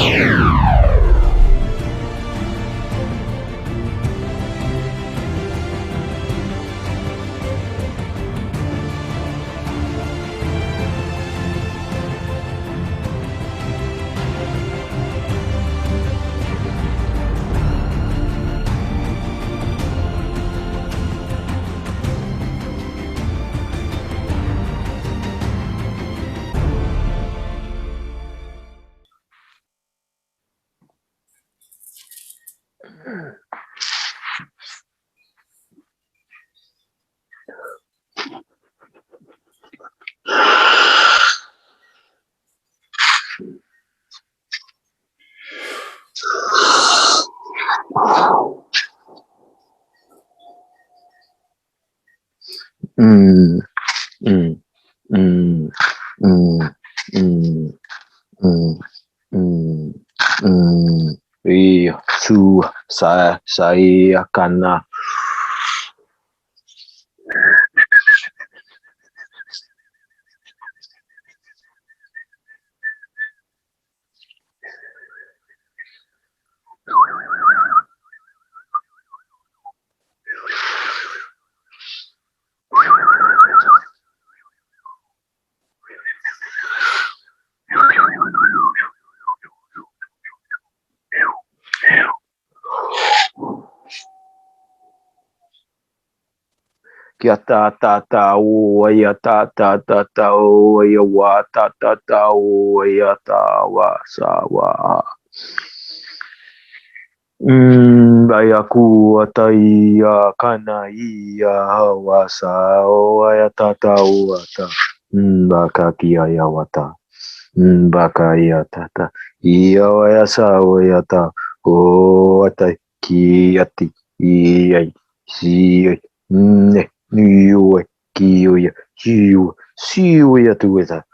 Iya, saya akan kia ta tahu ya ta tahu ya wa ta tahu ya ta wa sawa. Bayaku ataya kana iya hawasa ya ta tahu ata. Baka kia ya wata. Baka ya tata. Iya ya sawa ya ta. O ata kiati. Iya. Si. Ne. Niu. Kiu ya. Siu. Siu ya tu ita.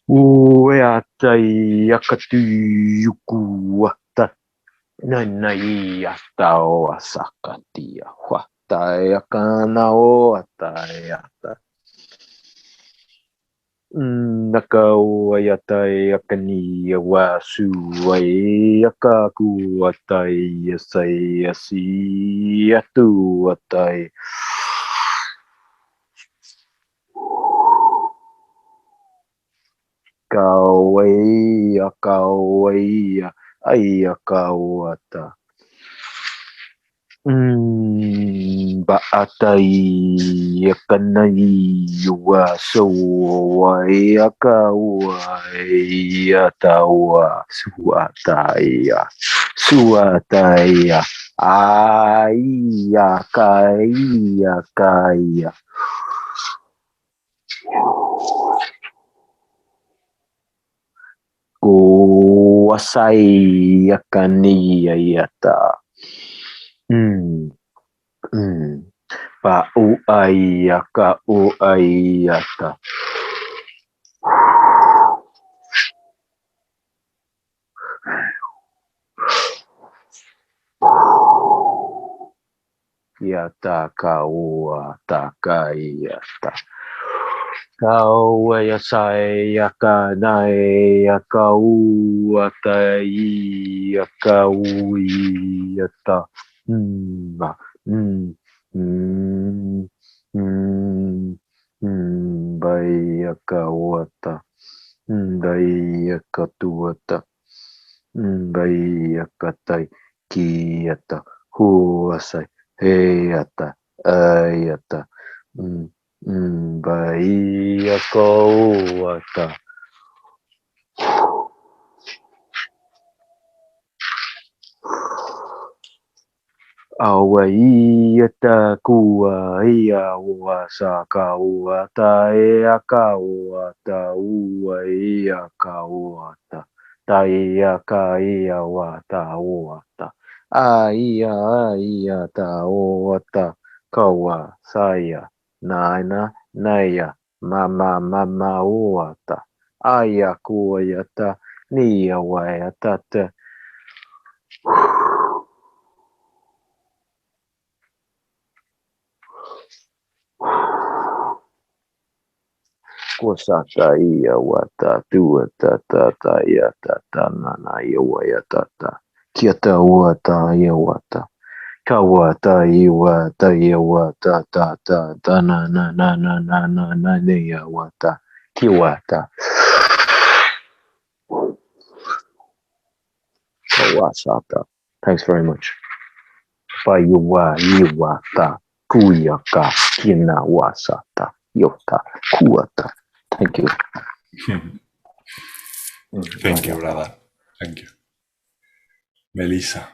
Ueatai akatuyuku wata nanai atao asakatia watai akanao atai ata nakau ayatai akani wasu ai akaku atai asai asi atu atai Kauai ai akauata. Baatai akanai wasawai akauai atawa suataya ai kaya. Kuasai akani ayata. Pau ai akau ayata. Yata kau takayata. Kau ya saya kanai ya kau atai ya kau yata bai ya kau ata bai ya katuata bai ya katai kiata huasai heyata ayata Bahia Coata. Awaiata kua ia wasa kauata ea kauata uaia kauata. Taia kaia wata uata. Aia ta uata kaua saya. Naya mama uata aya kuayata Ni awaya tata. Kosata iya wata tua tata ya tata nana ya waya tata. Kiata wata ya wata. Kawata iwata iwata ta na ya wata. Kiwata. Kawasata. Thanks very much. Payuwa iwata. Kuyaka kina wasata. Yota kuata. Thank you. Thank you, brother. Thank you. Melissa.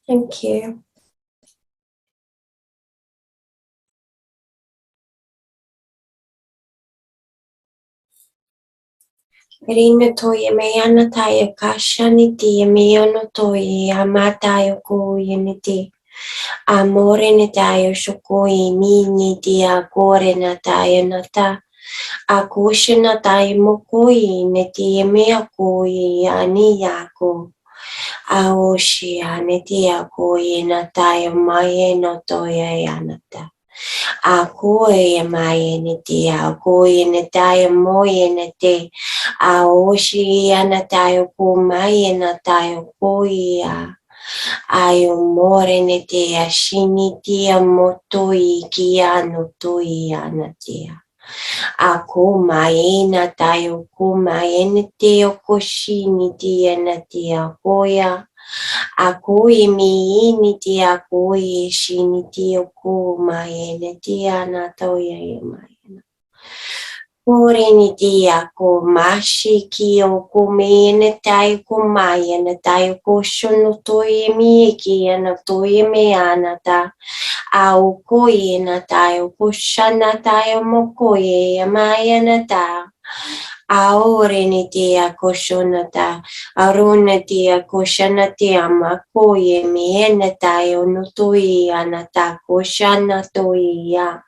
Thank you. Rina toye meyana taya kashaniti meyono toye amatayo kuyeniti. Amore natayo shukui ni dia gore natayo nata. Akusha natayo mukui neti mea kui ani yako. Aoshi aneti akui natayo maye no toye yanata. Akoe mayenete, akoe netaye moyenete, aoshi anatayo kumayenatayo koya, ayo morenete, ashiniti amotoi kiano toi anatea. Akumayena tayo kumayenete okoshiniti anatea koya. Akui miiniti akui shiniti oku mayeneti anatoya yemayena. Uriniti aku mashiki oku miyenetai kumayenetai kushunutoye miyeki anatoye meyanata. Au koyenatai kushanatai mokoye yamayanata. Aureniti akoshonata, arunati akoshanati amakoye mienata onutui anata koshanatui ya,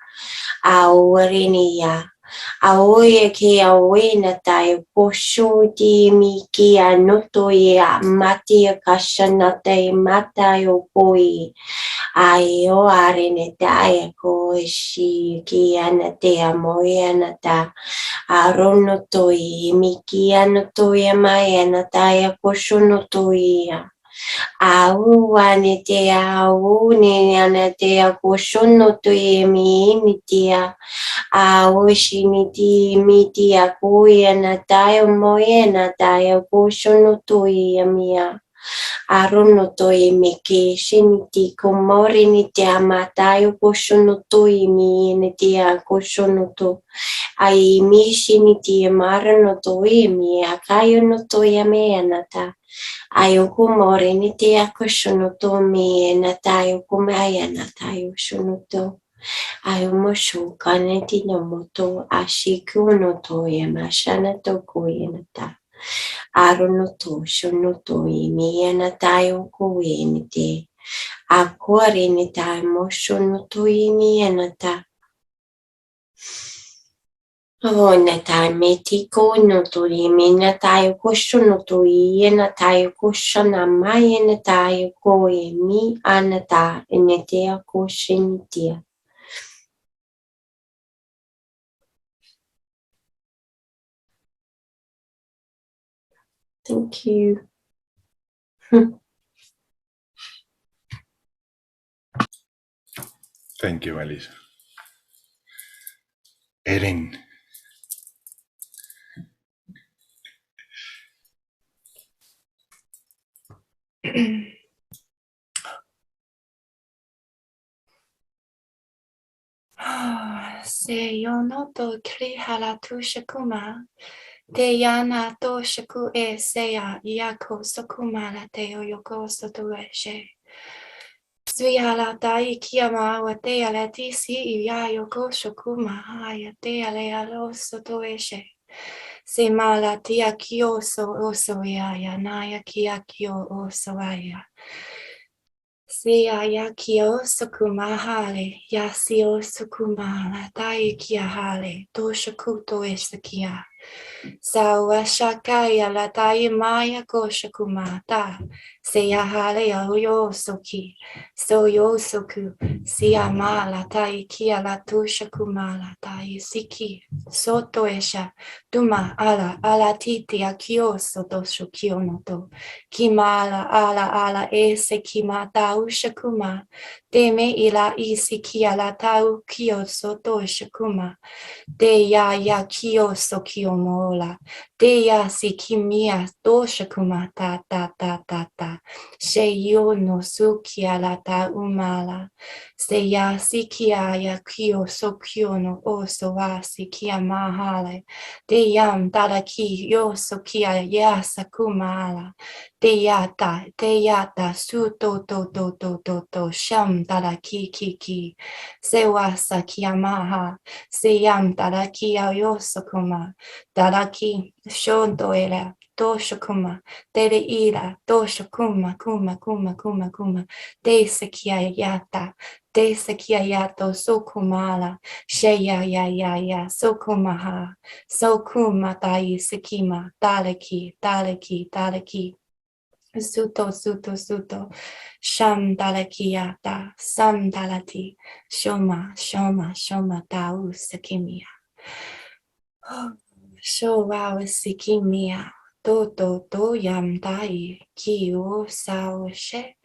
aurenia. Aoye ki awena tayo poshuti miki anotoye mati kashanate matayo koi. Ayo arene tayo koshi ki anate amoye anata. Aronotoi miki anotoye mayana tayo koshonotoya. Au anete au ne anate akoshonotoye mi initia. Awoshiniti miti akuya natayo moye natayo kushonutuya mia. Arunotoye miki shiniti kumori niti amatayo kushonutuya mi niti akushonutu. Ai mi shiniti marunotuya mi akayo nutuya mi anata. Ayo kumori niti akushonutu mi natayo kumaya natayo shunutu. Ayomosho kaneti no moto ashiku no to yamashana to koyenata. Aronoto shonoto imiyanata yoko yenite. Akwari nita moshonoto imiyanata. Oh, nata metiko no to yiminata yoko shonoto yenata yoko shana mayenata yoko yemi anata enete yako shinitia. Thank you. Thank you, Melissa. Erin. Se yo no to krihala tu shakuma, te yana to shaku e seya yako sokuma la te oyoko sotueshe. Svihala tai kiama wa te ala tisi ya yoko shakuma haya te ale alo sotueshe. Se mala tia kioso oso ya naya kia kio oso aya. Sia yakio sukumahale, yasio sukumala, daikia hale, doshakuto esakia. Sawa shakaya la maya goshakumata, seya hale yo soki, so yo soku, siama la taikia la tushakumala, siki, soto esha, duma ala titi akio soto shukio noto. Kimala ala ese kimata ushakuma. Deme ila isi kiala tau kio soto shakuma. De ya kio so kio mola. De ya si kimia do shakuma ta. She yo no su kiala ta umala. Se ya si kia ya kio so kio no oso wa si kia mahale. De yam dala ki yo so kia ya sakumala. Deyata, su to, sham dala ki, sewasa kiyamaha, seyam dala ki ayosakuma, dala ki, shonto era, doshakuma, dele ira, doshakuma, kuma, desakiyato, sokumala, sheya ya, sokumaha, sokuma dai sakima, dalaki. Suto, sham dalakiyata, sam dalati, shoma, tau sakimia. Showa sikimia, to yam dai, kiyo sao she,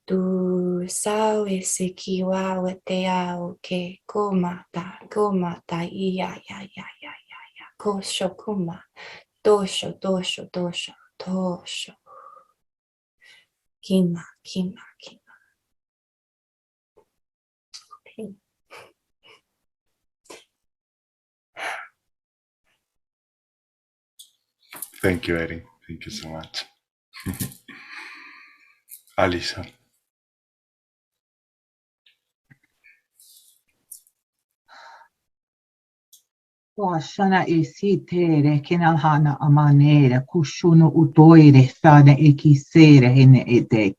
du sao sikiwa teao ke komata, iya, koshokuma, dosho. Kima. Thank you, Erin. Thank you so much. Alisa. Washana esitere kenalhana amanera kushuno utoire sana ekisere hene ete.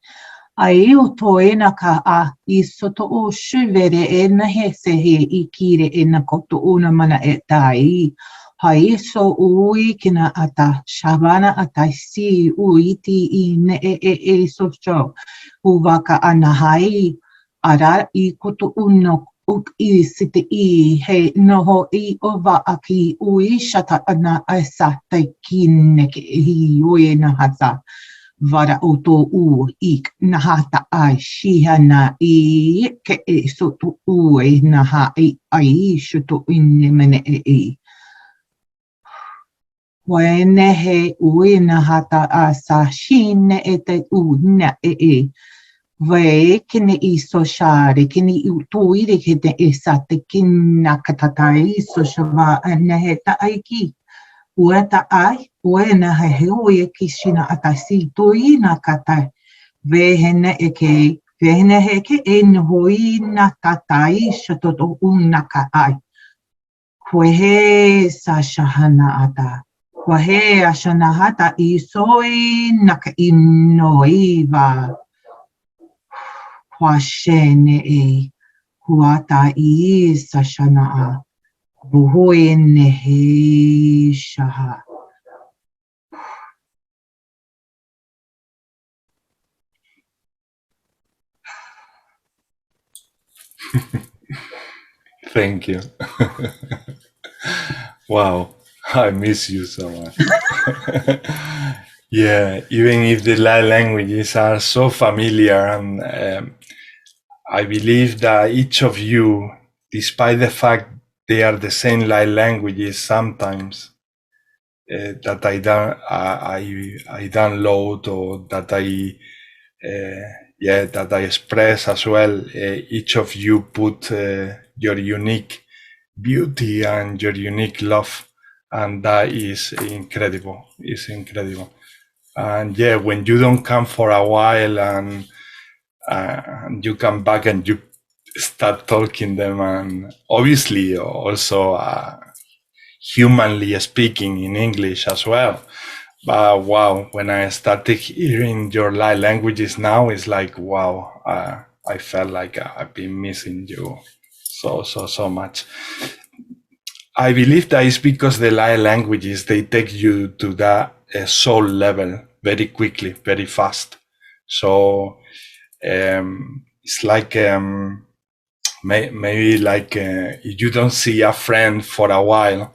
Ai utoena ka a isoto o shuvere ena hese he ikire ena koto una mana etai. Hai so ui kina ata shabana ata si uiti ine so cho. Uvaka anahai ara I koto uno I siti I he noho I ova aki ui shata ana asa taikine ke hi ui na hata vara oto ik nahata ai shihana I ke soto ui naha ai shuto inne mene Wene he ui nahata asa shine ete una Ve kene iso share kene utoire kete esate kinna katata iso shava neheta aiki ueta ai uena he ue kishina atasi tuina kata vehene eke vehene heke en hoina tata isho toto unaka ai kwehe sa shahana ata kwehe ashana hata isoi naka inoiva Kwashene Huata Sashana Buhoene He Shaha. Thank you. Wow, I miss you so much. Yeah, even if the languages are so familiar, and I believe that each of you, despite the fact they are the same languages, sometimes that I download or that I express as well. Each of you put your unique beauty and your unique love, and that is incredible. It's incredible. And yeah, when you don't come for a while and you come back and you start talking them, and obviously also humanly speaking in English as well. But wow, when I started hearing your light languages now, it's like, wow, I felt like I've been missing you so much. I believe that is because the light languages, they take you to that soul level very quickly, very fast. So it's like maybe like if you don't see a friend for a while,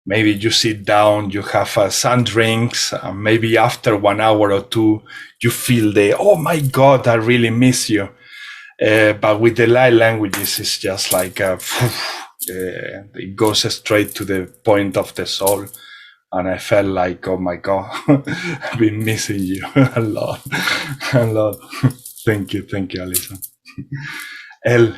maybe you sit down, you have some drinks, maybe after 1 hour or two, you feel oh my God, I really miss you. But with the light languages, it's just like it goes straight to the point of the soul. And I felt like, oh my God, I've been missing you a lot. Thank you, Alison. El.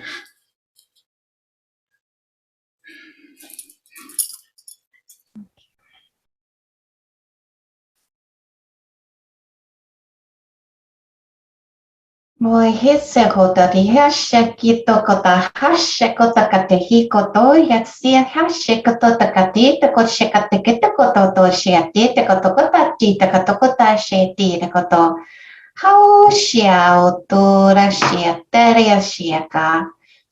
Voi hisse kota di hashe kito kota hashe kota kate hikoto yatsia hashe koto takati te ko shekate kete koto to shiati te koto kota ti te koto kota sheti te koto hao shiao to rashia teria shiaka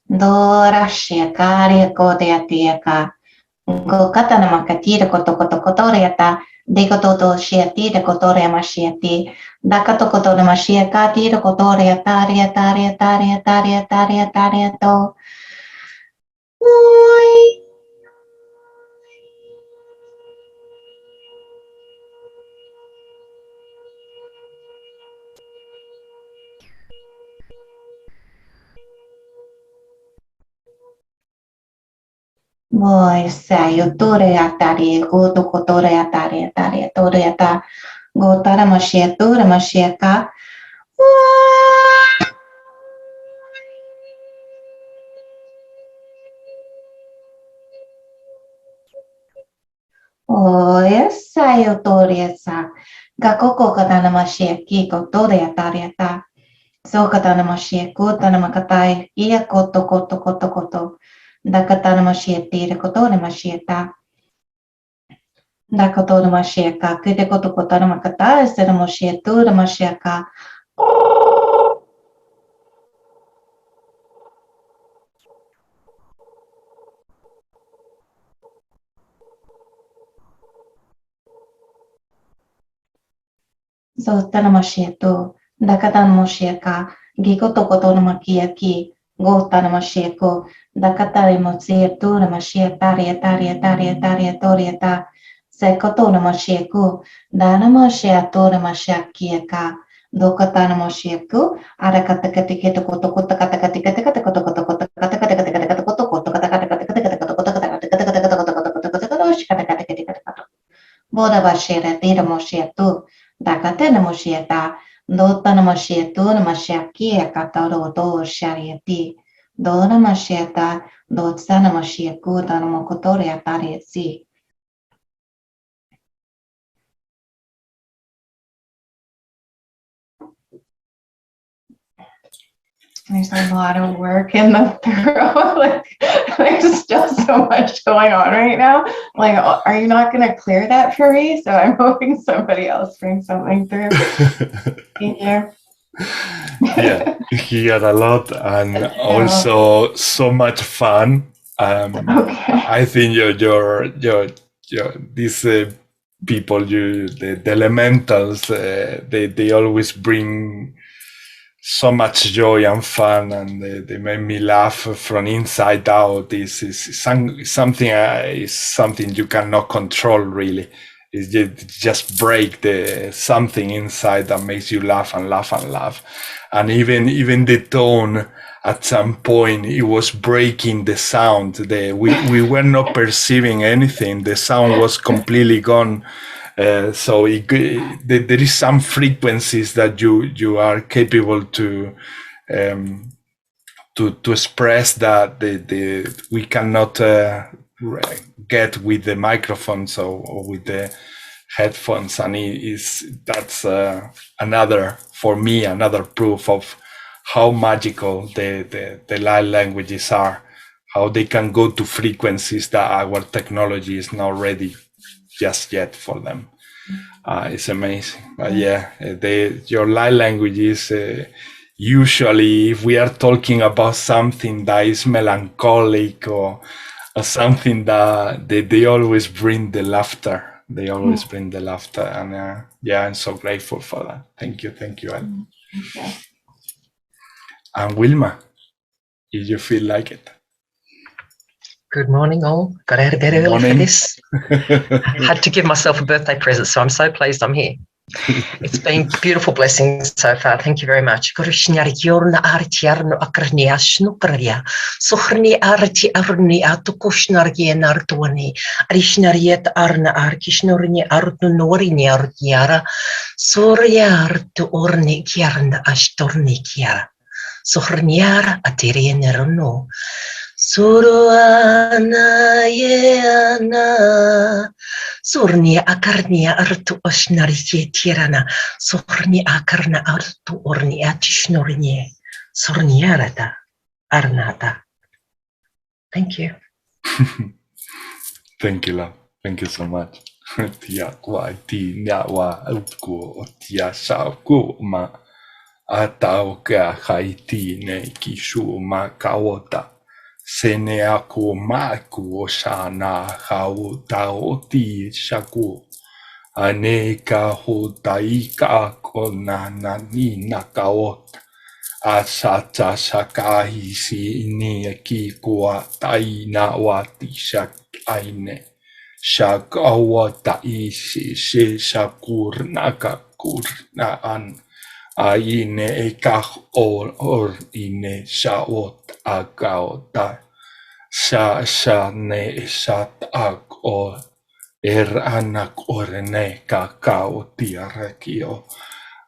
do rashia ria kote atiaka go kata na makati te koto riata de koto to shiati te koto ria mashiati Dakato koto mashia ti koto taria to. Voi sayo torea taria go to koto taria torea ta go tara mashia ka. Yes, sayo torea sa. Gakoko katana mashia kiko torea taria ta. So katana mashia ko tana makatai ia koto. Dakatana mashia tira koto ne mashia ta. Dakato ne mashia ka kite koto kotana makata sera mashia tu ne mashia ka. So tana mashia tu. Dakatana mashia ka. Gikoto koto ne makia ki. Go tana mashia ko. Dakatari mashia tu ne mashia taria toria ta. Se koto ne mashia ku. Dana mashia tu ne mashia kia ka. Dokatana moshiku, arakatakatiketa koto koto katakatikata koto koto koto katakatikata koto koto katakatikata Boda bashira tira moshiatu, dakatena moshiata, dotana moshiatu, mashiaki, kataro do shariati, dona mashiata, dotsana moshiaku, dana mokotori atariasi. There's a lot of work in the throat. Like, there's still so much going on right now. Like, are you not going to clear that for me? So I'm hoping somebody else brings something through. Thank you. Yeah, he had a lot and also so much fun. Okay. I think these people, the elementals, they always bring so much joy and fun, and they make me laugh from inside out. This is something you cannot control, really. It's just break something inside that makes you laugh and laugh and laugh. And even the tone at some point, it was breaking the sound. We were not perceiving anything. The sound was completely gone. So there is some frequencies that you are capable to express that we cannot get with the microphones or with the headphones, and that's another proof of how magical the light languages are, how they can go to frequencies that our technology is not ready just yet for them. It's amazing. But yeah, your light language is usually, if we are talking about something that is melancholic or something that they always bring the laughter. They always bring the laughter, and yeah, I'm so grateful for that. Thank you, Ed. And Wilma, did you feel like it? Good morning, all. Got out of bed early for this. I had to give myself a birthday present, so I'm so pleased I'm here. It's been beautiful blessings so far. Thank you very much. Suruana yeana surnia akarnia artu osnariye tirana surni akarna artu orni atishnornie surniarata arnata. Thank you. Thank you, love. Thank you so much. Tia kwa ti nyawa utku tia sauku ma atau ka haiti ne kishu ma kawota. Sene aku maku oshana hau tao ti shaku aneka hotaika kona nani nakaot asata shakahi si ni aki kwa taina wati shak aine shakawa taisi she shakur nakakur na an aine ekach or ine shaot agaota sha ne shat ag o anak orne kakao tiarakio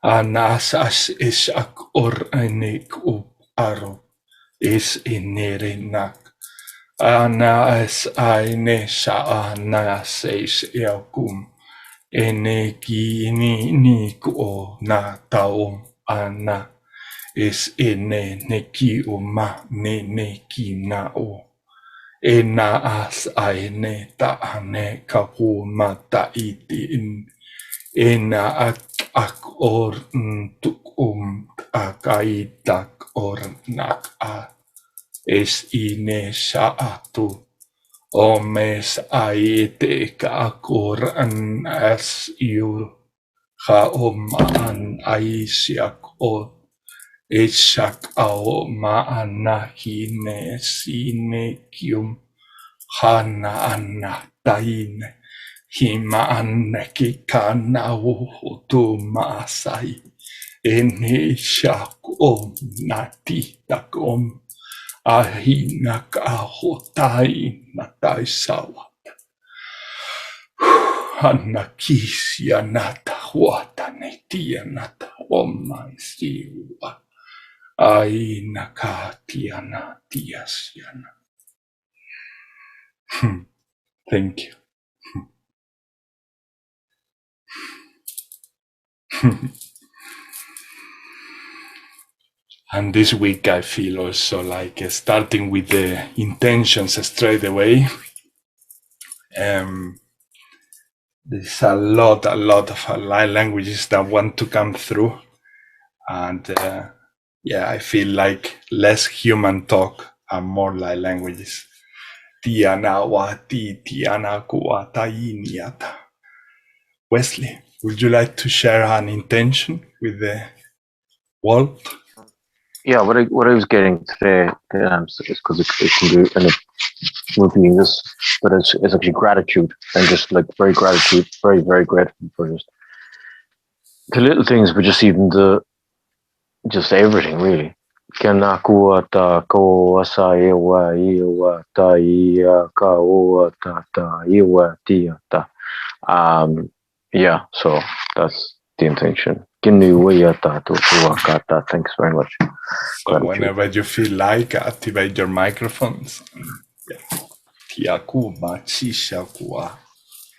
anas as isak or anek aro is inerenak anas aine sha anas is yakum eneki ni ko na taom ana is ene neki uma ne ki na o ena as aene ta ane kapu mata iti in ena ak or tuk akaitak or nak a es ine shaatu o mes aite ka akor an as you ha an aisiak o Eshak ao maana hine sine kium hana anna taine hima anne kikana uhutu maasai ene shak om nati takom ahina kahotai natai sawa anna kisia nata huata netia nata omai siwa Aina katiana tiasiana. Thank you. And this week I feel also like starting with the intentions straight away. There's a lot of light languages that want to come through. And yeah, I feel like less human talk and more light languages. Tiana wati tiana kuatainiata. Wesley, would you like to share an intention with the world? Yeah, what I was getting today is because it can be in a movie English, but it's actually gratitude and just like very grateful for just the little things, but just even just everything really. Yeah, so that's the intention. Thanks very much. So whenever you feel like, activate your microphones. Tiakuma chisakua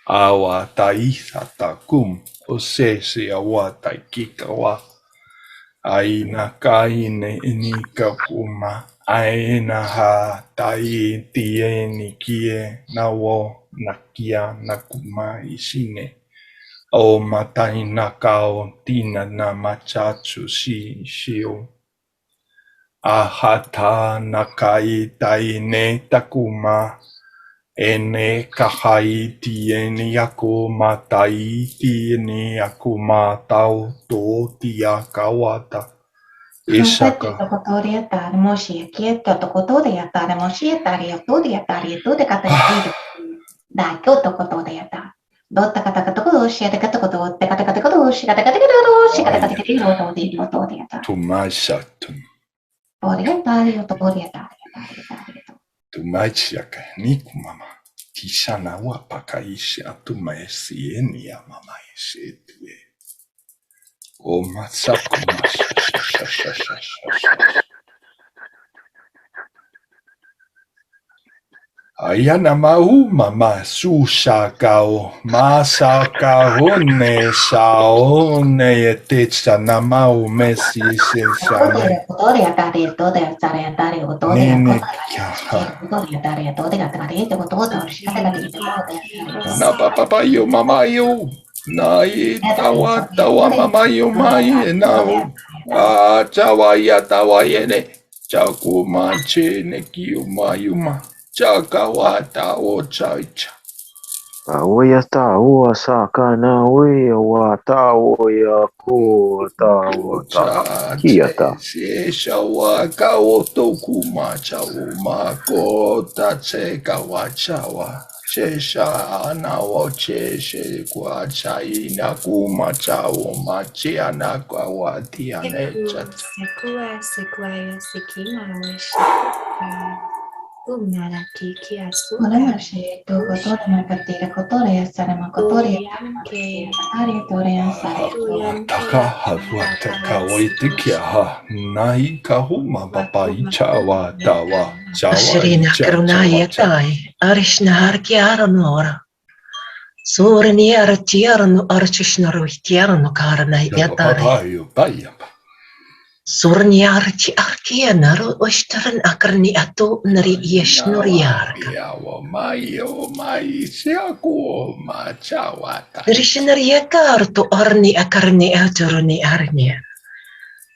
awa taisa takum osese awa taikikawa aina kaine inika kuma aina ha tai tieni kie nawo nakia nakuma isine O mataina kao tina na machachu shio. Ahata nakai taine takuma. Ene kahai tiene yaku matai tiene yaku matau to tia kawata. Isaka. Tumasatun. Tumaichaka niku mama. Tishana wapakaisha tumaesieni ya mama esetue. O matsakumas. Ayana mau mama susakao masakahone saone etetsa namau mesi sensane. Nene kaha. Na papa yo mama yo. Na tawa mama yo mai na. Tawa ya tawa yene. Chakumache ne kiyuma. Chakawata o chaicha. Oya ta oa sakana oya wata oya ko ta wata kiata. Sesha waka o tokuma chawu mako tache kawachawa. Chesha anawo cheshe kwa chai nakuma chawu machi anakwa wati anecha. Sekua sekima wish. Taka hawataka waitikia ha nai kahuma papai chawa tawa chawa Asherina karunaya tai arishna harkiaranora. Suureni artiaranu archishnaru tiaranu karana yatari. papayo payapa. Suureni archi arkianaru oshtaran akarni atu nari yeshnuriarka. Yawa mayo mai siaku ma chawata. Rishnaria kartu arni akarni aturuni arnia.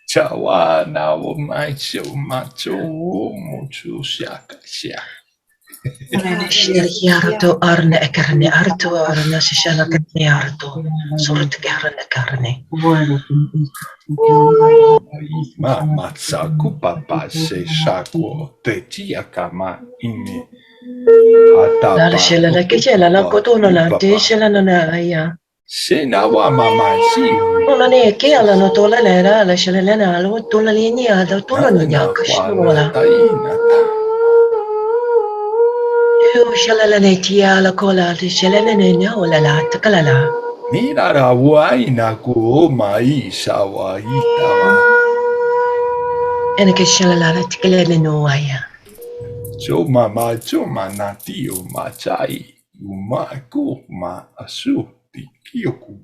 Chawa na wo mai macho muchu siaka siaka. Shiriyarto arne akarni artu arna shishana katni artu. Surat karne karne. Matsaku papa se shako te tia kama ine. Lala shelala kechela la kotono la te shelana na aya. Senawa mama si. Tola ne ke ala no tola lera la shelala na alo tola linia da tola no ya kashnola. Yo shelala ne tia la kola te shelala ne na ola la takalala. Mira la waina ku mai sawa itawa. Ene ke shelala la tikalele no aya. Choma natio machai. Umaku ma asu tikioku.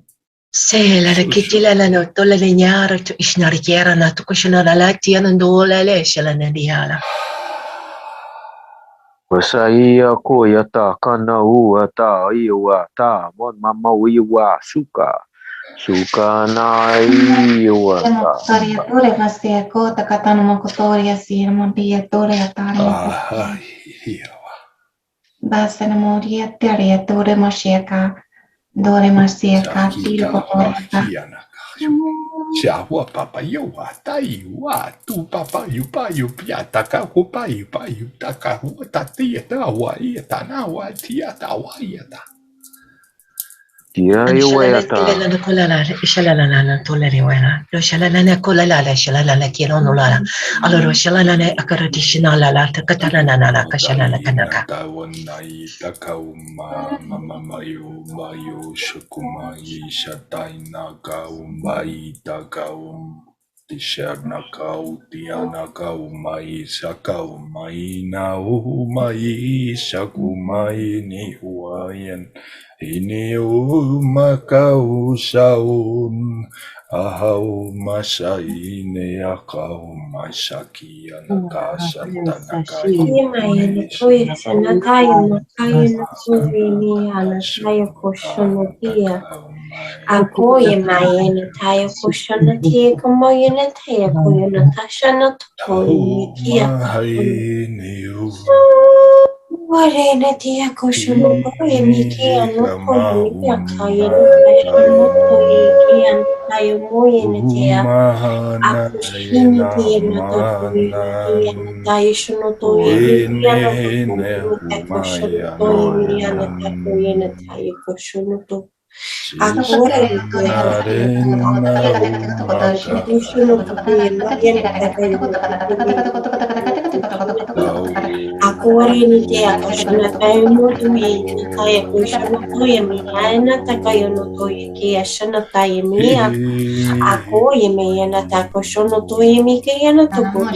Se la kitila la no tola linia to isnariera na to kushna la tia no dola le shelala diala. Wasaia ko yata kana ua ta iwa ta mon mama iwa suka. Suka na iwa ta. Chawa papa yo tai wa tu papa yu pa yu pia taka hu pa yu taka hu ta tia ta wa ia ta na wa tia ta wa ia ta. Tia iwa yata. Shalala kolala shalala na toleri wena. Lo shalala na kolala shalala na kirono la. Allora shalala na akaradishina la la takatana na na kashalala kanaka. Ta wonai taka mama mayo shukuma shatai na ka mai taka Tisharna kau tiana kau mai sakau mai na mai saku mai ni huayan ini makau saun ahau masa ini akau masaki anaka santana kai Ako ye mayena tayo kushana tiye kumoyena tayo koyena tashana tokoyena kia Mahai warena tiya kushana koyena kia no koyena kayena tashana koyena tayo moyena tiya akushini tiya na tokoyena tiya na tayo shano toyena tiya na koyena kushana toyena na takoyena tayo kushana to Akora ni te akashana tayo mo tuye tayo kushana tuye mi ana takayo no tuye ki ashana tayo mi ako ye me ana tako shono tuye mi ki ana to ko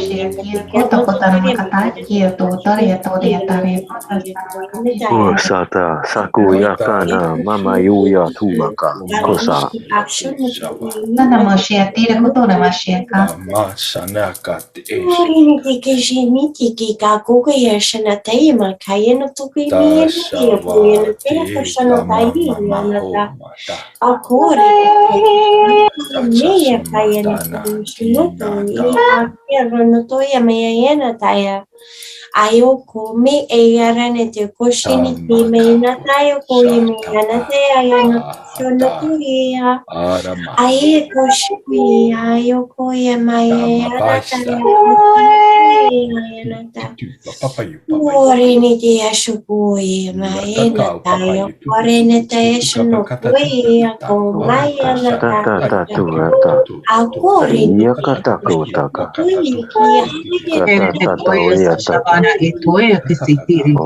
Sata sakuya kana mama yuya tumaka kosa. Ayoko me ayarane te koshini ti me natayo ko yeme yanate ayana shono tuya aye koshimi ayoko yemaye yanatayo yanata Morini te ashuko yemaye natayo korene te shono tuya ko maya nata akori Yakata kotaka. Shabana etoe kisitiri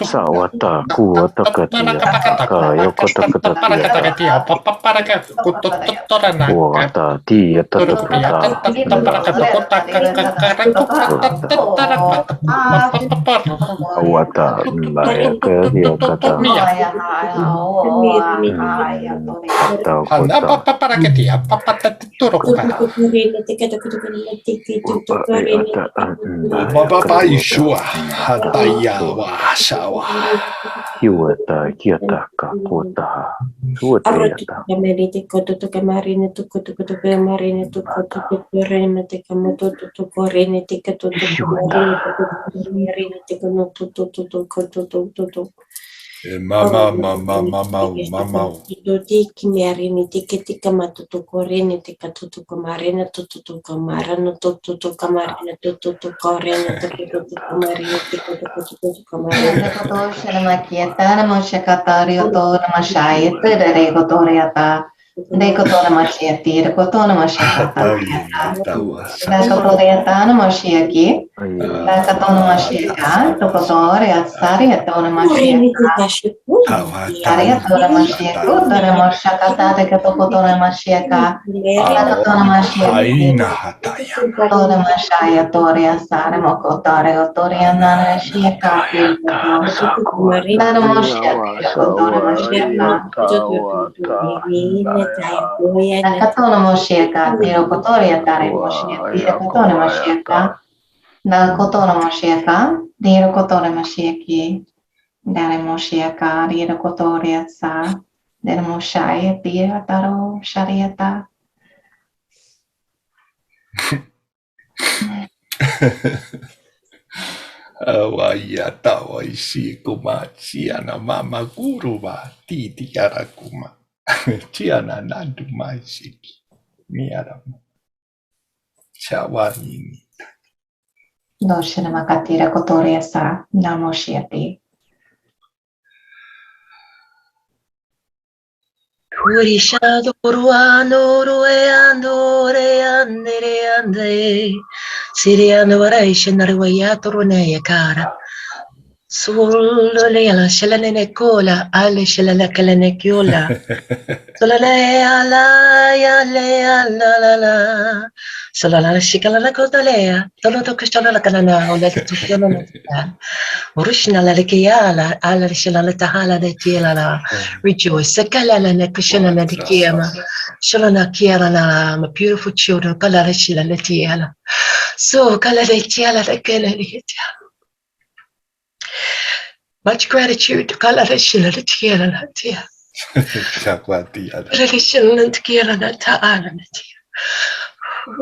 Sawata kuota katia kayo kota katia wata tia tata wata mbaya katia kata Papa Yeshua, Hataya Washawa. Hiwata kiataka kota suoteyata Kamerite koto to kamarine to koto koto kamarine to koto koto rene te kamoto to korene te koto to kamarine te koto to koto to Mama. Doti kimarine te kete kamato to korene te kato to kamarine to kamarano to kamarine to korene te koto kamarine te koto kamarine Katona Mashiach, Tokotore, Atsari, Atona Mashiach, Aria Tora Mashiach, Tora Mashakata, Katokotona Mashiach, Katona Mashiach, Tora Mashaya, Toria, Saramo, Kotare, Toriana, Mashiach, Lada Mashiach, Tora Mashiach, Katona Mashiach, Tiro Kotoria, Tare Mashiach, Katona Mashiach, Dal Kotona Mashiach, Diro Kotore Mashiach, Dare Moshiaka, Dira Kotoria Sa, Dere Moshaya, Dira Taro, Shariata. Awayata waishi kuma chiana mama guruba titi yarakuma chiana nandu maishiki miarama chawanini. Doshina Makatira Kotoria Sa, Namoshiati. Urishado ruano rueando reandere ande siriano vareshe narwayato runeya cara solo lela shelane cola ale shelane kalane kyola solane ala ya le ala la la solana shikala la kotalea tolo to kashana la kanana ola to shana la Urishna la lekeyala ala shelana tahala de tiela rejoice sakala na kushana na dikiyama shalana kiela na my beautiful children kala shila la tiela so kala de tiela la kala much gratitude to kala shila la tiela la tia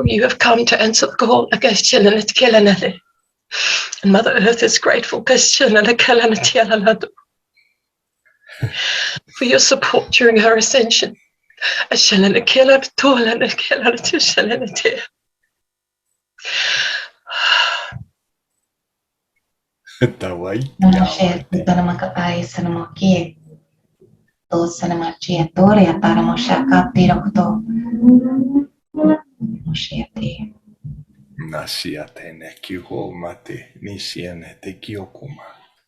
you have come to answer the call against shila la tiela na and Mother Earth is grateful for your support during her ascension. Namoshe, Tanamakapai, Sanamoki, those Sanamachi, Toria, Taramoshaka, Tirakoto. Moshiati. Nasiate ne kiuomate nisiene te kiokuma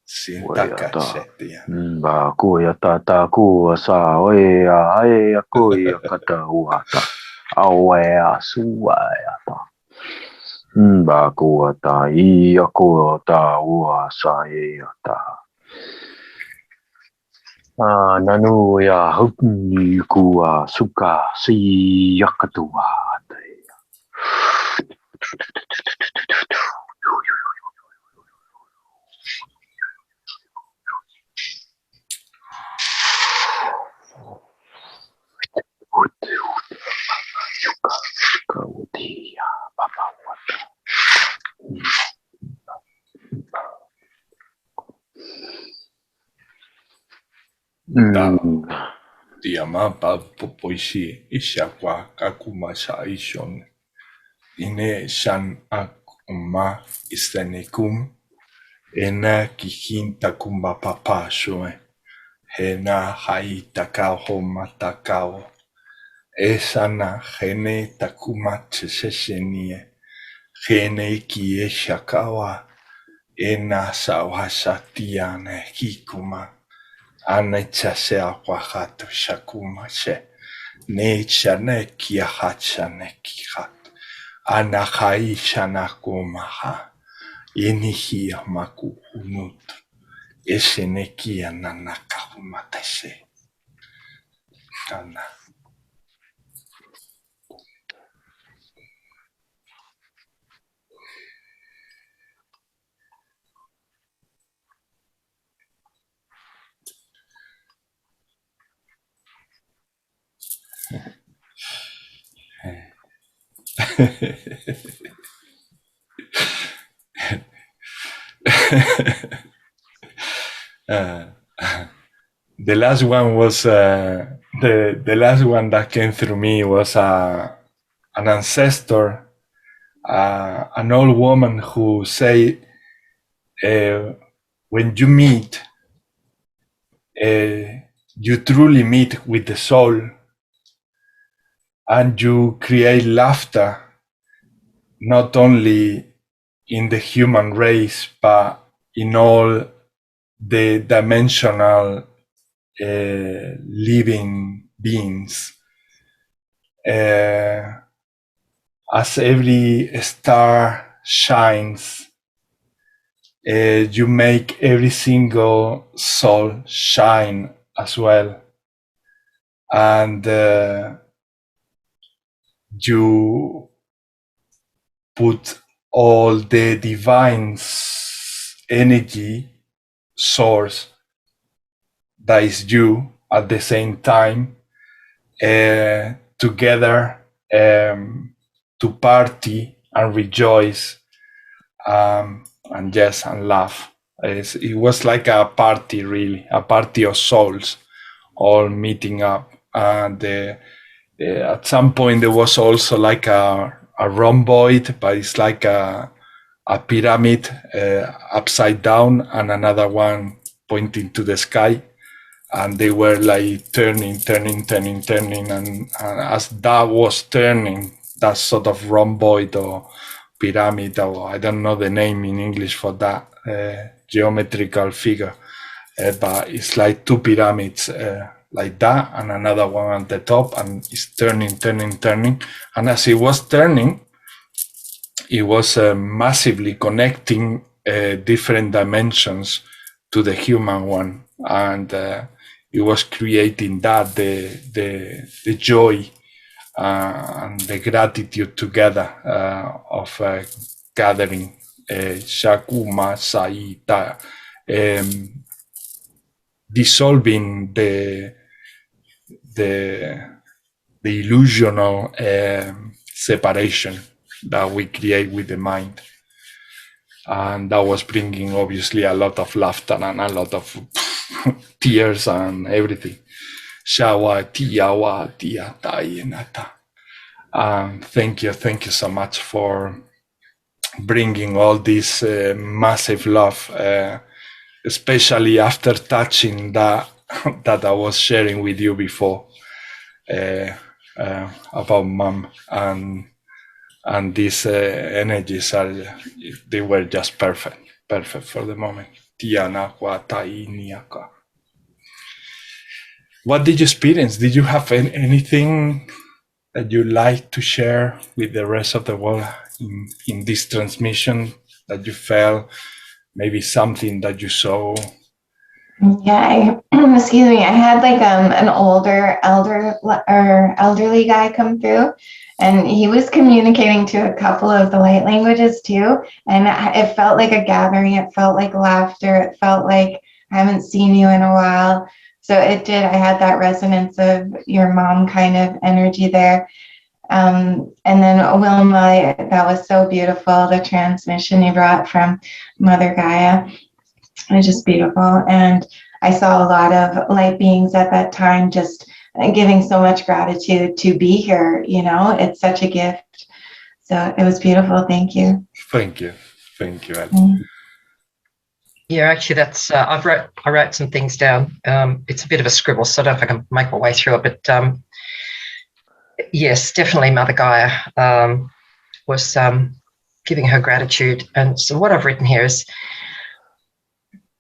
sintaka setia. Ba kuya tata kuya sa oea aea kuya kata uata awea suaya ta. Ba kuya ta ia kuya ta ua sa ea ta. Nanu ya hupni kuya suka si yakatua. Diama pa popoisi ishakwa kakuma sa ishon ine shan akuma istenikum ena kihin takumba papa shoe hena hai takao matakao esana hene takuma tsesenie hene kie shakawa ena sawasatiane hikuma Anechase aquahato shakuma she nechane kiahachane kihat anahai shanakumaha inihia maku unut esenekia nanakahumatase ana. The last one was the last one that came through me was an ancestor, an old woman who say when you meet, you truly meet with the soul, and you create laughter not only in the human race, but in all the dimensional living beings. As every star shines, you make every single soul shine as well. And you put all the divine energy source that is you at the same time together to party and rejoice and laugh. It was like a party, really, a party of souls all meeting up. And at some point there was also like a rhomboid, but it's like a pyramid upside down, and another one pointing to the sky. And they were like turning, and as that was turning, that sort of rhomboid or pyramid, or I don't know the name in English for that geometrical figure, but it's like two pyramids like that, and another one at the top, and it's turning. And as it was turning, it was massively connecting different dimensions to the human one, and it was creating that the joy and the gratitude together of gathering Shakuma Saita, dissolving the illusional separation that we create with the mind. And that was bringing obviously a lot of laughter and a lot of tears and everything. Thank you so much for bringing all this massive love, especially after touching that I was sharing with you before about mom, and these energies they were just perfect for the moment. What did you experience? Did you have anything that you like to share with the rest of the world in this transmission that you felt, maybe something that you saw? Yeah, excuse me. I had like an elderly guy come through, and he was communicating to a couple of the light languages too. And it felt like a gathering. It felt like laughter. It felt like I haven't seen you in a while. So it did. I had that resonance of your mom kind of energy there. And then Wilma, that was so beautiful. The transmission you brought from Mother Gaia. It was just beautiful. And I saw a lot of light beings at that time, just giving so much gratitude to be here. You know, it's such a gift. So it was beautiful. Thank you. Thank you, Ellie. Yeah, actually, that's I wrote some things down. It's a bit of a scribble, so I don't know if I can make my way through it. But yes, definitely, Mother Gaia was giving her gratitude. And so what I've written here is,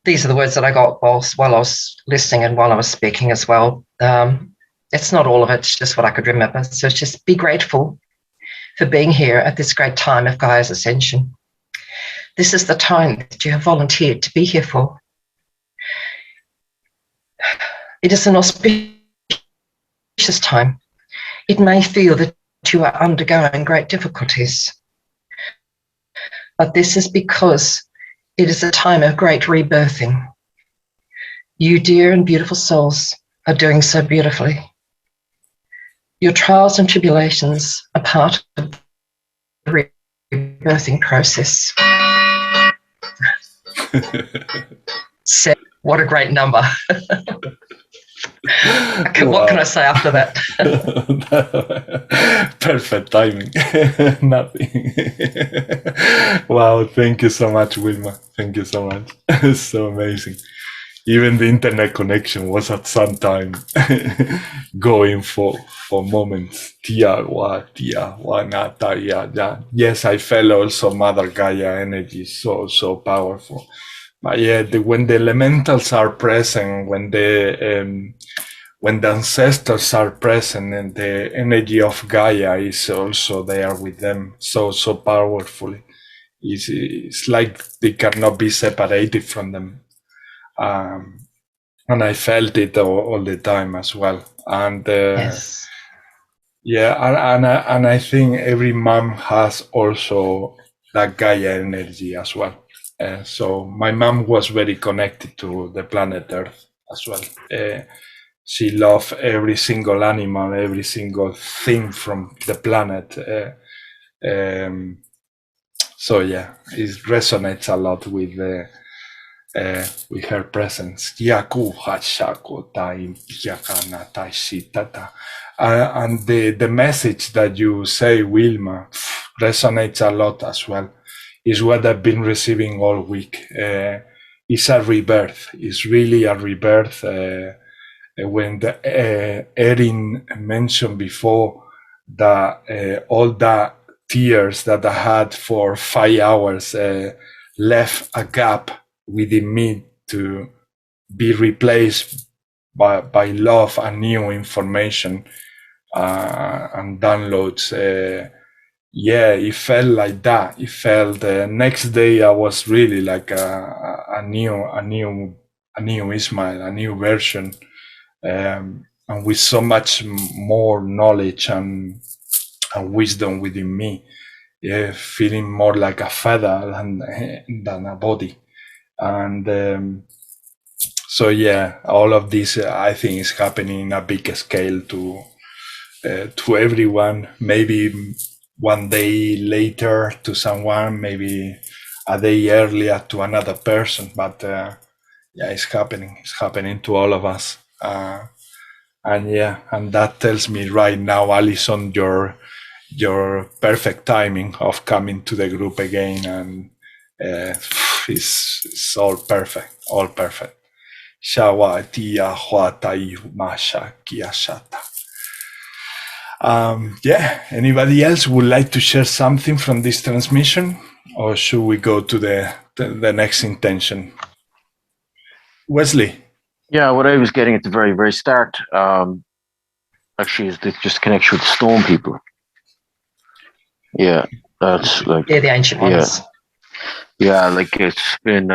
these are the words that I got while I was listening and while I was speaking as well. It's not all of it, it's just what I could remember. So it's just be grateful for being here at this great time of Gaia's ascension. This is the time that you have volunteered to be here for. It is an auspicious time. It may feel that you are undergoing great difficulties, but this is because it is a time of great rebirthing. You, dear and beautiful souls, are doing so beautifully. Your trials and tribulations are part of the rebirthing process. So, what a great number. What can I say after that? Perfect timing. Nothing. Wow, thank you so much, Wilma. Thank you so much. It's so amazing. even the internet connection was at some time going for moments. Tia wa nata ya. Yes, I felt also Mother Gaia energy, so powerful. But yeah, when the elementals are present, when the ancestors are present, and the energy of Gaia is also there with them, so powerfully. It's like they cannot be separated from them. And I felt it all the time as well. And Yes. yeah, and I think every mom has also that Gaia energy as well. So my mom was very connected to the planet Earth as well. She loved every single animal, every single thing from the planet. So yeah, it resonates a lot with her presence. And the message that you say, Wilma, resonates a lot as well. Is what I've been receiving all week. It's a rebirth. It's really a rebirth. When Erin mentioned before that all the tears that I had for 5 hours left a gap within me to be replaced by love and new information and downloads. Yeah, it felt like that. It felt the next day I was really like a new Ismail, a new version, and with so much more knowledge and wisdom within me. Yeah, feeling more like a feather than a body. And so yeah, all of this I think is happening in a big scale to everyone. Maybe one day later to someone, maybe a day earlier to another person, but yeah, it's happening to all of us. And yeah, and that tells me right now, Alison, your perfect timing of coming to the group again, and it's all perfect. Shawa tia huatai masha kiashata. Yeah, anybody else would like to share something from this transmission, or should we go to the next intention? Wesley? Yeah, what I was getting at the very, very start, actually, is just connection with the stone people. Yeah, that's like... Yeah, the ancient ones. Yeah, like it's been...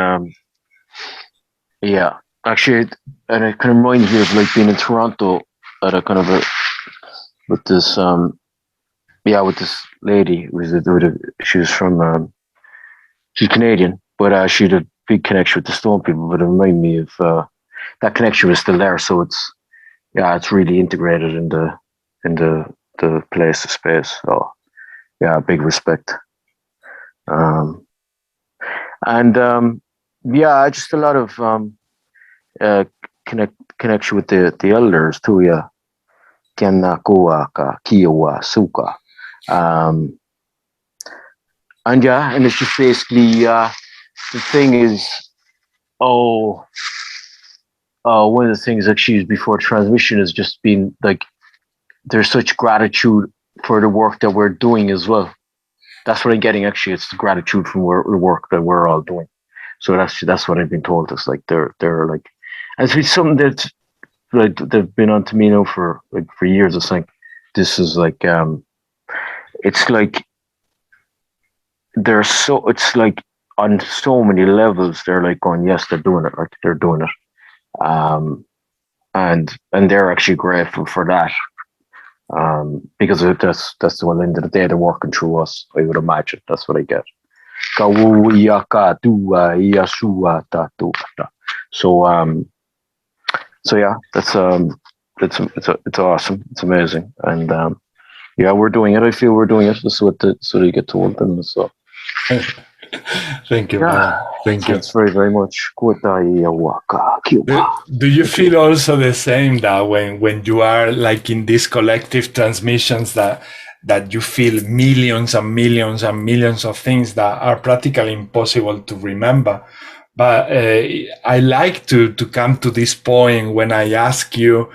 yeah, actually, and it kind of reminds me of like being in Toronto at a kind of a... with this lady. She was from... she's Canadian, but she had a big connection with the stone people, but it reminded me of... that connection was still there, so it's really integrated in the place, the space. So yeah, big respect. Yeah, just a lot of connection with the elders too. Yeah, Kenna Kuaka Kiowa Suka, and yeah, and it's just basically the thing is, one of the things actually before transmission has just been like, there's such gratitude for the work that we're doing as well. That's what I'm getting, actually. It's the gratitude from the work that we're all doing. So that's what I've been told. It's like they're like, and it's something that like they've been on to me now for years. It's like, this is like it's like it's like on so many levels they're like going, yes, they're doing it, like they're doing it. And they're actually grateful for that, because that's the end of the day, they're working through us. I would imagine that's what I get. So yeah, it's awesome. It's amazing, and yeah, we're doing it. I feel we're doing it. That's what you get told, and so. Thank you. Yeah, thank you. Thanks very, very much. Do you feel also the same that when you are like in these collective transmissions that you feel millions and millions and millions of things that are practically impossible to remember, But I like to come to this point when I ask you,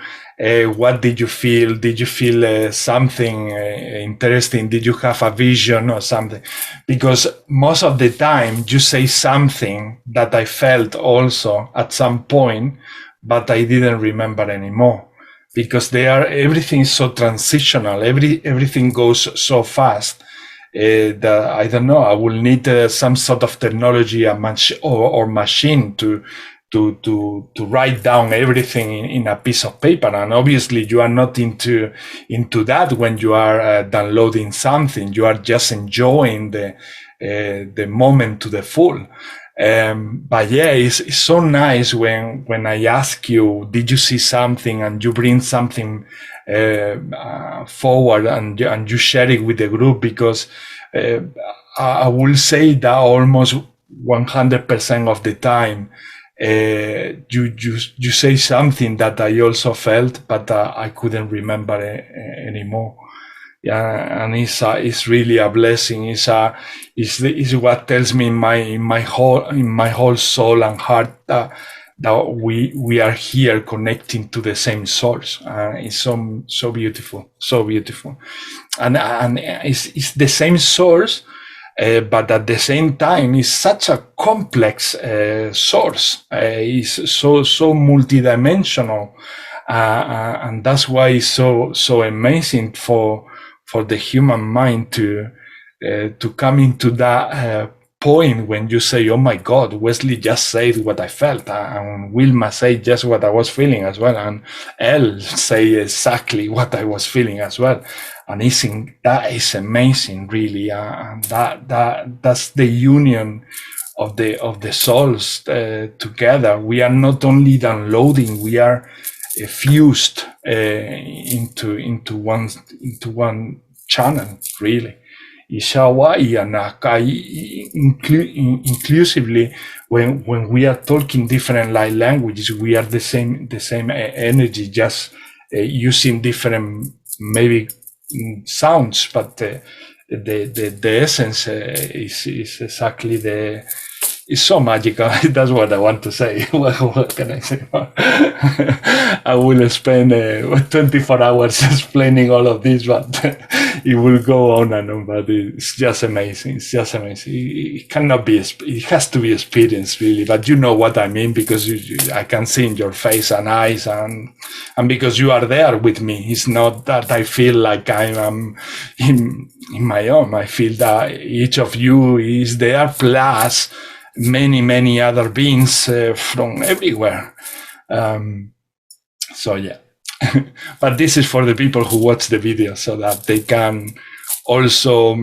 what did you feel? Did you feel something interesting? Did you have a vision or something? Because most of the time you say something that I felt also at some point, but I didn't remember anymore. Because everything is so transitional. Everything goes so fast. That I don't know. I will need some sort of technology, or machine to write down everything in a piece of paper. And obviously, you are not into that when you are downloading something. You are just enjoying the moment to the full. But yeah, it's so nice when I ask you, did you see something, and you bring something forward and you share it with the group, because I will say that almost 100% of the time you say something that I also felt, but I couldn't remember anymore. Yeah, and it's really a blessing. It's what tells me in my whole soul and heart that we are here connecting to the same source. It's so beautiful, and it's the same source, but at the same time, it's such a complex source. It's so multidimensional, and that's why it's so amazing for the human mind to come into that point when you say, oh my God, Wesley just said what I felt, and Wilma said just what I was feeling as well, and Elle say exactly what I was feeling as well. And that is amazing, really, and that's the union of the souls together. We are not only downloading, we are fused into one channel, really. Ishawa and Akai inclusively, when we are talking different languages, we are the same energy, just using different maybe sounds, but the essence is exactly it's so magical. That's what I want to say. What can I say? I will spend 24 hours explaining all of this, but it will go on and on. But it's just amazing. It's just amazing. It cannot be. It has to be experienced, really. But you know what I mean, because I can see in your face and eyes, and because you are there with me. It's not that I feel like I'm in my own. I feel that each of you is there, plus many other beings from everywhere. So yeah. But this is for the people who watch the video, so that they can also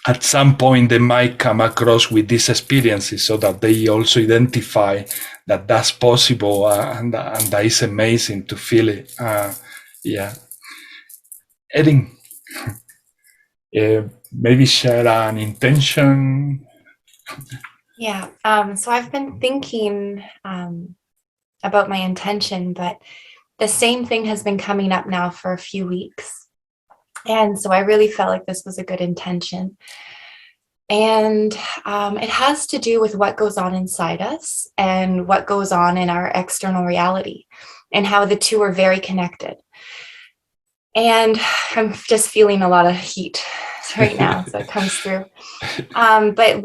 at some point they might come across with these experiences, so that they also identify that that's possible, and that is amazing to feel it. Yeah. Erin, maybe share an intention. Yeah, so I've been thinking about my intention, but the same thing has been coming up now for a few weeks. And so I really felt like this was a good intention. And it has to do with what goes on inside us and what goes on in our external reality, and how the two are very connected. And I'm just feeling a lot of heat right now, so it comes through. But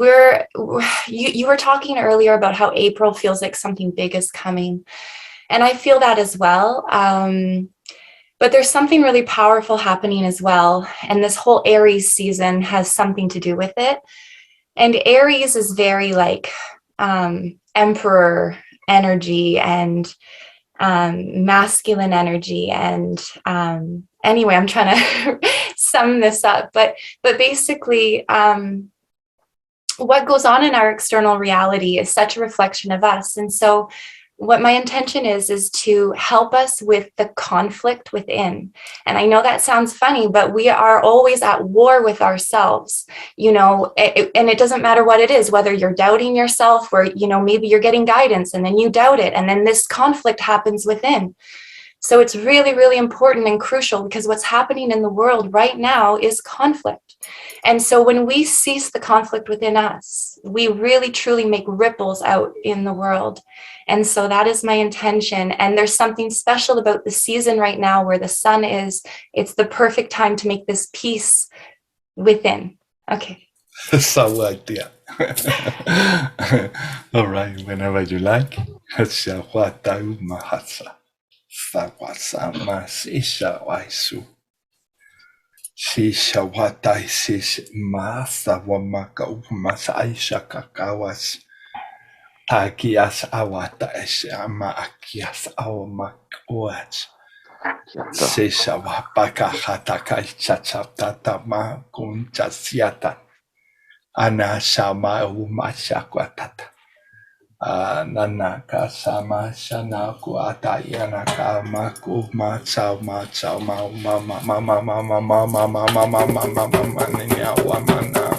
you were talking earlier about how April feels like something big is coming, and I feel that as well. But there's something really powerful happening as well, and this whole Aries season has something to do with it. And Aries is very like emperor energy and masculine energy, and anyway, I'm trying to sum this up, but basically what goes on in our external reality is such a reflection of us. And so what my intention is to help us with the conflict within. And I know that sounds funny, but we are always at war with ourselves, you know, and it doesn't matter what it is, whether you're doubting yourself, or, you know, maybe you're getting guidance and then you doubt it, and then this conflict happens within. So it's really, really important and crucial, because what's happening in the world right now is conflict. And so when we cease the conflict within us, we really, truly make ripples out in the world. And so that is my intention. And there's something special about the season right now where the sun is, it's the perfect time to make this peace within. Okay. Sawadya. All right, whenever you like. Shawatau mahasa. Sawasama sishawaisu. Shishawatai sish masa wamaka umasaisha kakawas. Takias awata ama akias awamakwach. Sishawapaka hatakai chachaptatama kunchasiata. Anashama umashakwatata. Nanaka sama shanaku atayanaka maku machau machau mama mama mama mama mama mama mama wamana.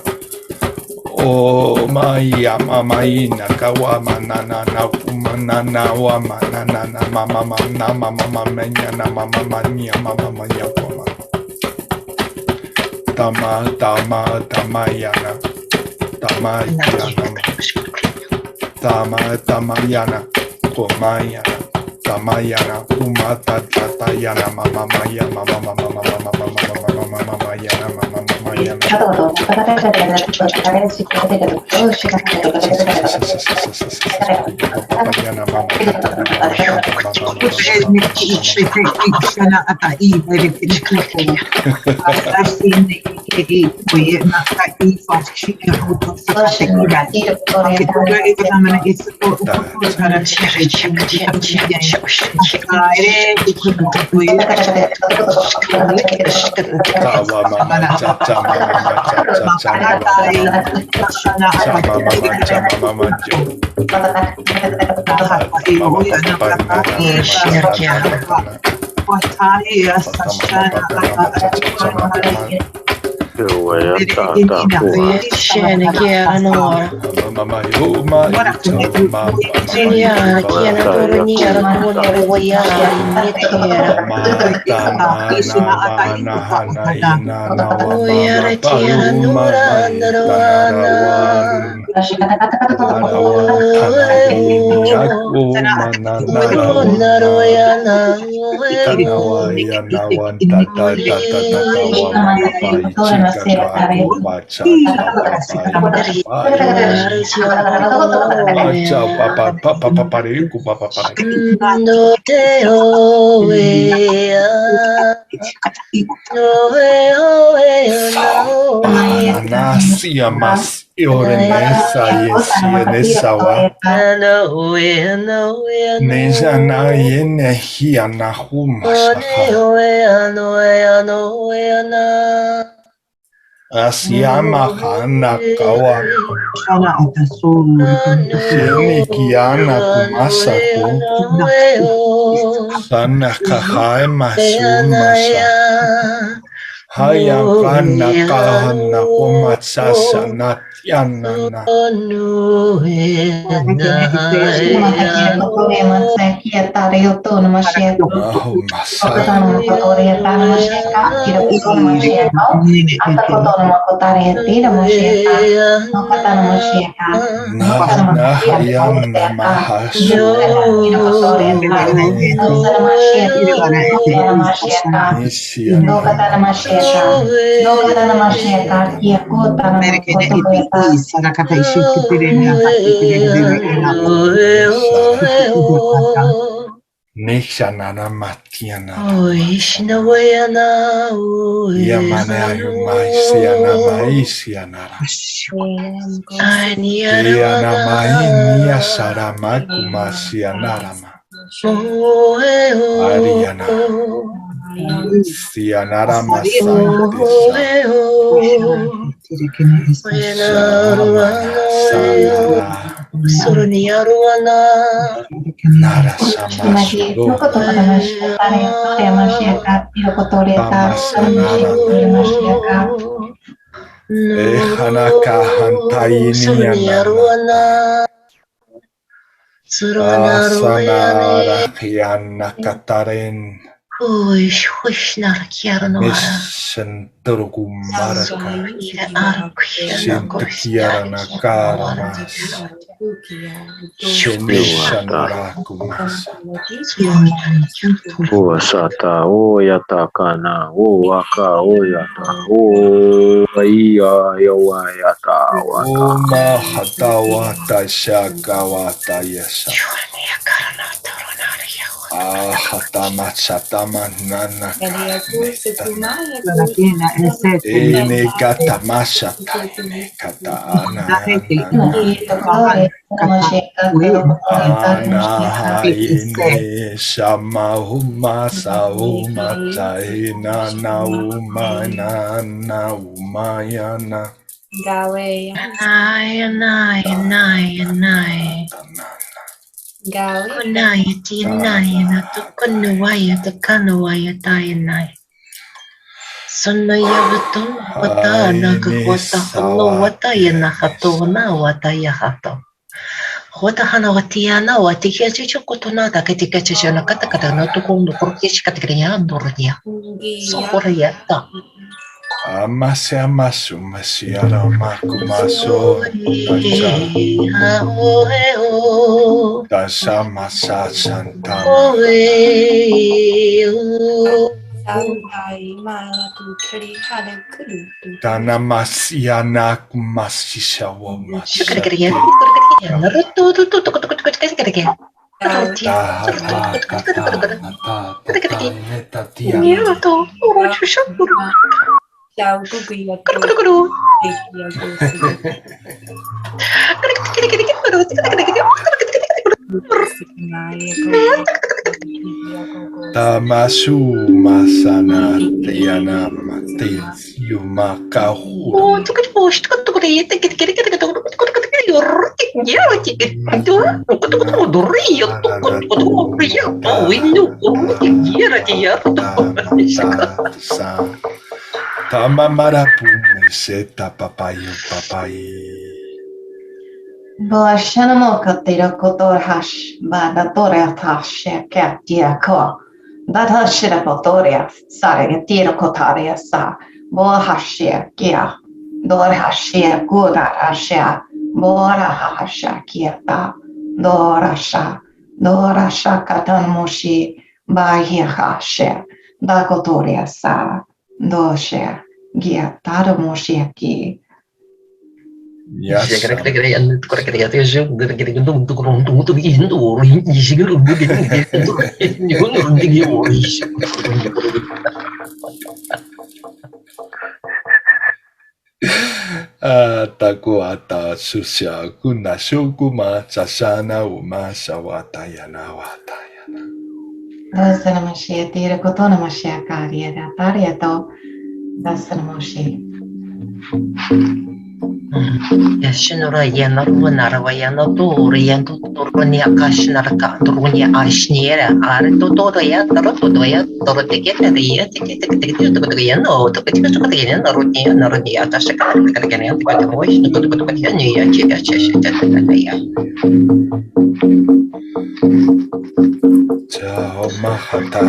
Oh maya mama ina kawama nana na kumana wamana nana mama mama mama menya na mama mania mama manya koma. Tamayana. Tamayana, Komayana, Tamayana, Umata, Tatayana, Mama Maya, Mama Mama Mama Mama Mama Mama Mayana, Mama Mayana. Asiama hana kawa Shinikiana kumasako Sana kahai masumasa Hayakana kahana kumatsasa natyanana Nishanana matiana Yamana maisiana maisianara Yana mainia saramaku masianarama Ariana Sianara Asana Rakyana Kataren Mission Turgumaraka Sintikiarana Karamas Shumishanara Kumas Sata oyata kana waka oyata iya yawayata wata. Uma Hatawata Shakawata Yesa Hatama Nana Ene Katamasha Kata Ana Ine Shama Huma Sauma Taina Nauma Nana Umayana Hota hana watiana watikia chicho kotona da ketika chicho na kata kata no to kondo korkish katikriya ndornya so koriyata Amase amasu masiara makumaso Tasha masa santa Dana masiana kumasisha wa masha Tamasu masana tiana matis yumakahura Tamamara pumeseta papayo papai Boashanamokatira kotorhash, badatoriat hash, katiako. That hashira kotoria, sare, tiro kotaria sa, bohashia, kia, dorhashia, gudarashia, borahasha, kieta, dorasha katanmoshi, bahihashe, dakotoria sa, doshe, giataramoshi ki. Yes. Takuata susya kuna shukuma sasana uma sawatayana watayana. Dasanamashi, tira kotonamashi kariyada, tariyato, dasanamashi. Shinura Yanaruna Ravayana Dorian Turnia Kashnarka, Durunia Arshniera, Artotoya, Tarotoya, Doroteketa, the Yetikiano, to Petian, Rodia, Narodia, Tashaka, again, the voice, to go to Patiania, Cheshire. Mahata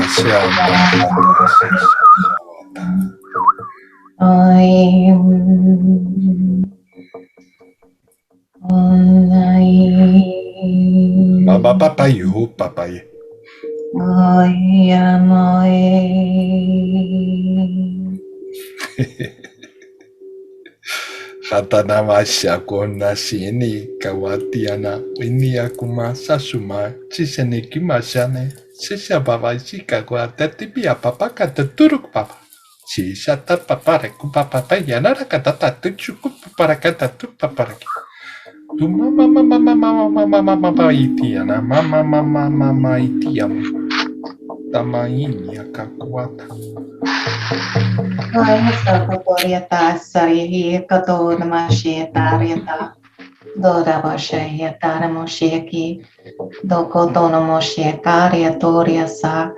Baba papayu papai. Hatana masya kona sini kawatiana ini aku masa suma sisene kimasane sisa baba sika kwa tatipia papa kata turuk papa sisa tat papa reku papa yana kata tatu cukup para kata tu papa reki tu mama itiana mama itiam tama ini akakuata. Kotoriata sarihi kato namashi tariata doda bashe taramosheki dokoto namoshi kariatoria sa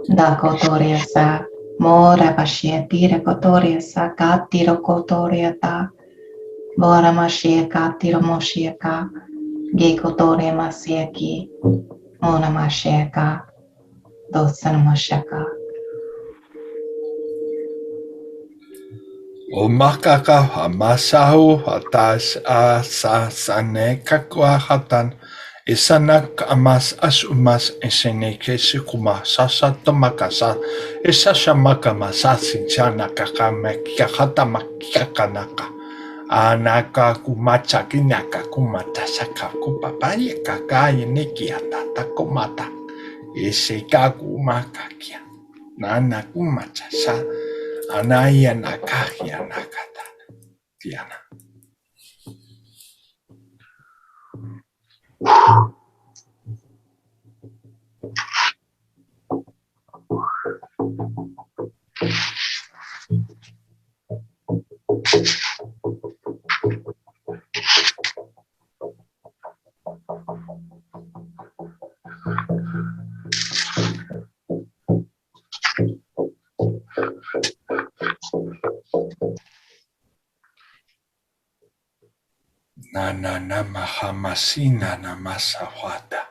dakotoria sa mora bashe tira kotoria sa katiro kotoriata bora mashi katiro mosheka Gikotore masiaki. Ona masheka. Dosana masheka. O makaka hamasahu hatas a sa saneka kuahatan isanak amas as umas eseneke sikuma sasato makasa isashamaka masasin chana kakamakiahata makiakanaka anaka kumacha kinaka kumata saka kupapaya kakaya nikiata kumata isika kumakakia nana kumacha sa anaya nakahia nakata tiana. Nana nama hamasina namasawata.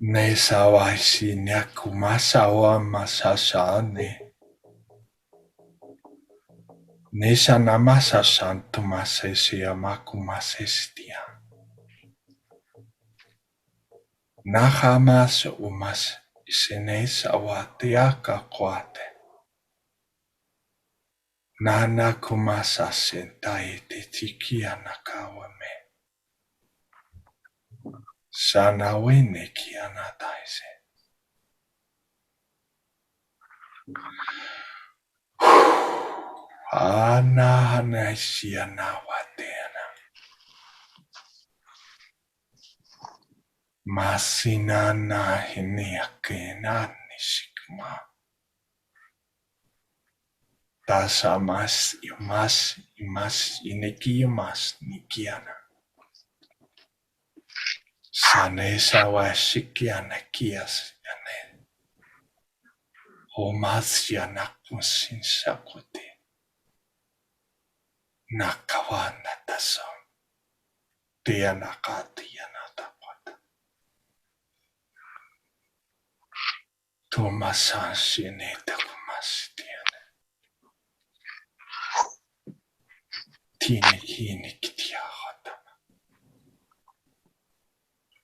Nesawaisi nyakumasawa masasane. Nesa namasa santo masesi amakumasestia. Nahamas umas isenesa watiaka kwate. Nana kumasa sentai te tikia nakawame. Sanawene kiana taise. Ana hanaisia nawatena. Masinana hiniakena nishikma. Tasa imas inekiamas nikiana. Sanesa wa shikiana kias yane. Homasya nakusin sakote. Nakawana taso. Tianakati yanatapata. Tumasan sineta kumas tiana. Tini hini kitia hatama.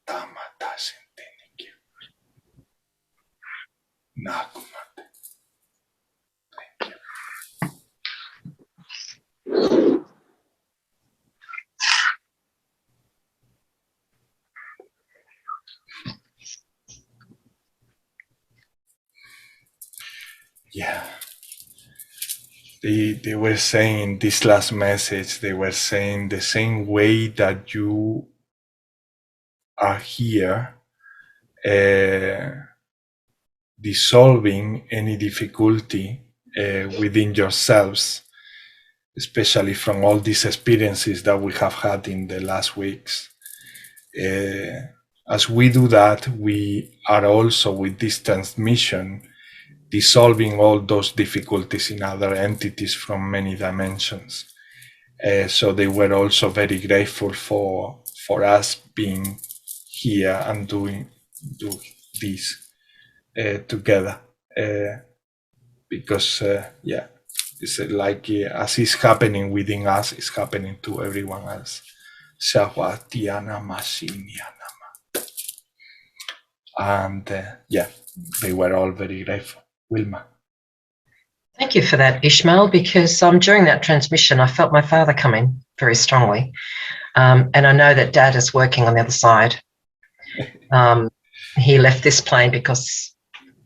Tamata sentenikia. Nakumate. Thank you. Yeah. They were saying this last message, they were saying the same way that you are here dissolving any difficulty within yourselves, especially from all these experiences that we have had in the last weeks. As we do that, we are also with this transmission dissolving all those difficulties in other entities from many dimensions. So they were also very grateful for us being here and do this together, because it's like as it's happening within us, it's happening to everyone else. And they were all very grateful. Wilma. Thank you for that, Ishmael, because during that transmission, I felt my father come in very strongly. And I know that Dad is working on the other side. He left this plane because,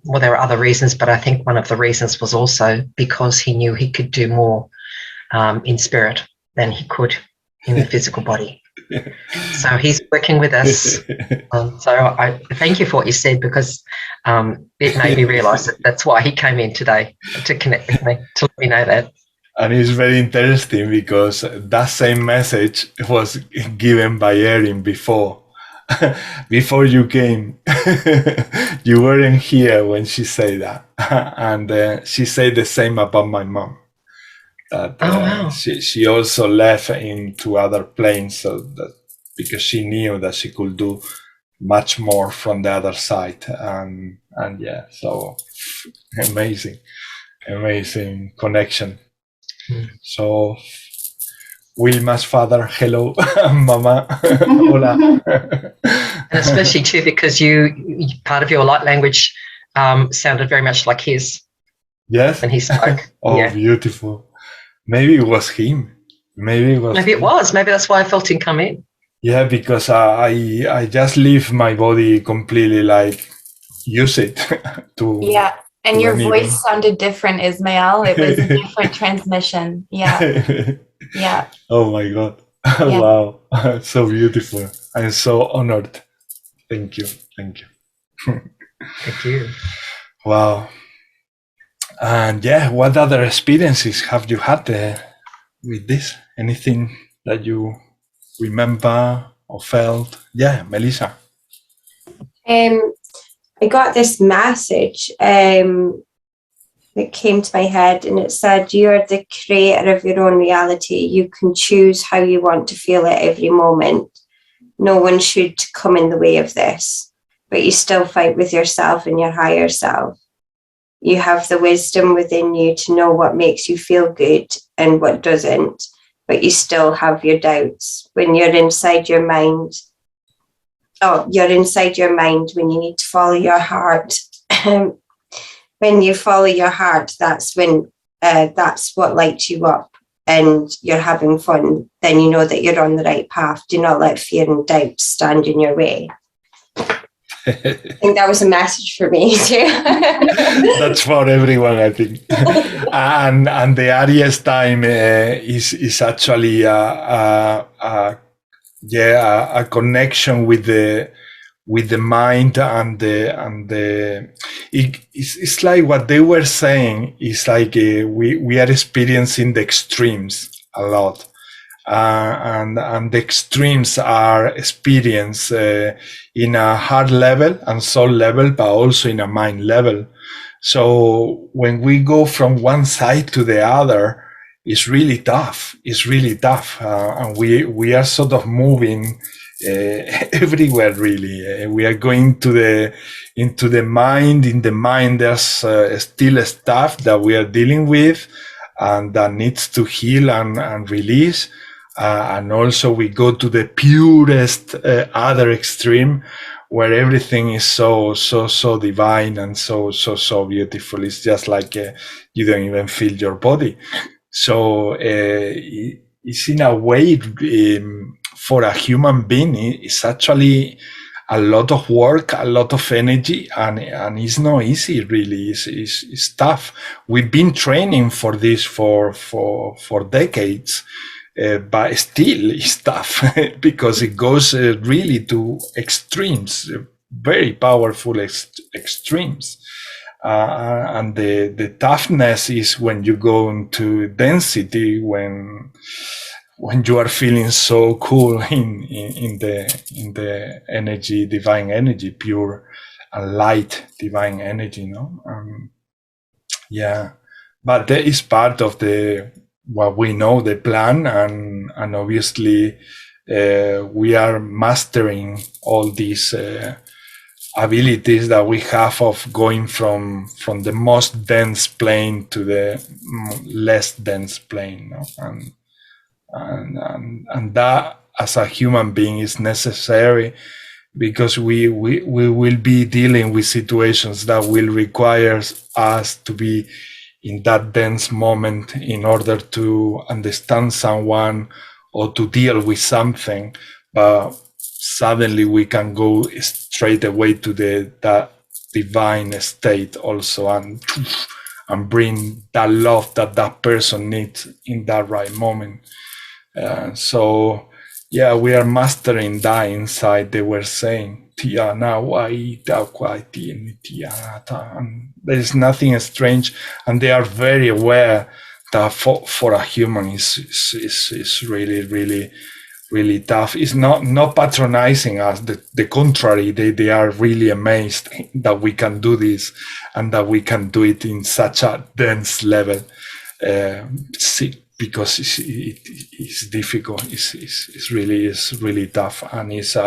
well, there are other reasons, but I think one of the reasons was also because he knew he could do more in spirit than he could in the physical body. So he's working with us. So I thank you for what you said, because it made me realise that that's why he came in today, to connect with me, to let me know that. And it's very interesting because that same message was given by Erin before. Before you came. You weren't here when she said that. And she said the same about my mom. that wow. she also left into other planes, so that because she knew that she could do much more from the other side, and yeah, so amazing connection. So Wilma's father, hello. Mama, hola. And especially too, because you part of your light language sounded very much like his. Yes. When he spoke. Oh, yeah. Beautiful. Maybe it was him. Maybe it was. Maybe that's why I felt him come in. Yeah, because I just leave my body completely, like use it to. Yeah, and your voice sounded different, Ismael. It was a different transmission. Yeah. Yeah. Oh my God. Yeah. Wow. So beautiful. I'm so honored. Thank you. Thank you. Thank you. Wow. And yeah, what other experiences have you had with this? Anything that you remember or felt? Yeah, Melissa. I got this message that came to my head, and it said, you're the creator of your own reality. You can choose how you want to feel at every moment. No one should come in the way of this, but you still fight with yourself and your higher self. You have the wisdom within you to know what makes you feel good and what doesn't, but you still have your doubts. When you're inside your mind, you're inside your mind when you need to follow your heart. When you follow your heart, that's when that's what lights you up and you're having fun. Then you know that you're on the right path. Do not let fear and doubt stand in your way. I think that was a message for me too. That's for everyone, I think. and the Aries time is actually a connection with the mind and it's like what they were saying is like we are experiencing the extremes a lot. And the extremes are experienced in a heart level and soul level, but also in a mind level. So when we go from one side to the other, it's really tough. It's really tough, and we are sort of moving everywhere. Really, we are going into the mind. In the mind, there's still stuff that we are dealing with, and that needs to heal and release. And also we go to the purest other extreme where everything is so divine and so beautiful. It's just like you don't even feel your body. So it's in a way for a human being, it's actually a lot of work, a lot of energy, and it's not easy, really. It's tough. We've been training for this for decades. But still it's tough because it goes really to extremes, very powerful extremes. And the toughness is when you go into density, when you are feeling so cool in the energy, divine energy, pure and light divine energy, no? Yeah, but that is part of what we know, the plan, and obviously we are mastering all these abilities that we have of going from the most dense plane to the less dense plane, no? And that as a human being is necessary, because we will be dealing with situations that will require us to be in that dense moment in order to understand someone or to deal with something, but suddenly we can go straight away to that divine state also, and bring that love that person needs in that right moment. So yeah, we are mastering that inside. They were saying, and there is nothing strange, and they are very aware that for a human is really really tough. It's not patronizing us. The contrary, they are really amazed that we can do this and that we can do it in such a dense level. because it's difficult. It's really tough, and it's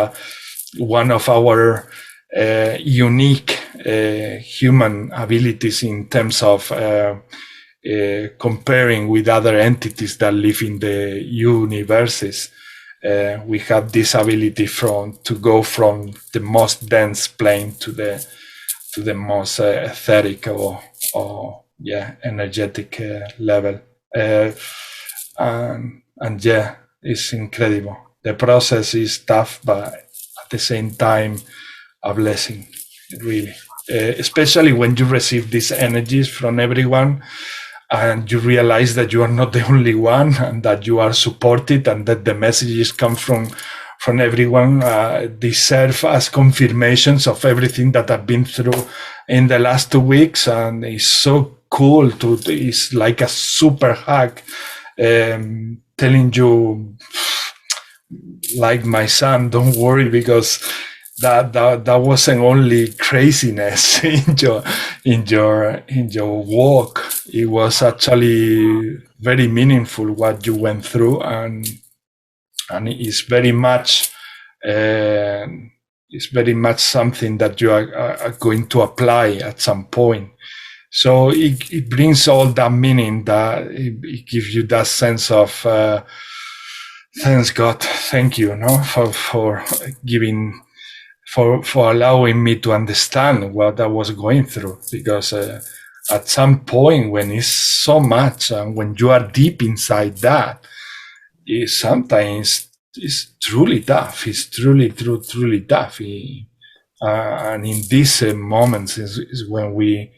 one of our unique human abilities in terms of comparing with other entities that live in the universes. We have this ability to go from the most dense plane to the most etheric or energetic level. And yeah, it's incredible. The process is tough, but at the same time, a blessing, really. Especially when you receive these energies from everyone, and you realize that you are not the only one, and that you are supported, and that the messages come from everyone. They serve as confirmations of everything that I've been through in the last 2 weeks, and it's so cool it's like a super hug, telling you, like my son, don't worry, because that wasn't only craziness in your walk. It was actually very meaningful what you went through, and it's very much something that you are going to apply at some point. So it brings all that meaning, that it gives you that sense of thanks God, thank you, for giving. For allowing me to understand what I was going through, because at some point when it's so much, and when you are deep inside that, sometimes it's truly tough. It's truly tough. And in these moments is when we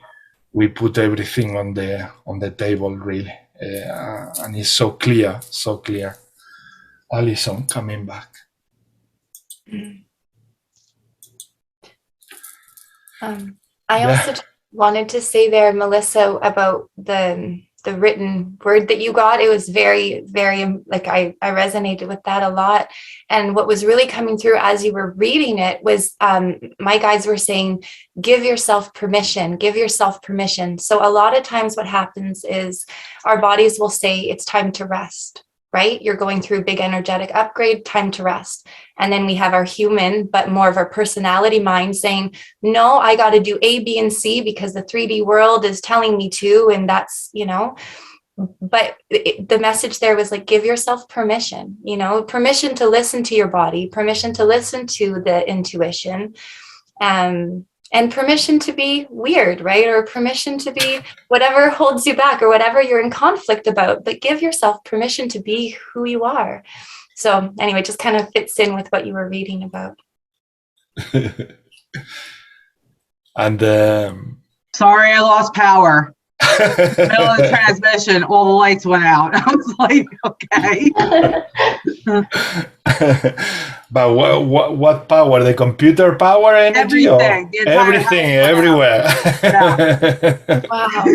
put everything on the table, really, and it's so clear. Alison coming back. I also wanted to say there, Melissa, about the written word that you got. It was very, very, like, I resonated with that a lot. And what was really coming through as you were reading it was my guides were saying, give yourself permission. So a lot of times what happens is our bodies will say it's time to rest. Right? You're going through a big energetic upgrade, time to rest. And then we have our human, but more of our personality mind saying, no, I got to do A, B, and C because the 3D world is telling me to. And that's, but the message there was like, give yourself permission, permission to listen to your body, permission to listen to the intuition, and permission to be weird, right? Or permission to be whatever holds you back or whatever you're in conflict about, but give yourself permission to be who you are. So anyway, just kind of fits in with what you were reading about. And sorry, I lost power. Middle of the transmission, all the lights went out. I was like, okay. But what power? The computer power, energy? Everything. Everything, everywhere. Wow.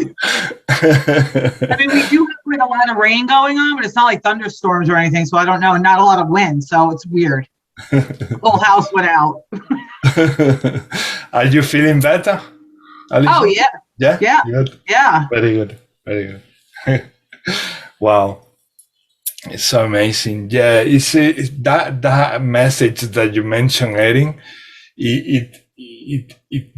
I mean, we do have a lot of rain going on, but it's not like thunderstorms or anything, so I don't know. Not a lot of wind, so it's weird. The whole house went out. Are you feeling better, Alison? Oh, yeah. Yeah? Good. Yeah. Very good. Wow. It's so amazing. Yeah, it's that message that you mentioned, Erin, it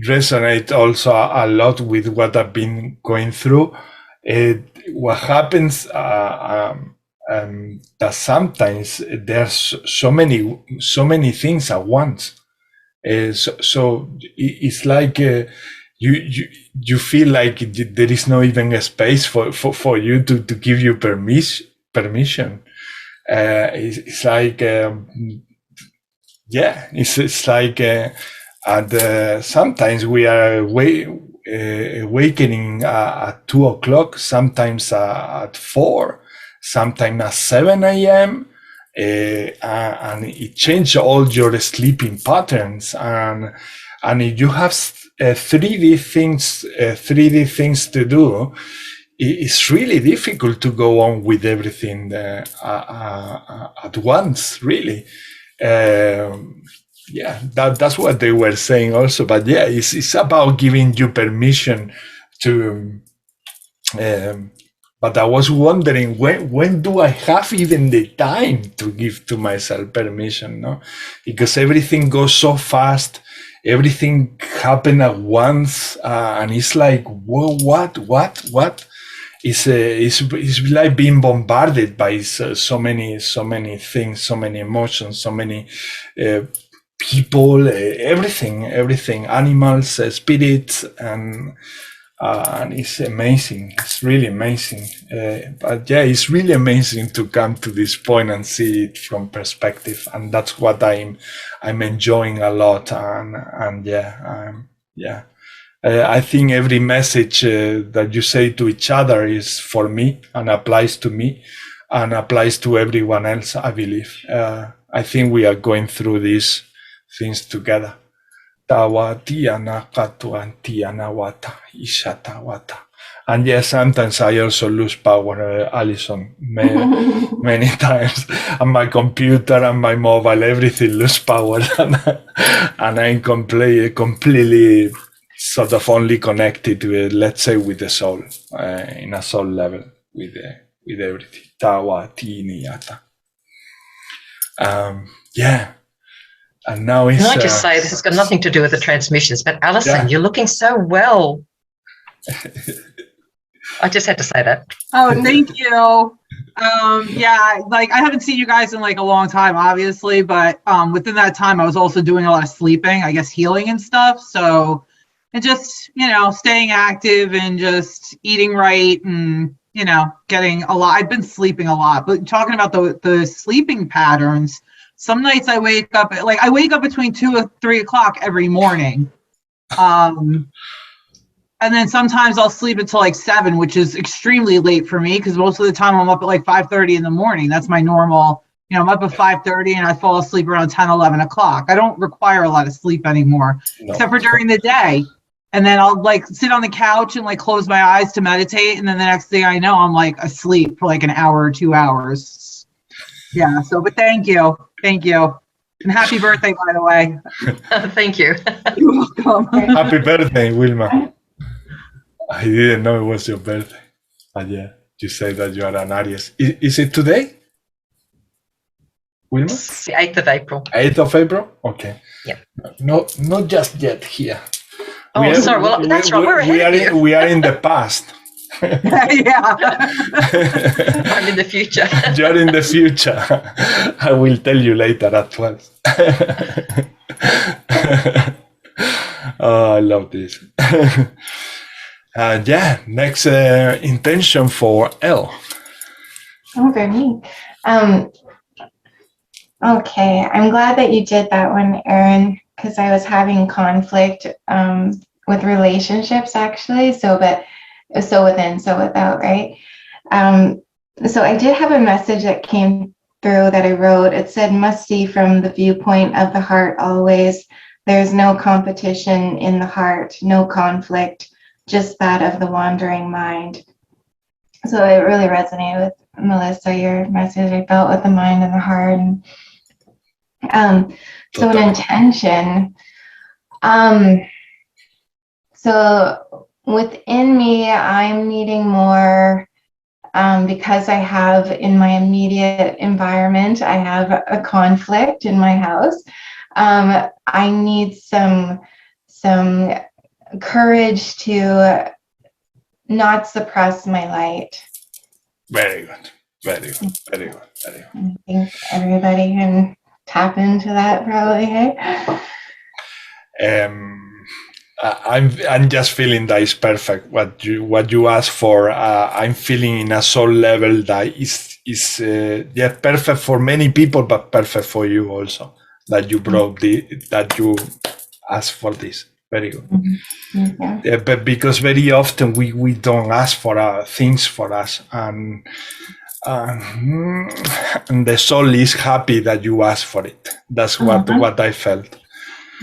resonates also a lot with what I've been going through. What happens that sometimes there's so many things at once. So it's like you feel like there is no even a space for you to give you permission. It's like it's like and sometimes we are awakening at 2 o'clock, sometimes at 4, sometimes at 7 a.m. And it changes all your sleeping patterns, and if you have 3D things to do, it's really difficult to go on with everything at once, really. That's what they were saying also. But yeah, it's about giving you permission to But I was wondering, when do I have even the time to give to myself permission, no? Because everything goes so fast, everything happened at once, and it's like, whoa, what? It's like being bombarded by so many things, so many emotions, so many people, everything, animals, spirits, and it's amazing. It's really amazing. But yeah, it's really amazing to come to this point and see it from perspective, and that's what I'm enjoying a lot. And yeah. I think every message that you say to each other is for me and applies to me and applies to everyone else, I believe. I think we are going through these things together. And yes, sometimes I also lose power, Alison, many times. And my computer and my mobile, everything lose power. And I'm completely sort of only connected with, let's say, with the soul, in a soul level, with everything. Yeah. And now it's... Can I just say, this has got nothing to do with the transmissions, but Alison, you're looking so well. I just had to say that. Oh, thank you. Yeah, like I haven't seen you guys in like a long time, obviously, but within that time, I was also doing a lot of sleeping, I guess healing and stuff. So, and just, you know, staying active and just eating right and, you know, getting a lot. I've been sleeping a lot, but talking about the sleeping patterns, some nights I wake up, I wake up between 2 or 3 o'clock every morning. And then sometimes I'll sleep until like 7, which is extremely late for me because most of the time I'm up at like 5:30 in the morning. That's my normal, you know, I'm up at 5:30 and I fall asleep around 10, 11 o'clock. I don't require a lot of sleep anymore, except for during the day. And then I'll like sit on the couch and like close my eyes to meditate. And then the next thing I know, I'm like asleep for like an hour or 2 hours. Yeah. So, but thank you. Thank you. And happy birthday, by the way. Thank you. You're welcome. Happy birthday, Wilma. I didn't know it was your birthday. But yeah, you say that you are an Aries. Is it today, Wilma? It's the 8th of April. 8th of April? Okay. Yeah. No, not just yet here. Oh, sorry. Well, that's right. We're ahead of you. We are in the past. Yeah. I'm in the future. You're in the future. I will tell you later at 12. Oh, I love this. Yeah, next intention for L. Oh, very neat. Okay, I'm glad that you did that one, Erin, because I was having conflict with relationships actually. So within, so without, right? So I did have a message that came through that I wrote. It said, must see from the viewpoint of the heart always. There's no competition in the heart, no conflict, just that of the wandering mind. So it really resonated with Melissa, your message. I felt with the mind and the heart. And so an intention. So within me, I'm needing more, because I have in my immediate environment, I have a conflict in my house. I need some courage to not suppress my light. Very good. Very good. Very good. Very good. I think everybody can tap into that probably, hey? I'm just feeling that is perfect. What you asked for, I'm feeling in a soul level that is perfect for many people, but perfect for you also. That you brought that you asked for this. Very good. Mm-hmm. Yeah, but because very often we don't ask for things for us, and the soul is happy that you ask for it. That's what I felt.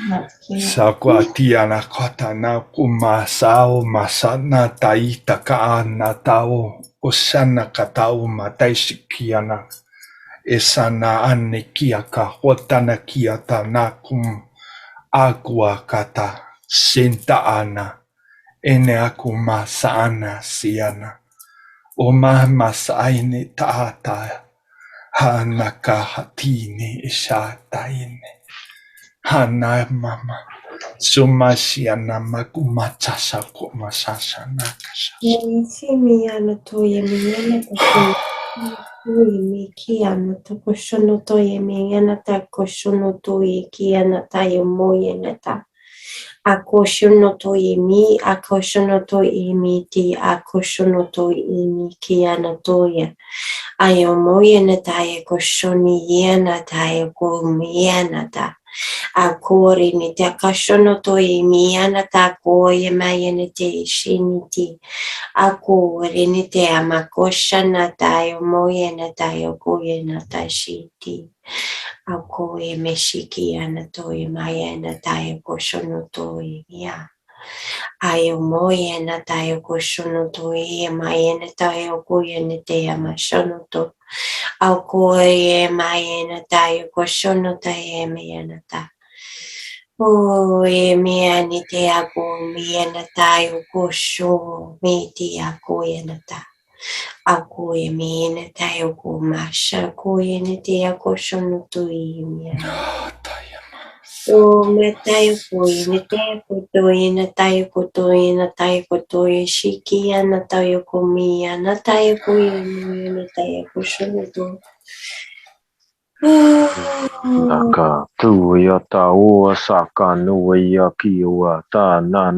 That's cute. Sakwatiana kotana kumasao masana taita kaana tao osana katao mataishikiana esana anikiaka hotana kiata nakum agua kata senta ana ene akuma sana siana Uma masaine tata. Hanakahatini ishataine. Hana mama. Sumashiana makumachasha kumasasha nakasha. Simiana toye miyana takoye mikiana takoshono toye miyana takoshono toye kiana tayo moyena ta. Akoshono toye mi, akoshono toye mi ti, akoshono toye mi kiana toye. Ayo moyena tayo koshoni yena tayo kumiyana ta. Akori ni te akashono toye miyana ta koye mayene te shiniti. Akori ni te amakoshana tayo moyena tayo koyena tashiti. Akoye meshiki anatoye mayena tayo koshono toye ya. Ayo moyena tayo koshono toye mayena tayo koyena te amashono to. Akoye mayena tayo koshono taye mayena ta. Oh, emiani te ako miena tayo kosho miti ako yena ta. Ako emiena tayo ko masha ko yena te ako shono to imiana. O me tayo ko yena te ako to yena tayo ko to yena tayo ko to shiki yana tayo ko miana tayo ko yena tayo ko shono to. Naka tu ya ta o saka no ya ki wa ta na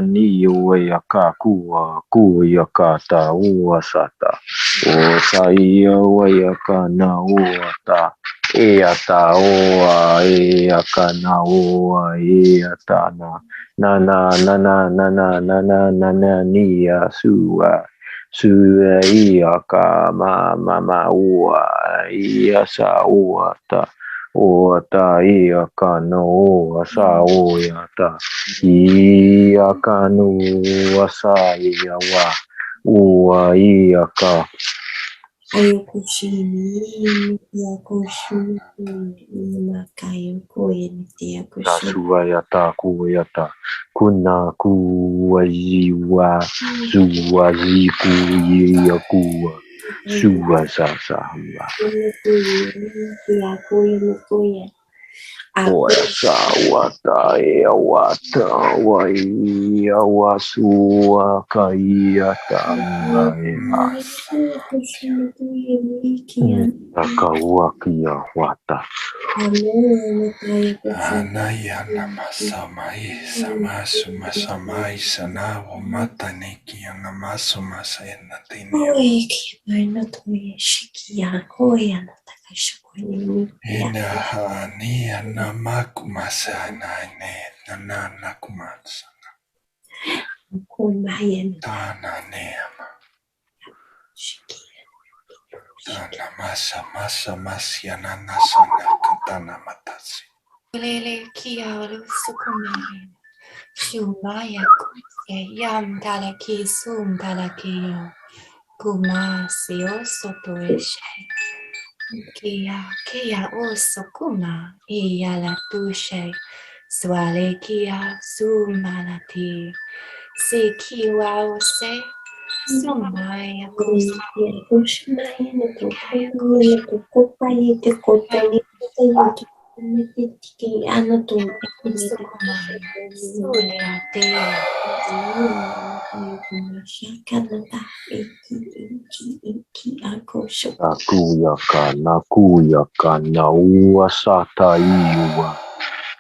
ni o ya ka ku ya ka ta o sa ta o sa ya wa ya ka na o ta e ya ta o e ya ka na o e ya ta na ni ya su su ia ka ma ua ia sa ua ta ia ka no ua sa ua ta ia ka no ua sa ia wa ua ia ka Ayukushini yakushu makayokoyeni ta yakushu sua ia ta ku ia ta kuna ku ziwa zua ziku ia ku sua sa hua yakoyeni Oya sa wata e wata wa ia wasua ka ia ta e ka kia wata. Anayana masamai samasu masamai sanawo mataneki anamasu masayana tinia. Inahani anamaku masanane nanana kumatsa. Tana neama. Tana masa masiana nasana kantana matasi. Lele kia olu sukumare. Shumaya kuse yam talaki sum talakiyo. Kuma sio soto eshe. Kia oso kuma iya la tushe. Swale kia sumalati. Se kiwa ose. Sumaya kuse. Kaya kuse. Sukumaya. Sulia dea. Nakuya ka na ua sata iua.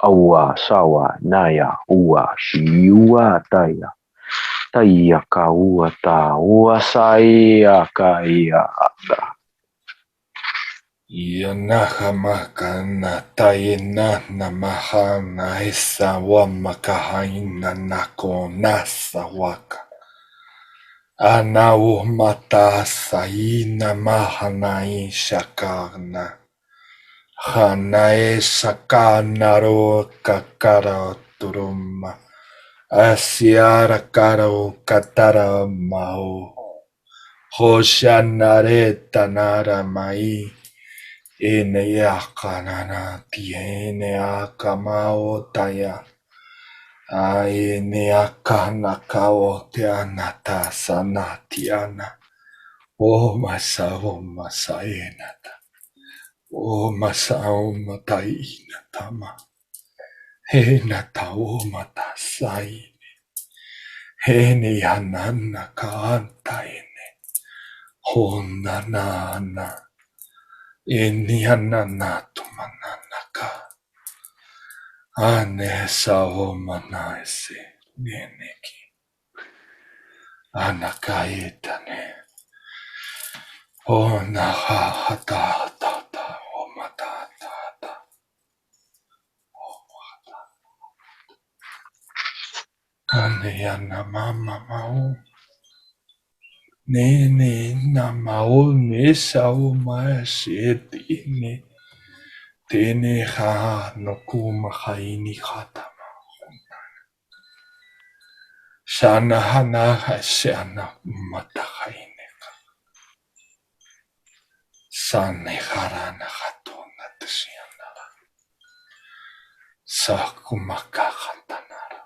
Aua sawa naya ua shiua taya. Taya ka ua ta ua saia ka ia ata. Yanahamakana tayena namahana esa wamakahaina nakonasa waka. Anawo mata saina mahanai shakana. Hanae sakana ro kakara turuma. Asiara karo katara mao. Hoshanare tanara mai. Ene akanana tiene akamao taya. Aeneakana kao te anata sanatiana. O masa o masaenata. O masa o mataina tama. He nata o mata sai. He ni hanana kaantaine. Hona nana. Eni hanana tumanana ka. Ane sao manaese. Neneki. Anakaetane. O naha hata tata. O mata tata. Ane ana mama mau. Nene na mau ne sao ma se tine. Tene ha no kuma haini hata. Sana hana hasiana mata haine. Sane harana hatona tasiana. Sakumaka hatanara.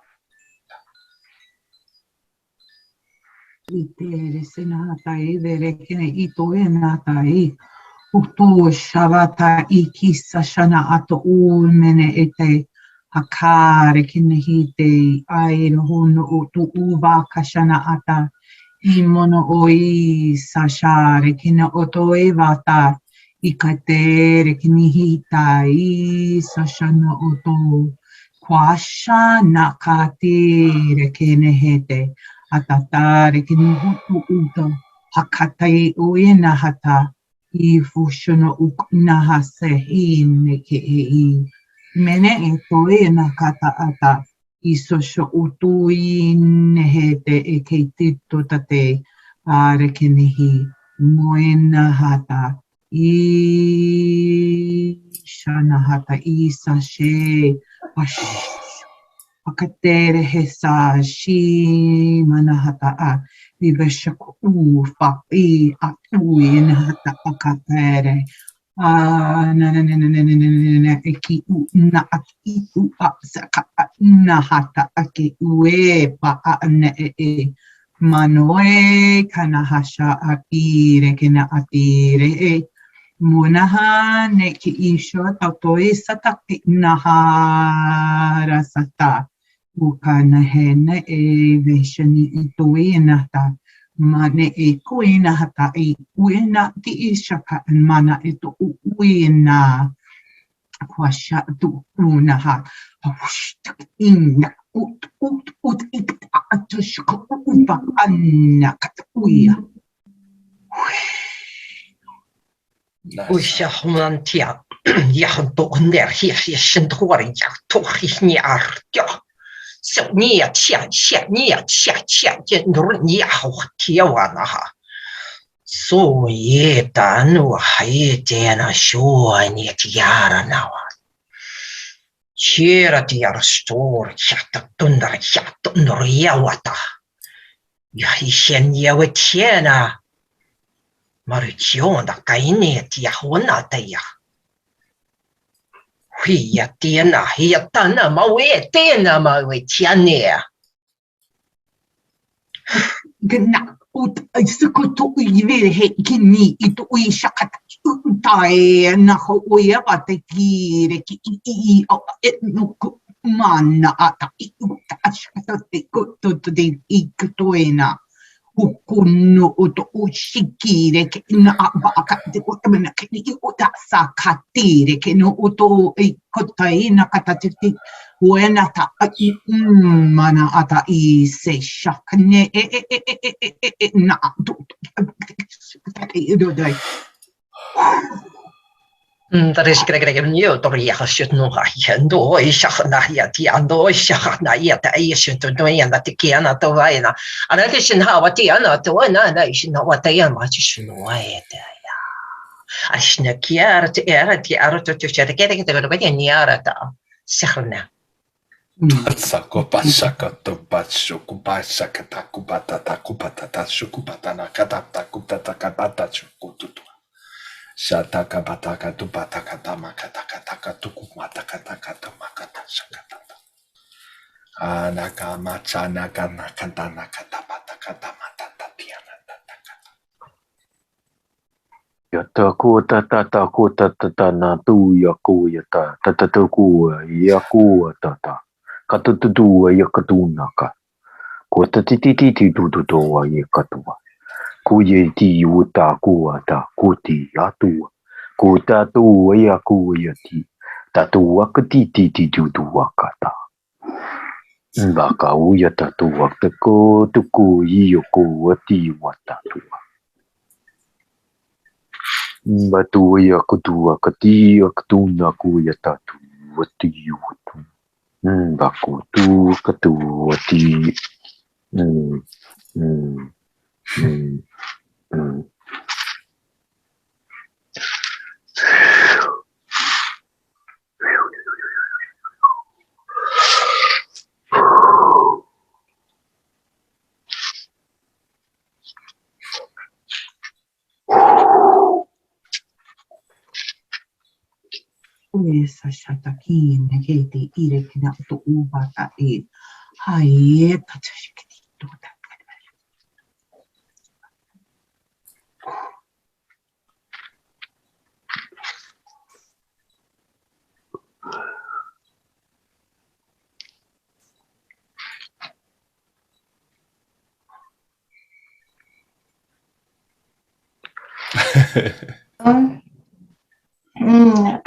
Itere senatai verekene itoe natai uto shavata ikisa shana ato ulmene ete hakare kinehite airo hono utu uva kashana ata imono oi sashare kina oto evata ikatere kinihita I sashana oto kwasha nakatere kinehete atatare kinihutu uta hakatai uena hata I fushono uknaha sehine ke mene etoena kata ata isosho utuin hete e ke tito tate are kenehi moena hata I shana hata isa she Akatere hesa shi manahata a viveshaku fa I atui nahata akatere na na na na na na eki u na aki u a saka nahata aki ue pa a ne e manoe kanahasha akire kena atire e Munaha ne ki isho tautoi sataki nahara sata ukana hene e veshani itoi nata mane e kuina hata e uina ti ishaka mana ito uina kwasha tu unaha ina ut ikta atushko upa anna katuya Uisha humantia, Yahdo under here, Shintori, Yatori near, so near Chia, near Chia, Yaho, Tiawanaha. So ye danu, Haitana, sure, near Tiara now. Cheer at store, Yata Thunder, Yatun Yawata. Yahishan Yawatiana. Marichion da kaine tia hona teia. Hia tiena, hia tana mawe tena mawe tianea. Gna ut isukutu ivere he kini itu ui shakata utai na ho uia bate kire ki I etnuku mana ata I uta shakata te kutu te ikutuena. Ukuno uto ushikire ke na baka de utamena ke ni uta sakatire ke no uto kotai na katatiti wena ta mana ata I se shakne na That is great. You don't should know. No, Shahna Yatian, no Shahna yet. I should know that the Kiana to Vina. And I should know what Tiana to one, and I should know what they are much know it. I should not care to air the arrow to share getting the way near at Sahna. Sakopasaka to Batsukubasaka Takubata Takubata Sukupatana Katata Kutata Katata Chukutu. Shataka bataka tu bataka tamakataka taka tukumataka taka tamakata sakatata. Yata ko tata ko tata na tu yaku yata tata ku yaku tata katutu yakatuna ka ko tatiti tu wa yakatwa ku ye ti uta ku ata ku ti atu ku tatu yaku yati tatu wakati ti tu wakata baka uyata tu wakta ko tuku yoko wati watatu batu yakutu wakati yakatuna ku yatatu wati yutu baku tu katu wati Esa shataki negeti irekina to ubata e haye tachashikiti to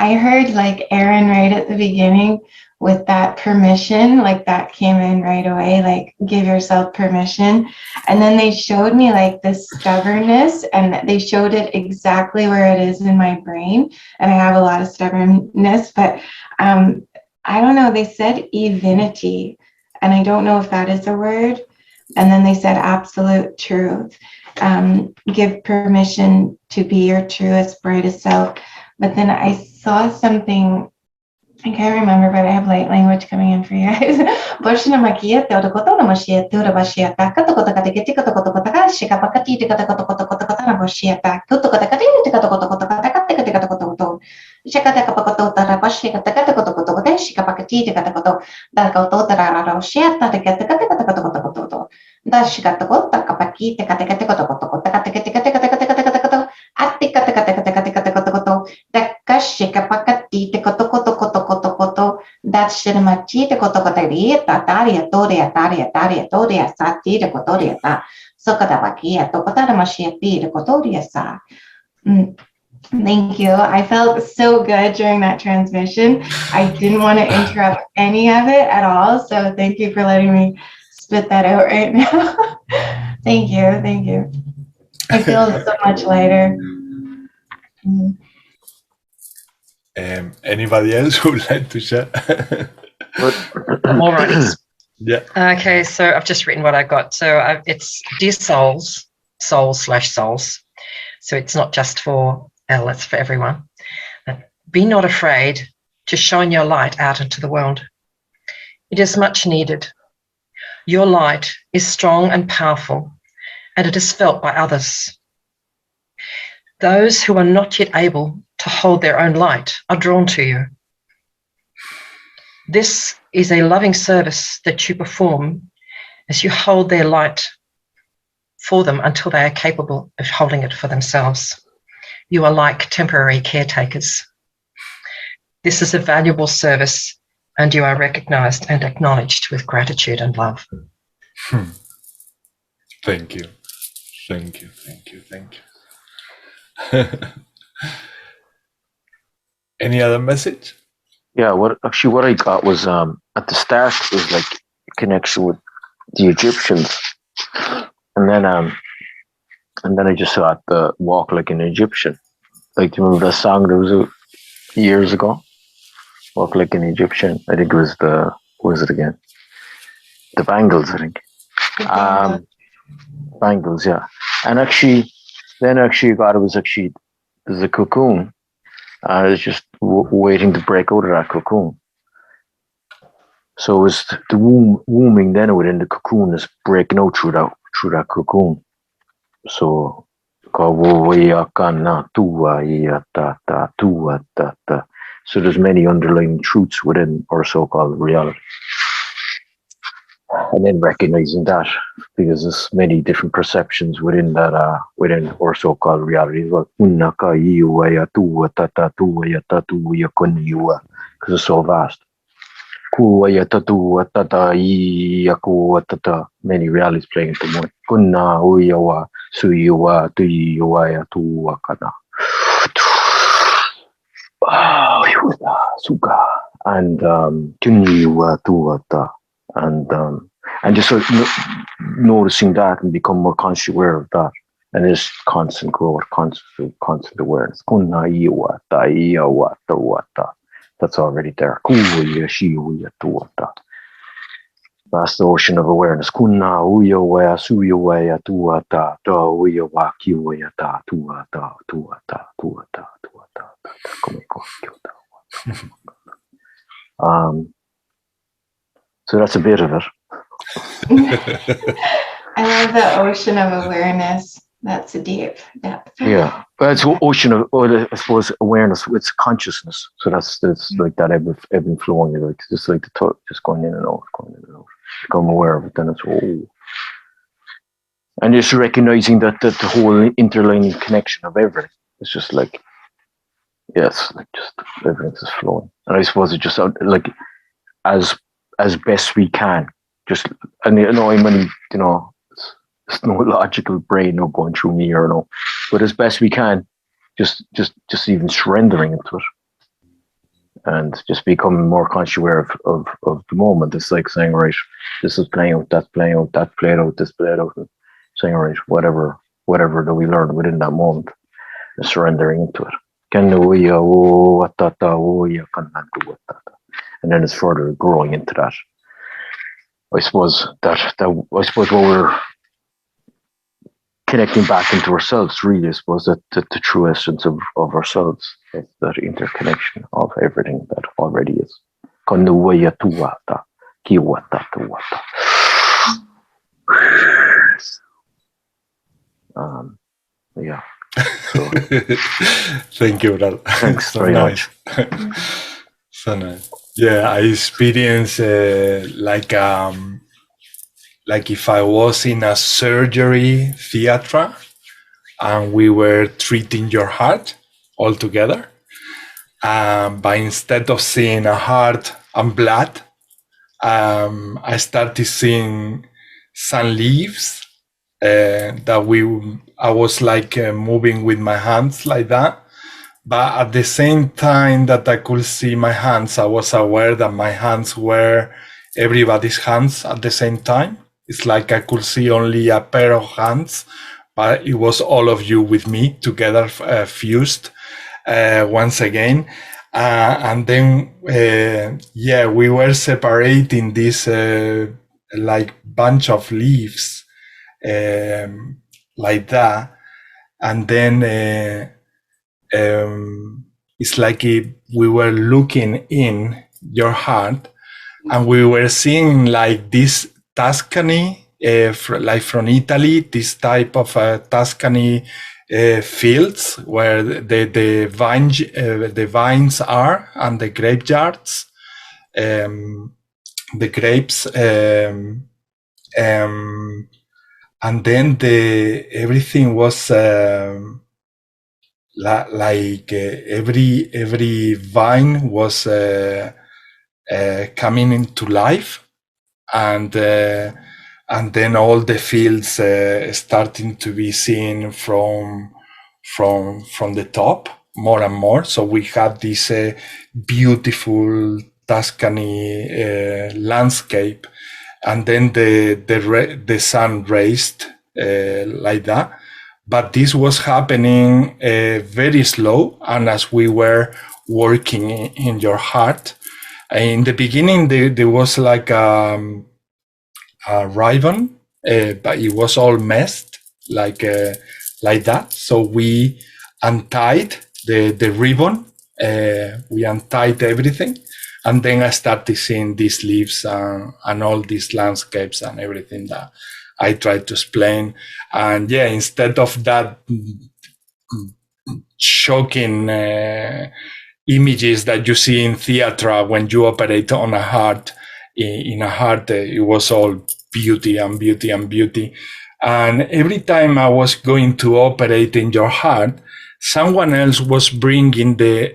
I heard like Aaron right at the beginning with that permission, like that came in right away, like give yourself permission. And then they showed me like this stubbornness and they showed it exactly where it is in my brain. And I have a lot of stubbornness, but I don't know, they said evinity, and I don't know if that is a word. And then they said absolute truth. Give permission to be your truest, brightest self. But then I saw something, I can't remember, but I have light language coming in for you guys. Thank you. I felt so good during that transmission. I didn't want to interrupt any of it at all. So thank you for letting me spit that out right now. Thank you. Thank you. I feel so much lighter. Anybody else who would like to share? More writings. Yeah. Okay, so I've just written what I got. So it's Dear Souls, souls/souls. So it's not just for Elle, it's for everyone. Be not afraid to shine your light out into the world. It is much needed. Your light is strong and powerful, and it is felt by others. Those who are not yet able to hold their own light are drawn to you. This is a loving service that you perform as you hold their light for them until they are capable of holding it for themselves. You are like temporary caretakers. This is a valuable service, and you are recognized and acknowledged with gratitude and love. Thank you. Thank you. Thank you. Thank you. Any other message? Yeah, what I got was at the start was like connection with the Egyptians, and then I just thought the walk like an Egyptian. Like, do you remember that song that was years ago? Walk like an Egyptian. I think it was what was it again? The Bangles, I think. Bangles, yeah. And actually, then actually got it was actually there's a cocoon. I was just waiting to break out of that cocoon. So it was the wombing then within the cocoon is breaking out through that cocoon. So so there's many underlying truths within our so-called reality. And then recognizing that, because there's many different perceptions within that, within our so-called reality as well. Because it's so vast. Many realities playing into one. Kunna uyawa suyuwa tuyuwa tuwakana. Suga and tuniwa tuwata and just sort of noticing that and become more conscious aware of that, and there's constant growth, constant awareness. Kunna iwata iyawata wata. That's already there. Vast ocean of awareness. Kunna uyawaya suyawaya tuwata ta uyawa kiwayata tuwata tuwata tuwata tuwata. So that's a bit of it. I love the ocean of awareness. That's a deep depth. Yeah, but it's ocean of, I suppose, awareness. It's consciousness. So that's like that ebb and flowing. Like just like the thought, just going in and out, going in and out. Become aware of it, then it's and just recognizing that the whole interlining connection of everything. It's just like, yes, like just everything's just flowing. And I suppose it just like as best we can. Just, and I mean, it's no logical brain no going through me or no, but as best we can, just even surrendering into it, and just becoming more conscious aware of the moment. It's like saying, right, this is playing out, that's playing out, that's played out, this played out, and saying, right, whatever that we learn within that moment, and surrendering into it. And then it's further growing into that. I suppose what we're connecting back into ourselves, really, I suppose that the true essence of ourselves, that interconnection of everything that already is. Yeah. So. Thank you, Brad. Thanks So very nice. much. So nice. Yeah, I experienced like if I was in a surgery theater and we were treating your heart all together. But instead of seeing a heart and blood, I started seeing some leaves that I was like moving with my hands like that. But at the same time that I could see my hands, I was aware that my hands were everybody's hands at the same time. It's like I could see only a pair of hands, but it was all of you with me together, fused once again. And then, we were separating this like bunch of leaves like that. And then it's like we were looking in your heart and we were seeing like this Tuscany, like from Italy, this type of Tuscany fields where the vines are and the grapeyards, the grapes, and then everything was like every vine was coming into life, and then all the fields starting to be seen from the top more and more. So we had this beautiful Tuscany landscape, and then the sun raised like that. But this was happening very slow, and as we were working in your heart, in the beginning there was like a ribbon, but it was all messed like that. So we untied the ribbon, we untied everything, and then I started seeing these leaves and all these landscapes and everything that I tried to explain. And instead of that shocking images that you see in theater when you operate on a heart, in a heart. It was all beauty and beauty and beauty. And every time I was going to operate in your heart, someone else was bringing the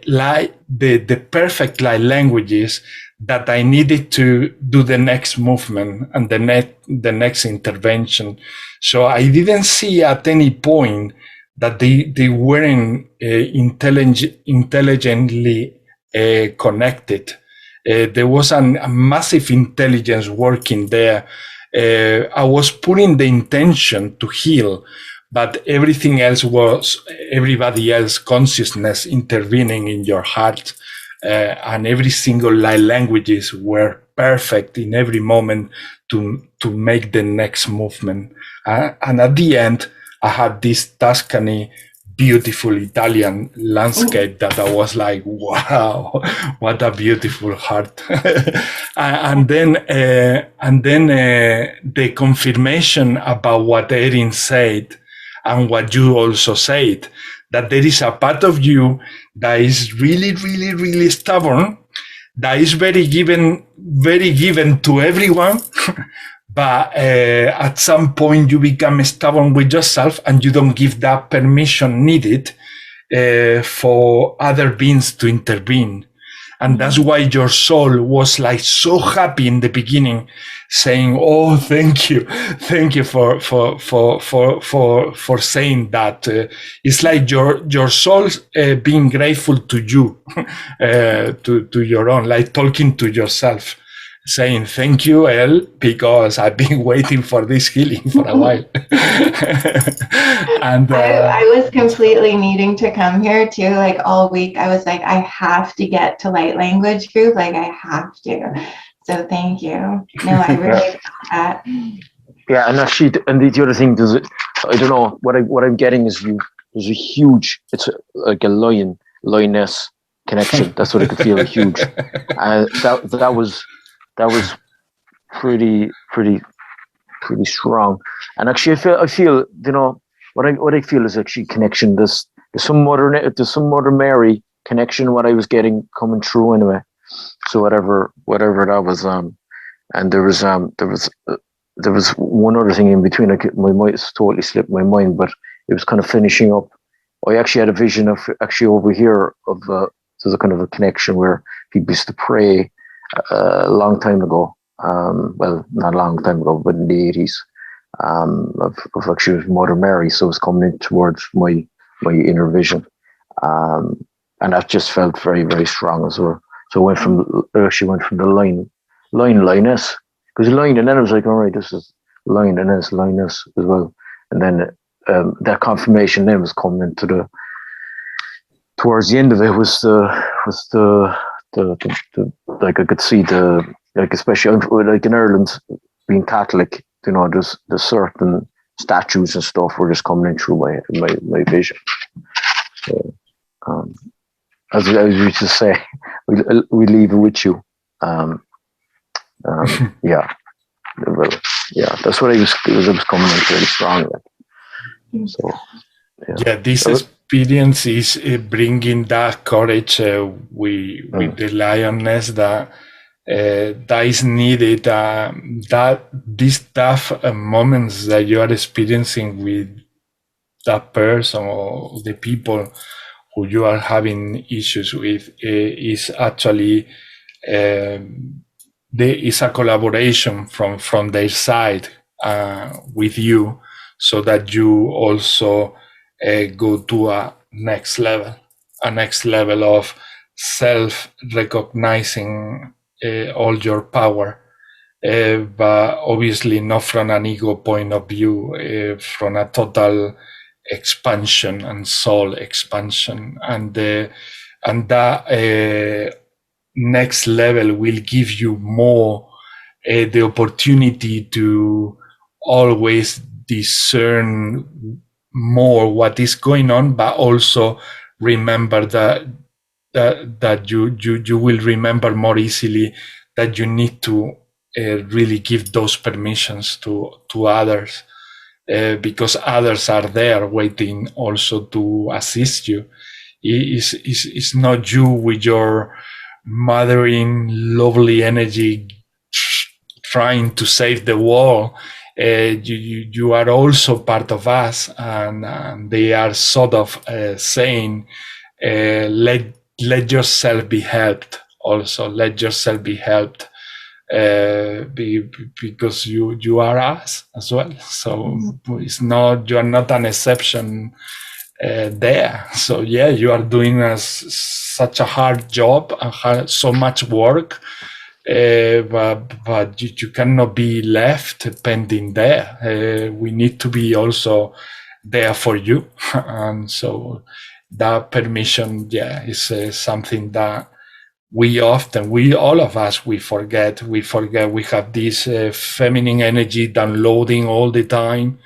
perfect light languages that I needed to do the next movement and the next intervention. So I didn't see at any point that they weren't intelligently connected. There was a massive intelligence working there. I was putting the intention to heal, but everything else was everybody else consciousness intervening in your heart. And every single light languages were perfect in every moment to make the next movement. And at the end, I had this Tuscany, beautiful Italian landscape that I was like, wow, what a beautiful heart. and then the confirmation about what Erin said and what you also said, that there is a part of you that is really, really, really stubborn, that is very given to everyone. But at some point you become stubborn with yourself and you don't give that permission needed for other beings to intervene. And that's why your soul was like so happy in the beginning, saying, "Oh, thank you for saying that." It's like your soul being grateful to you, to your own, like talking to yourself, saying, "Thank you, El, because I've been waiting for this healing for a while." And I was completely needing to come here too, like all week. I was like, I have to get to light language group, like I have to. So thank you. No, I really felt that. Yeah, and actually, and the other thing, I don't know, what I'm getting is there's a huge, like a lioness connection. That's what I could feel, huge. And that was pretty strong. And actually, I feel, you know, what I feel is actually connection. There's some Mother Mary connection. What I was getting coming through anyway. So whatever that was, and there was one other thing in between. My mind totally slipped my mind, but it was kind of finishing up. I actually had a vision of actually over here of there's a kind of a connection where people used to pray a long time ago. Well, not a long time ago, but in the 80s, of actually Mother Mary. So it was coming in towards my inner vision, and that just felt very, very strong as well. So I went from the lioness, because lion, and then I was like, all right, this is lioness as well, and then that confirmation then was coming into towards the end of it was the like I could see like especially like in Ireland being Catholic, you know, there's certain statues and stuff were just coming in through my vision. So as we used to say, we leave it with you. Yeah, well, yeah, that's what it was coming in really strong. So yeah, this experience is bringing that courage with the lioness that is needed. That these tough moments that you are experiencing with that person or the people who you are having issues with is actually there is a collaboration from their side with you, so that you also go to a next level of self-recognizing all your power, but obviously not from an ego point of view, from a total expansion and soul expansion, and that next level will give you more the opportunity to always discern more what is going on, but also remember that you will remember more easily that you need to really give those permissions to others, because others are there waiting also to assist you. It's not you with your mothering lovely energy trying to save the world, you are also part of us, and they are sort of saying, let yourself be helped. Also, let yourself be helped, because you are us as well. So it's not, you are not an exception there. So yeah, you are doing such a hard job and so much work. But you cannot be left pending there. We need to be also there for you. And so that permission, is something that all of us, we forget. We have this feminine energy downloading all the time.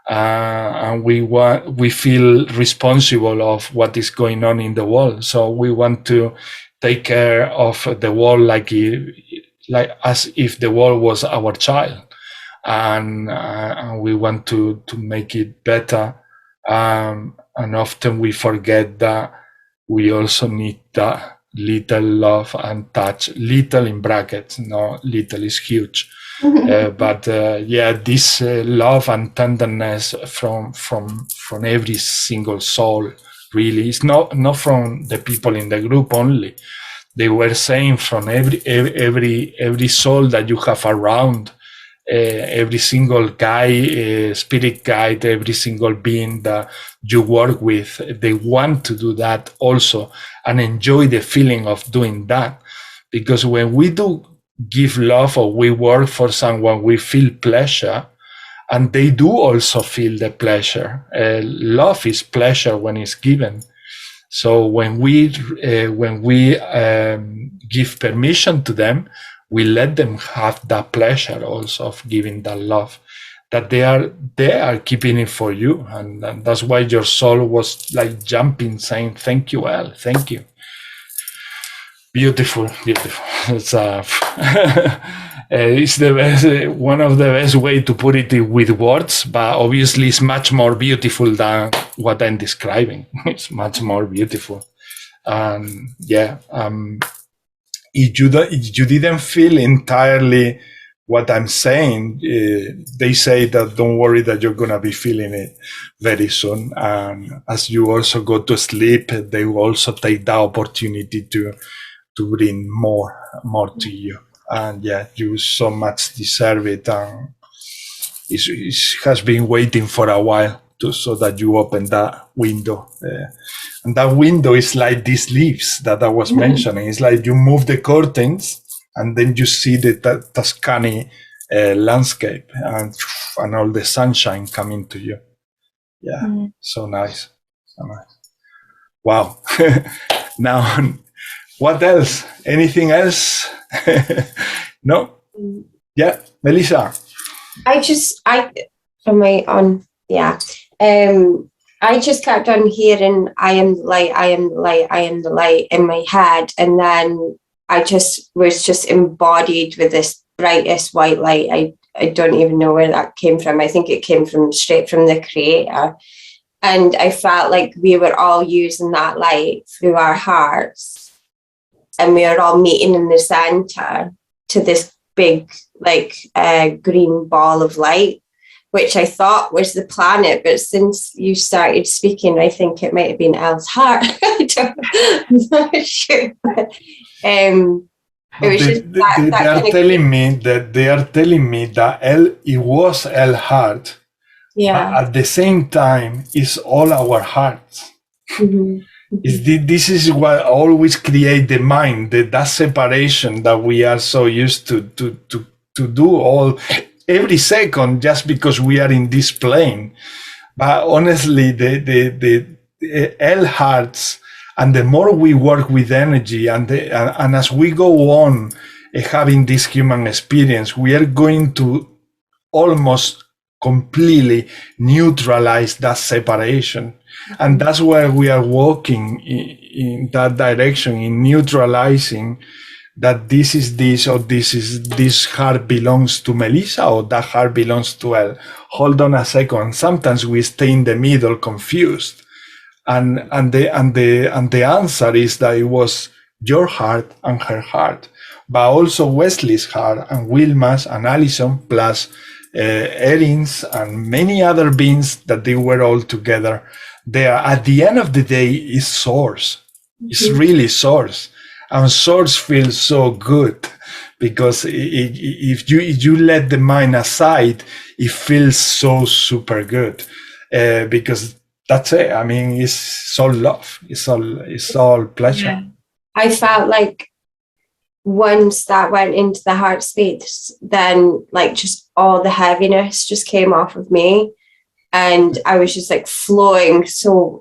And we feel responsible of what is going on in the world. So we want to take care of the world like as if the world was our child, and we want to make it better. And often we forget that we also need that little love and touch. Little in brackets, no, little is huge. But this love and tenderness from every single soul, really, it's not from the people in the group only. They were saying from every soul that you have around, every single guide, spirit guide, every single being that you work with, they want to do that also and enjoy the feeling of doing that. Because when we do give love or we work for someone, we feel pleasure, and they do also feel the pleasure. Love is pleasure when it's given. So when we give permission to them, we let them have that pleasure also of giving that love, that they are keeping it for you. And that's why your soul was like jumping, saying, thank you, El, thank you. Beautiful. It's it's the best, one of the best way to put it with words, but obviously it's much more beautiful than what I'm describing. It's much more beautiful. If you didn't feel entirely what I'm saying, they say that don't worry, that you're gonna be feeling it very soon. And as you also go to sleep, they will also take the opportunity to bring more to you. And you so much deserve it. And it has been waiting for a while so that you open that window. And that window is like these leaves that I was mentioning. It's like you move the curtains and then you see the Tuscany landscape and all the sunshine coming to you. So nice. Wow. Now, what else? Anything else? No? Yeah, Melissa. I just kept on hearing, I am the light, I am the light, I am the light in my head. And then I was just embodied with this brightest white light. I don't even know where that came from. I think it came straight from the Creator. And I felt like we were all using that light through our hearts. And we are all meeting in the center to this big, green ball of light, which I thought was the planet. But since you started speaking, I think it might have been El's heart. I'm not sure. They are telling me that it was El's heart. Yeah. But at the same time, it's all our hearts. This is what always create the mind, that separation that we are so used to do all every second, just because we are in this plane. But honestly, the L hearts, and the more we work with energy, and as we go on having this human experience, we are going to almost completely neutralize that separation. And that's why we are walking in that direction, in neutralizing that this is this, or this heart belongs to Melissa, or that heart belongs to El. Hold on a second. Sometimes we stay in the middle, confused, and the answer is that it was your heart and her heart. but also Wesley's heart and Wilma's and Allison, plus Erin's and many other beings that they were all together there. At the end of the day, is source. It's really source, and source feels so good, because if you let the mind aside, it feels so super good, because that's it. I mean, it's all love. It's all pleasure. Yeah. I felt like once that went into the heart space, then like just all the heaviness just came off of me, and I was just like flowing so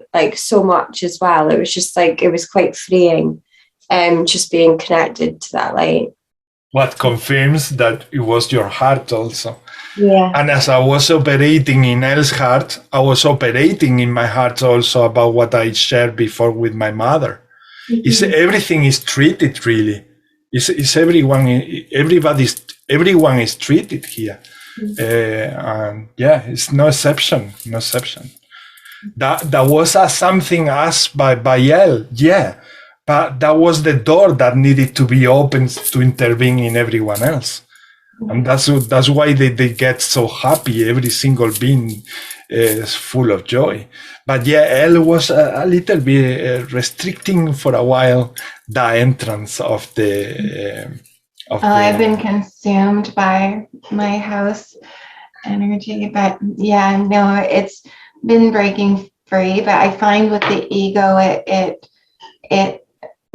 much as well. It was just like, it was quite freeing, just being connected to that light. What confirms that it was your heart also. Yeah. And as I was operating in Elle's heart, I was operating in my heart also about what I shared before with my mother. Everything is treated really. Everyone is treated here. And yeah, it's no exception. That was something asked by Elle, yeah, but that was the door that needed to be opened to intervene in everyone else. And that's why they get so happy. Every single being is full of joy. But yeah, Elle was a little bit restricting for a while the entrance of the. I've been consumed by my house energy, but yeah, no, it's been breaking free. But I find with the ego, it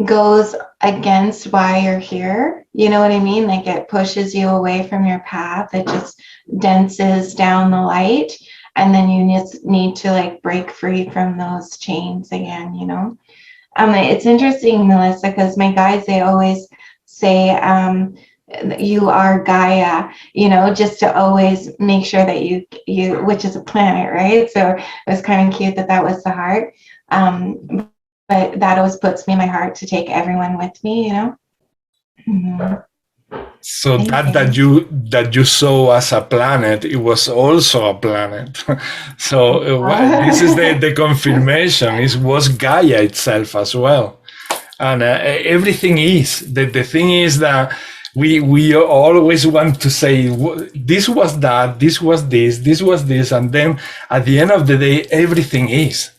goes against why you're here. You know what I mean? Like, it pushes you away from your path. It just denses down the light, and then you need to like break free from those chains again, you know? It's interesting, Melissa, because my guides, they always say, you are Gaia, you know, just to always make sure that you, which is a planet, right? So it was kind of cute that was the heart. But that always puts me in my heart to take everyone with me, you know? So that you saw as a planet, it was also a planet. So this is the confirmation. It was Gaia itself as well. And everything is. The thing is that we always want to say, this was that, this was this, and then at the end of the day, everything is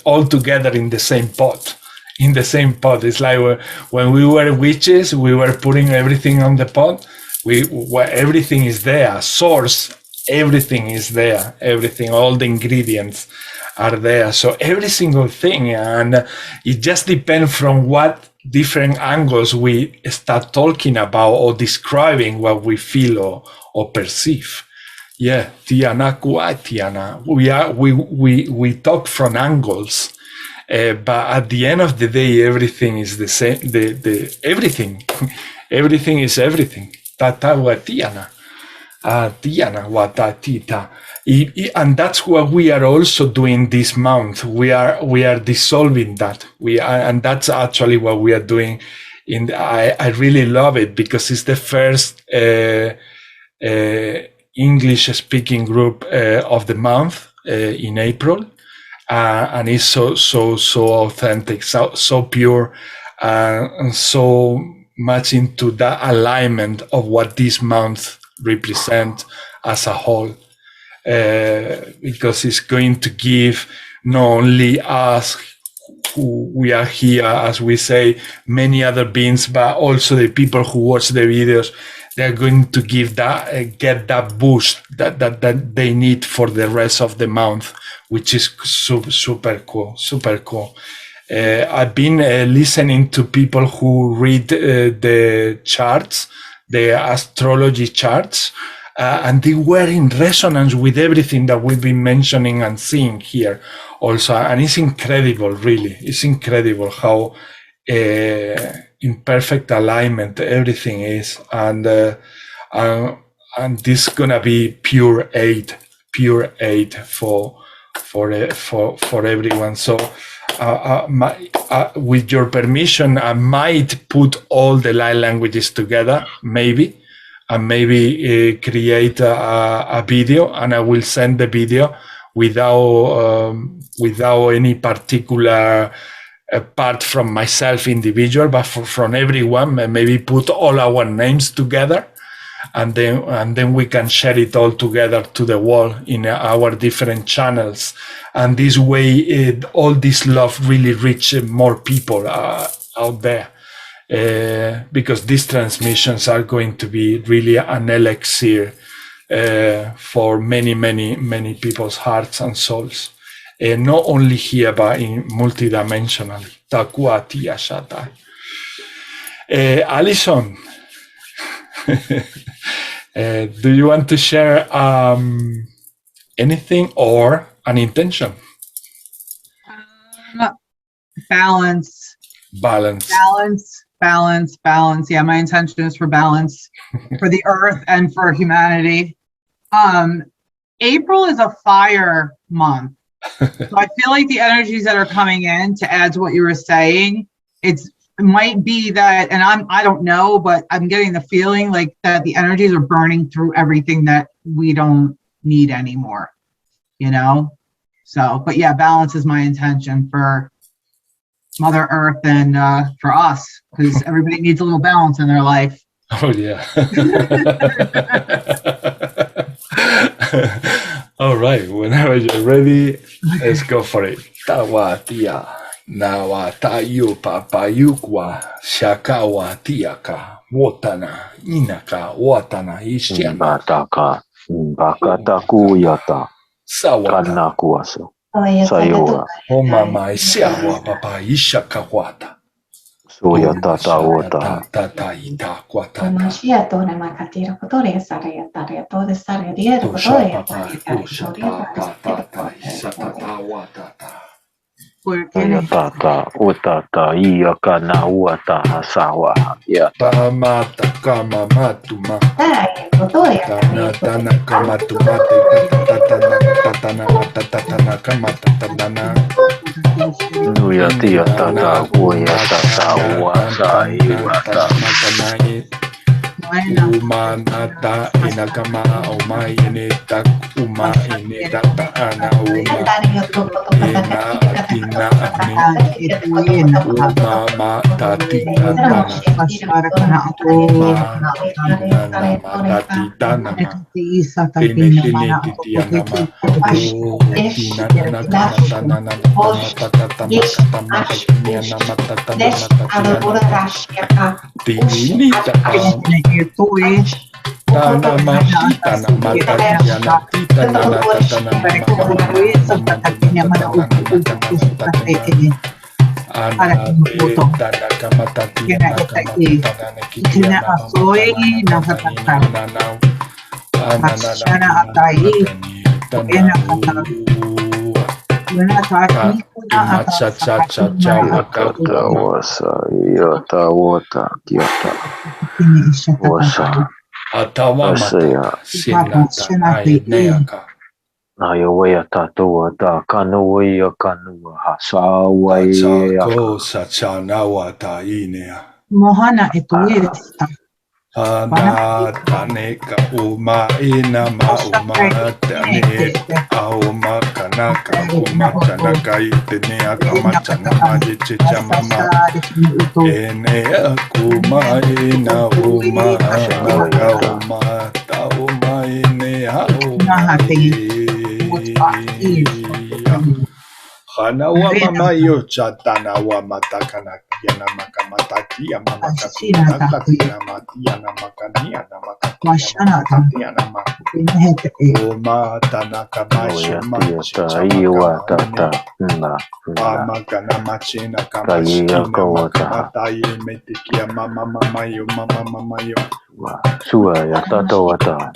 all together in the same pot. It's like when we were witches, we were putting everything on the pot. Everything is there. Source, everything is there. Everything, all the ingredients are there. So every single thing, and it just depends from what different angles we start talking about or describing what we feel or perceive. Yeah, Tiana, Tiana. We talk from angles, but at the end of the day, everything is the same. Everything is everything. Tata wa Tiana, Tiana wa Tita. And that's what we are also doing this month. We are dissolving that. And that's actually what we are doing. I really love it because it's the first English-speaking group of the month in April, and it's so authentic, so pure, and so much into the alignment of what this month represents as a whole. Because it's going to give not only us who we are here, as we say, many other beings, but also the people who watch the videos. They're going to give that, get that boost that they need for the rest of the month, which is super cool. I've been listening to people who read the charts, the astrology charts, and they were in resonance with everything that we've been mentioning and seeing here also. And it's incredible, really. It's incredible how in perfect alignment everything is. And this is gonna be pure aid for everyone. So with your permission, I might put all the light languages together, maybe, and maybe create a video, and I will send the video without any particular apart from myself individual, but from everyone, maybe put all our names together, and then we can share it all together to the world in our different channels. And this way, all this love really reach more people out there. Because these transmissions are going to be really an elixir for many people's hearts and souls. Not only here, but in multidimensionally. QHHT. Alison, do you want to share anything or an intention? Balance. Yeah, my intention is for balance for the earth and for humanity. April is a fire month. So I feel like the energies that are coming in, to add to what you were saying, it might be that, and I don't know, but I'm getting the feeling like that the energies are burning through everything that we don't need anymore, you know? So, but yeah, balance is my intention for Mother Earth and for us, because everybody needs a little balance in their life. Oh, yeah. All right, whenever you're ready, let's go for it. Tawatia, Nawatayu Papayukwa, Shakawa Tiaka, Wotana, Inaka, Watana, Ishiana, Bataka, Bakatakuyata, Sawata, Kanakuaso, Sayora, Omama, Isiawa, Papa, Ishakawata. Soyatata Wota, Tata Ita Quata. Soyatata, Utata, Iakana, Uata, Hasawa, Yata. Mata kama matuma. Tana kama tumate. Tatana kama tatana. Nuyatia tata, Uyatata, Uasa, Iwata. Umanata inakama uma ineta uma ineta ana uma ina atina uma mata titana mata titana Tana mahita na matatia na tita na natatana Atawamata sinata neaka. Ayawaya tatua da kanuya kanua hasawaya. Ko sachanawa ta inea. Mohana etuiresta. Ana taneka uma ina ma uma tane auma kanaka uma kanaka itene akama chanama jicha mama ene akuma ina uma kanaka uma ta uma ine auma Hana wa mama yo chatana wa matakana yana makamataki ya mama katina katina matiana makania na makatina matiana ma o matana kamasho machicha iwa tata na amakana machina kamashina makamata ye metikia mama mama yo sua ya tata wata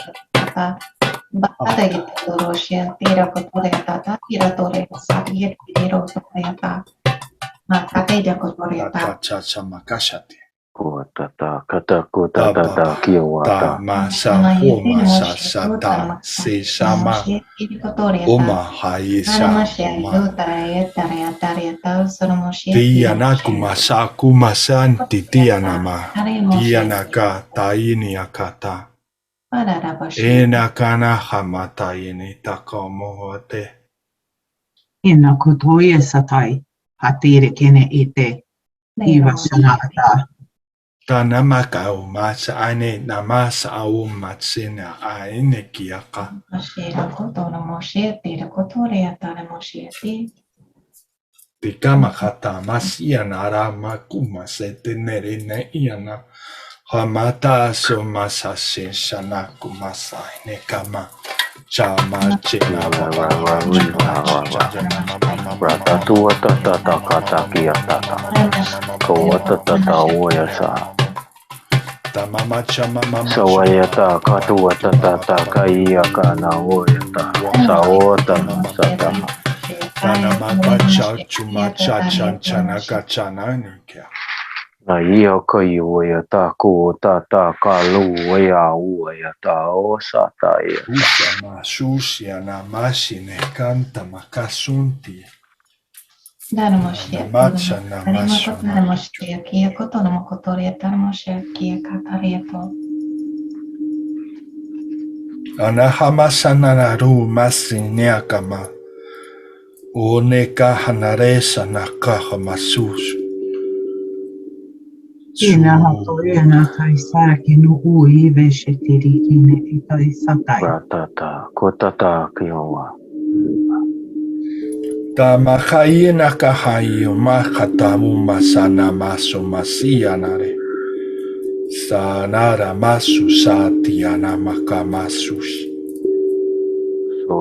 Bata Roshan, Tira Cotoreta, Tira Torre, Saviet, Tiro Toreta, Macate Cotoreta, Chacha Makashati. Kotata, Katakota, Tata, Kiwata, Masa, Homa, Sasata, Sesama, Oma, Haisa, Tianakuma, Sakuma, Santi, Tianama, Tianaka, Tainiakata. Ena kana hamata ini takamohote. Ina kutoye satai. hatire kene ite ivasana ata. Tanamaka o masa ane namasa au matsena aine kiaka. Tikama kata masiana arama kuma se tenere ne iana. Hamata so masa se shana kumasa ne kama. Chama chena Ratatua tata kata kia tata. Kawata tata oyasa. Sawayata katua tata kaiya kana oyata. Saota sata. Tanamakacha chumacha chanchana kachana nikia. Na iyo kai oyata ku tata kalu oya oyata osata ya. Usama susia na masine kanta makasunti. Namacha namashu. Anahamasana naru masineakama. Oneka hanaresa nakaha masus. Ina hatoena kaisara kinu ui veshetiri kine itai satai. Ratata kotata kiowa. Tamahai nakahai makatamu masana maso masianare. Sanara masu satiana makamasus.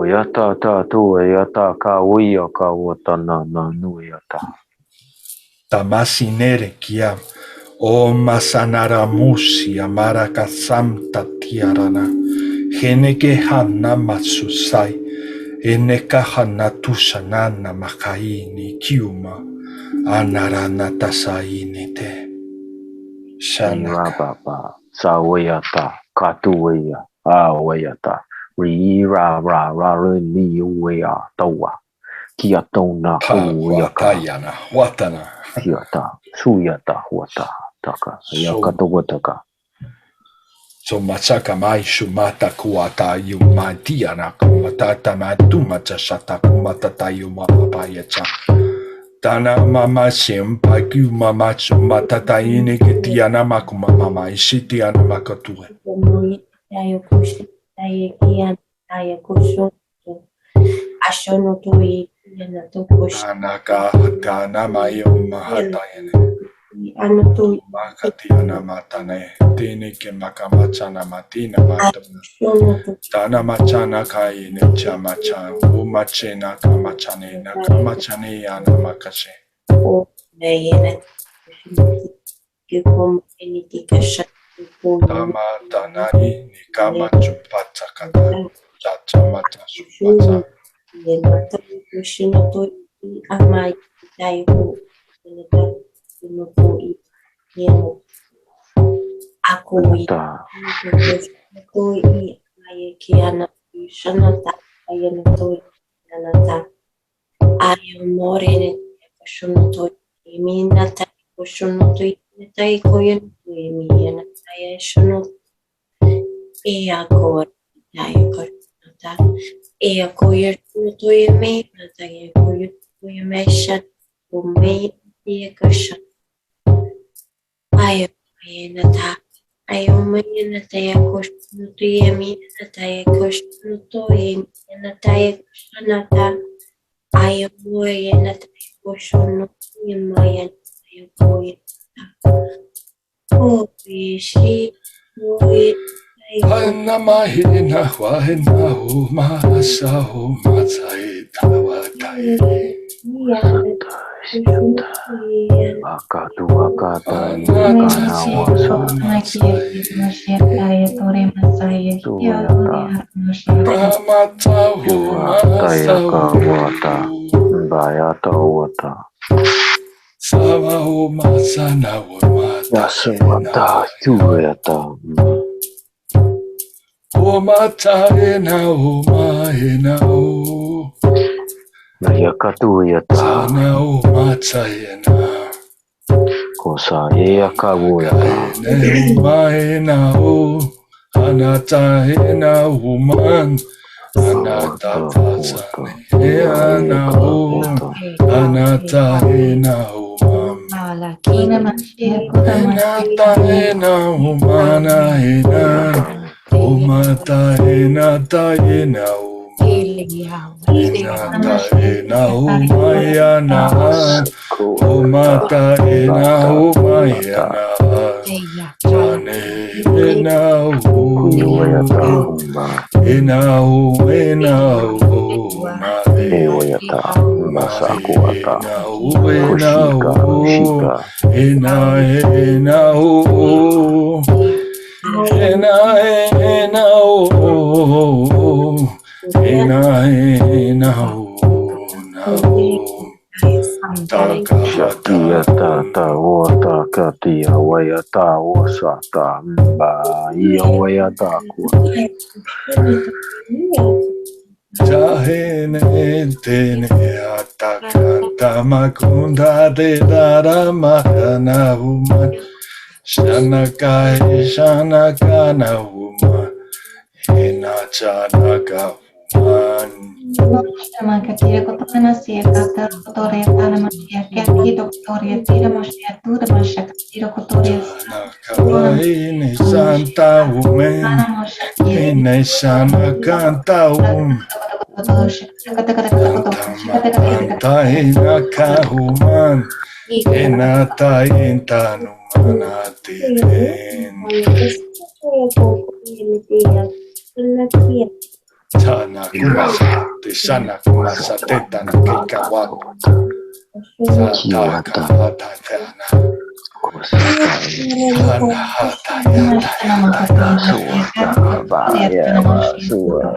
Yata ta tu yata ka uya ka wata na nu yata. Tamasinere kiam. O masanara musi amara kasam tatiarana. Geneke hana matsusai. Eneka hana tusanana makaini kiuma. Anarana tasaini te. Shanaka. Baba sawayata katuya awayata. Ri ra ra ra li uya tawa. Kiatona uyaka. Watayana. Watana. Kiata suyata wata taka yakata wataka. So machaka mai shumata kuata yumatiana kumatata matumata shata kumatata yumapayacha. Tana mama sempa ku mama chumatata ine ketiana makuma mama ishitiana makatue. Tanaka hatana mayo mahatayane. Makatiana matane, tini ke makamachana matina matana. Tana machana kai ne chamachan, umachena kamachane na kamachane yana makashe. Tama tanani ni kama chupata kada, chachamata chupata. Hanamahina wahina umasa umatsai tawatai. Akatu akata kana wasa. Pramata Taya kawata. Bayata wata. Sama umasana umata. Yasumata tuyata. Umataena umaena o. Yakatuyata. Sana umataena. Kosa yakawuyata. Ne umaena o. Anataena uman. Anatatasa Eanahu Anata Enahu Enata Enahu Mana Enan Umata Enata Enahu Enata Enahu Mayana Umata Enahu Mayana Jane Enahu Enahu Ewayata, Masakuata, Kushika, Shakia tata wata katia wayata wasata mba iya wayata kwa Jahene tene atakanta makunda de dara mahana woman Shanakai Shanakana woman Hina Chanaka woman Makatira kotana sia kata kotoria tana masia kaki doktoria tira masia tuda masia katira kotoria Chanaka in Santa woman in Shanakanta woman Anta inaka woman Enata intanu manatiten Chanakmasa Tishanakmasa Tetana Kikawata Sataka Hatatana Hana Hatayata Bayata Hasuka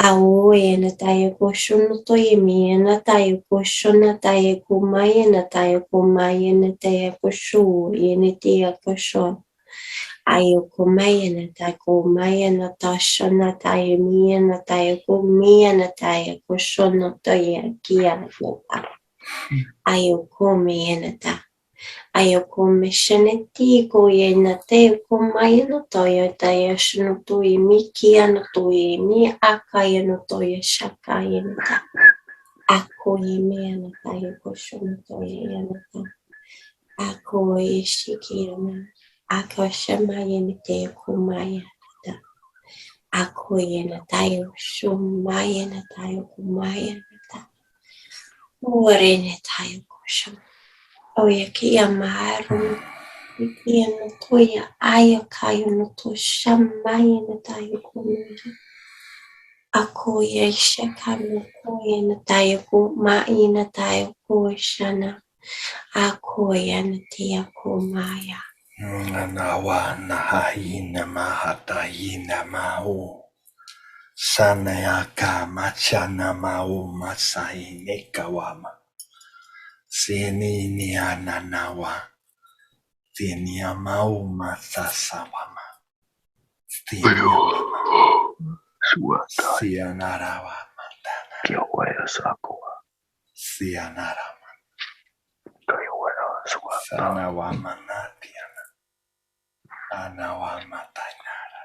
Aoe tayo koshon to yemi na tayo koshon na tayo kumaya na tayo kumaya na tayo kosho yene tayo kosho ayo kumaya na tayo kumaya na tasha na tayo miya na tayo kumaya na tayo kosho na tayo kia na ayo kumaya na tayo ayo komishaneti ko yena te kumaya no toya tayo shno to yemi kia no to yemi akaya no toya shakaya no ta ako yemi no tayo kosho no toya yena ta ako yeshikira na ako shama yemi te kumaya ta ako yena tayo shumaya na tayo kumaya na ta morene tayo kosho oya kia maru Ikia no toya aya kaya no to shamaya na tayo kumaya. Ako ya shaka no koya na tayo kumaya na tayo ko shana. Ako ya na tiya kumaya. Nawa Nahina Mahatayina Mao Sanayaka Machana Mao Masai Nekawama Seni Niananawa Tinia Mao Masasawama Sianarawa Sianarama Sanawama Natiana Anawama Tainara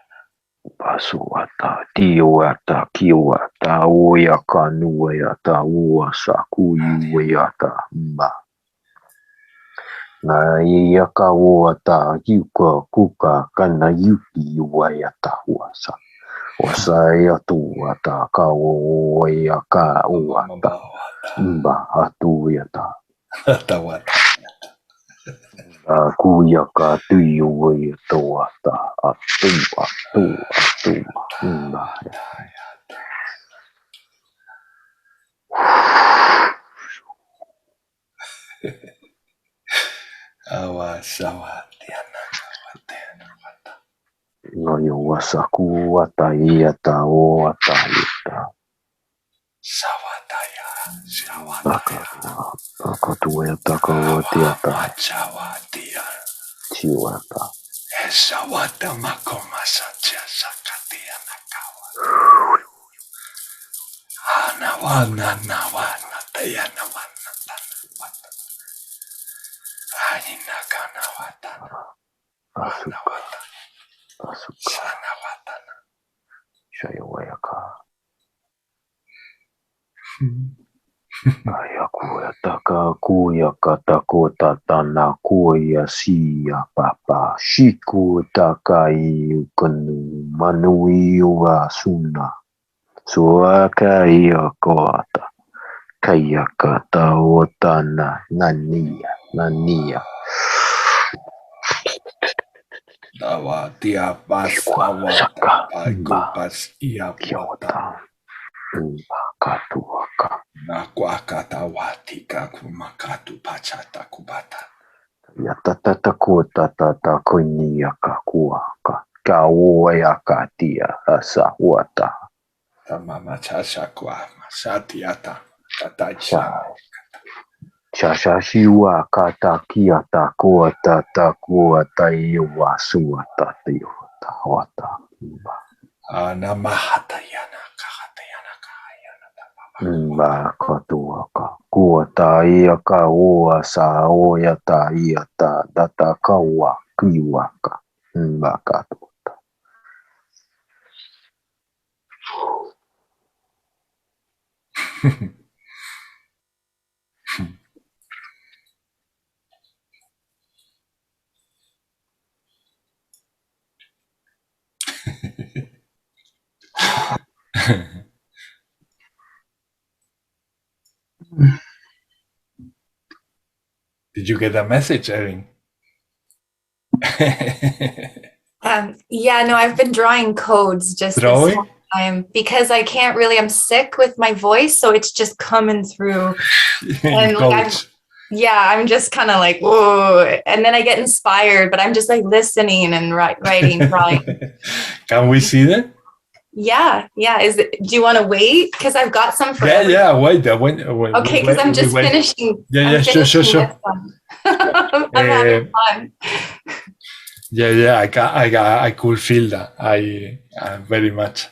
Pasuata, Tiwata, Kiwata, Oyaka, Nuayata, Uasaku, Uayata, Mba. Na Yaka, Wata, Yuka, Kuka, Kana, Yuki, Uayata, Wasa. Wasayatu, Wata, Kawoyaka, Uata, Mba, Atuyata. Tawata Kuyaka, Tuyuayata, Wata, Atu, Mba. Awa Sawa Tianaka no yo wasaku watayata o watayata. Savataya, Savataya, Akatueta kawatiata. Machawatia, Chiwata. Esawata makomasacha sakatia nakawa. Anawana nawana tayana wana tanawata. Ainakana watana. Asuka. Wanawata. Asuka. Sanawatana. Shayawayaka. Ayakuetaka kuyakatako tatana kuya siya papa. Shiku takai ukanu manui wa suna. Suaka iyakoata. Kayakata otana nania. Dawatia pasawata paikupas iapota. Katuaka. Nakwakata watika kumakatu pachata kubata. Yatatata kuniaka kuaka. Kawayakatia asa wata. Tamama chasha kwa masatiata kataisha. Shashashiwa katakiata kuatata kuataiwa suatatiota wata. Namahatayana kahatayana kahayana. Katuaka. Kuataiaka uasa oyata iata datakawa kiwaka. Katuata. Did you get a message, Erin? Yeah, no, I've been drawing codes just this whole time because I can't really, I'm sick with my voice, so it's just coming through. And like I'm just kind of like, whoa, and then I get inspired, but I'm just like listening and writing, drawing. Can we see that? Yeah. Do you want to wait? Because I've got some for wait. Okay, because I'm just finishing. Sure. I'm having fun. I could feel that. I very much.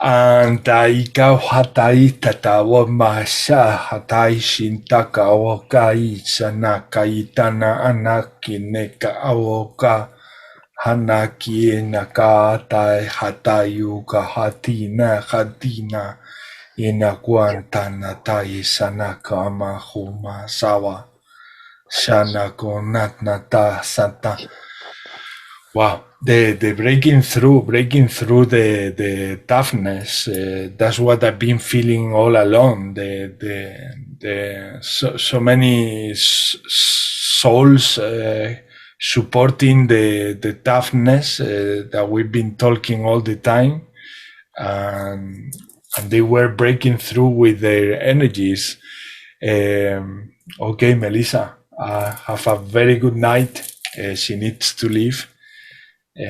And taika hatai tatawa masha hatai shintaka awokai sanaka itana anaki neka awoka hanaki naka tai hatayuka hatina inakwantana tai sanaka amahuma sawa shanako natnata santa. Wow, the breaking through the toughness. That's what I've been feeling all along. So many souls supporting the toughness that we've been talking all the time, and they were breaking through with their energies. Okay, Melissa, have a very good night. She needs to leave.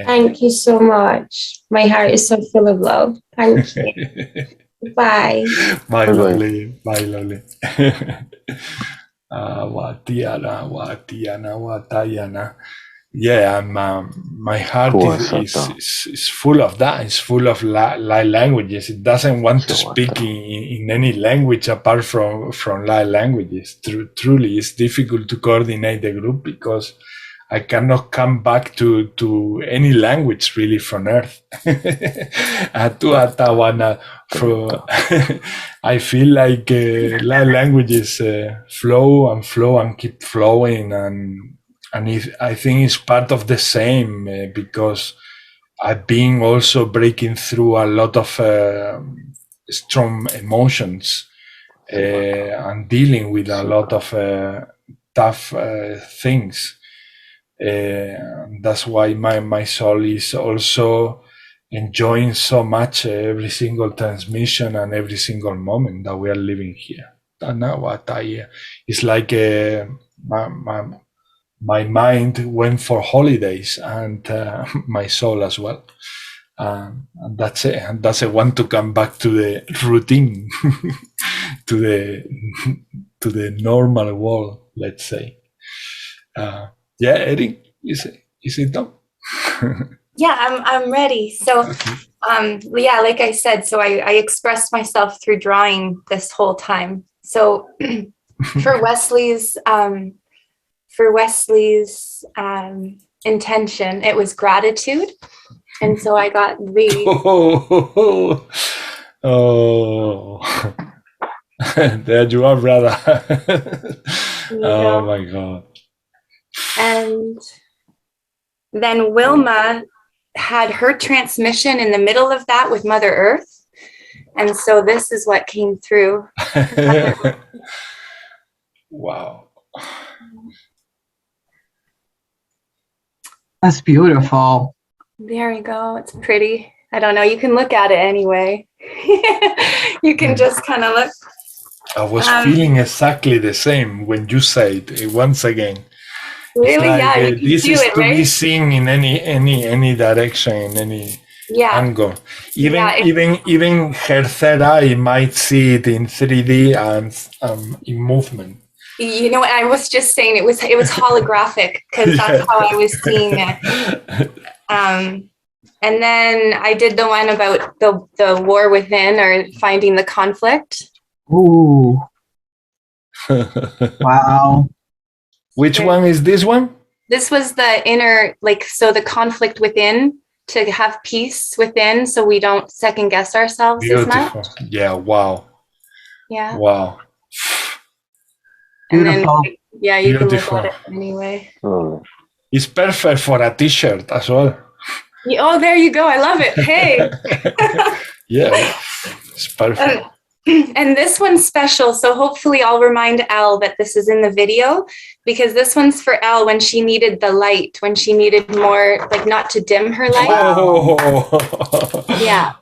Thank you so much. My heart is so full of love. Thank you. Bye. Bye, lovely. Watayana. Yeah, my heart is full of that. It's full of light languages. It doesn't want to speak in any language apart from light languages. Truly, it's difficult to coordinate the group because I cannot come back to any language really from Earth. I feel like languages flow and keep flowing, and I think it's part of the same because I've been also breaking through a lot of strong emotions and dealing with a lot of tough things. That's why my soul is also enjoying so much every single transmission and every single moment that we are living here. It's like my mind went for holidays, and my soul as well. And that's it. And that's I want to come back to the routine, to the normal world, let's say. Yeah, Eric, is it done? Yeah, I'm ready. So, yeah, like I said, so I expressed myself through drawing this whole time. So for Wesley's intention, it was gratitude. And so I got the... Oh, there you are, brother. Oh my God. And then Wilma had her transmission in the middle of that with Mother Earth. And so this is what came through. Wow. That's beautiful. There we go. It's pretty. I don't know. You can look at it anyway. You can just kind of look. I was feeling exactly the same when you said it once again. Really? Like, yeah. You this can is do it, to right? be seen in any direction, in any angle. Even her third eye might see it in 3D and in movement. You know what? I was just saying it was holographic because that's how I was seeing it. And then I did the one about the war within, or finding the conflict. Ooh. Wow. Which one is this one? This was the inner, so the conflict within, to have peace within so we don't second guess ourselves as much. Yeah, wow. Yeah. Wow. And then, yeah, you Beautiful. can look at it anyway. Oh. It's perfect for a t-shirt as well. Oh, there you go. I love it. Hey. Yeah, it's perfect. And this one's special, so hopefully I'll remind Elle that this is in the video, because this one's for Elle when she needed the light, when she needed more, not to dim her light. Oh. Yeah.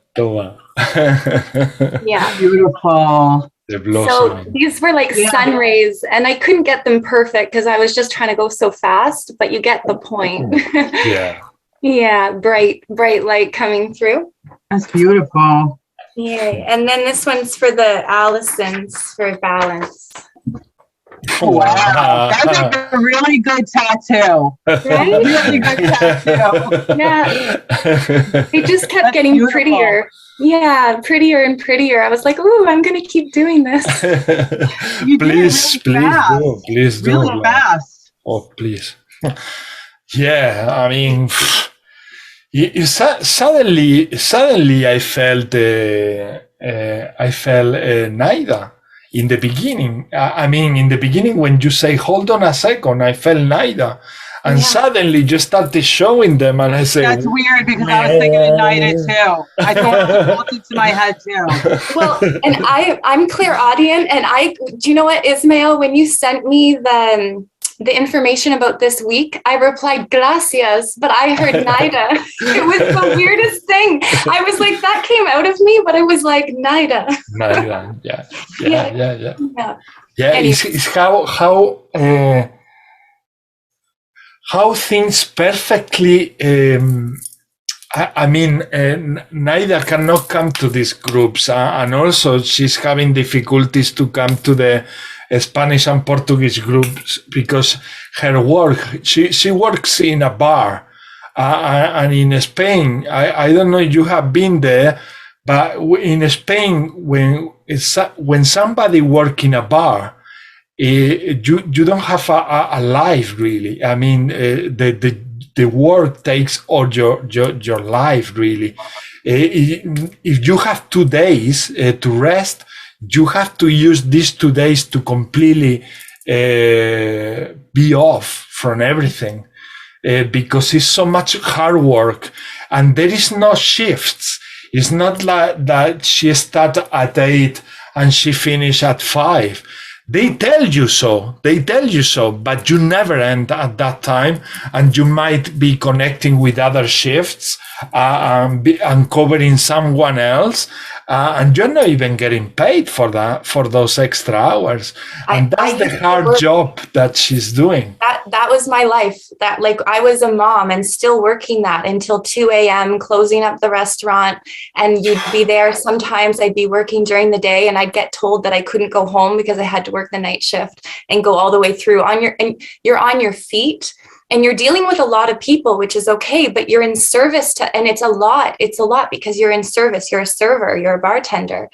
Yeah. Beautiful. So these were sun rays, and I couldn't get them perfect because I was just trying to go so fast, but you get the point. Yeah. Yeah, bright light coming through. That's beautiful. Yay. And then this one's for the Allisons for balance. Wow. That's a really good tattoo. Right? Really good tattoo. Yeah. It just kept getting beautiful. Prettier. Yeah, prettier and prettier. I was like, ooh, I'm going to keep doing this. Please do. Really fast. Oh, please. Yeah, I mean, suddenly I felt neither in the beginning. I mean, in the beginning when you say, hold on a second, I felt neither. And suddenly you started showing them, and I said, that's weird because I was thinking of NIDA too. I thought it popped into my head too. Well, and I'm clairaudient, and do you know what, Ismail, when you sent me the information about this week, I replied gracias, but I heard NIDA. It was the weirdest thing. I was like, that came out of me, but I was like, NIDA. NIDA, yeah. Anyway. It's how things perfectly, NIDA cannot come to these groups, and also she's having difficulties to come to the Spanish and Portuguese groups because her work, she works in a bar, and in Spain, I don't know if you have been there, but in Spain, when somebody works in a bar, you don't have a life really. I mean, the work takes all your life really. If you have 2 days to rest, you have to use these 2 days to completely be off from everything, because it's so much hard work, and there is no shifts. It's not like that she starts at 8 and she finishes at 5. They tell you so, but you never end at that time, and you might be connecting with other shifts and covering someone else, and you're not even getting paid for that, for those extra hours. And that's the hard job that she's doing. That was my life. That, like, I was a mom and still working that until 2 a.m., closing up the restaurant, and you'd be there. Sometimes I'd be working during the day and I'd get told that I couldn't go home because I had to work the night shift and go all the way through and you're on your feet. And you're dealing with a lot of people, which is okay, but you're in service to, and it's a lot because you're in service, you're a server, you're a bartender.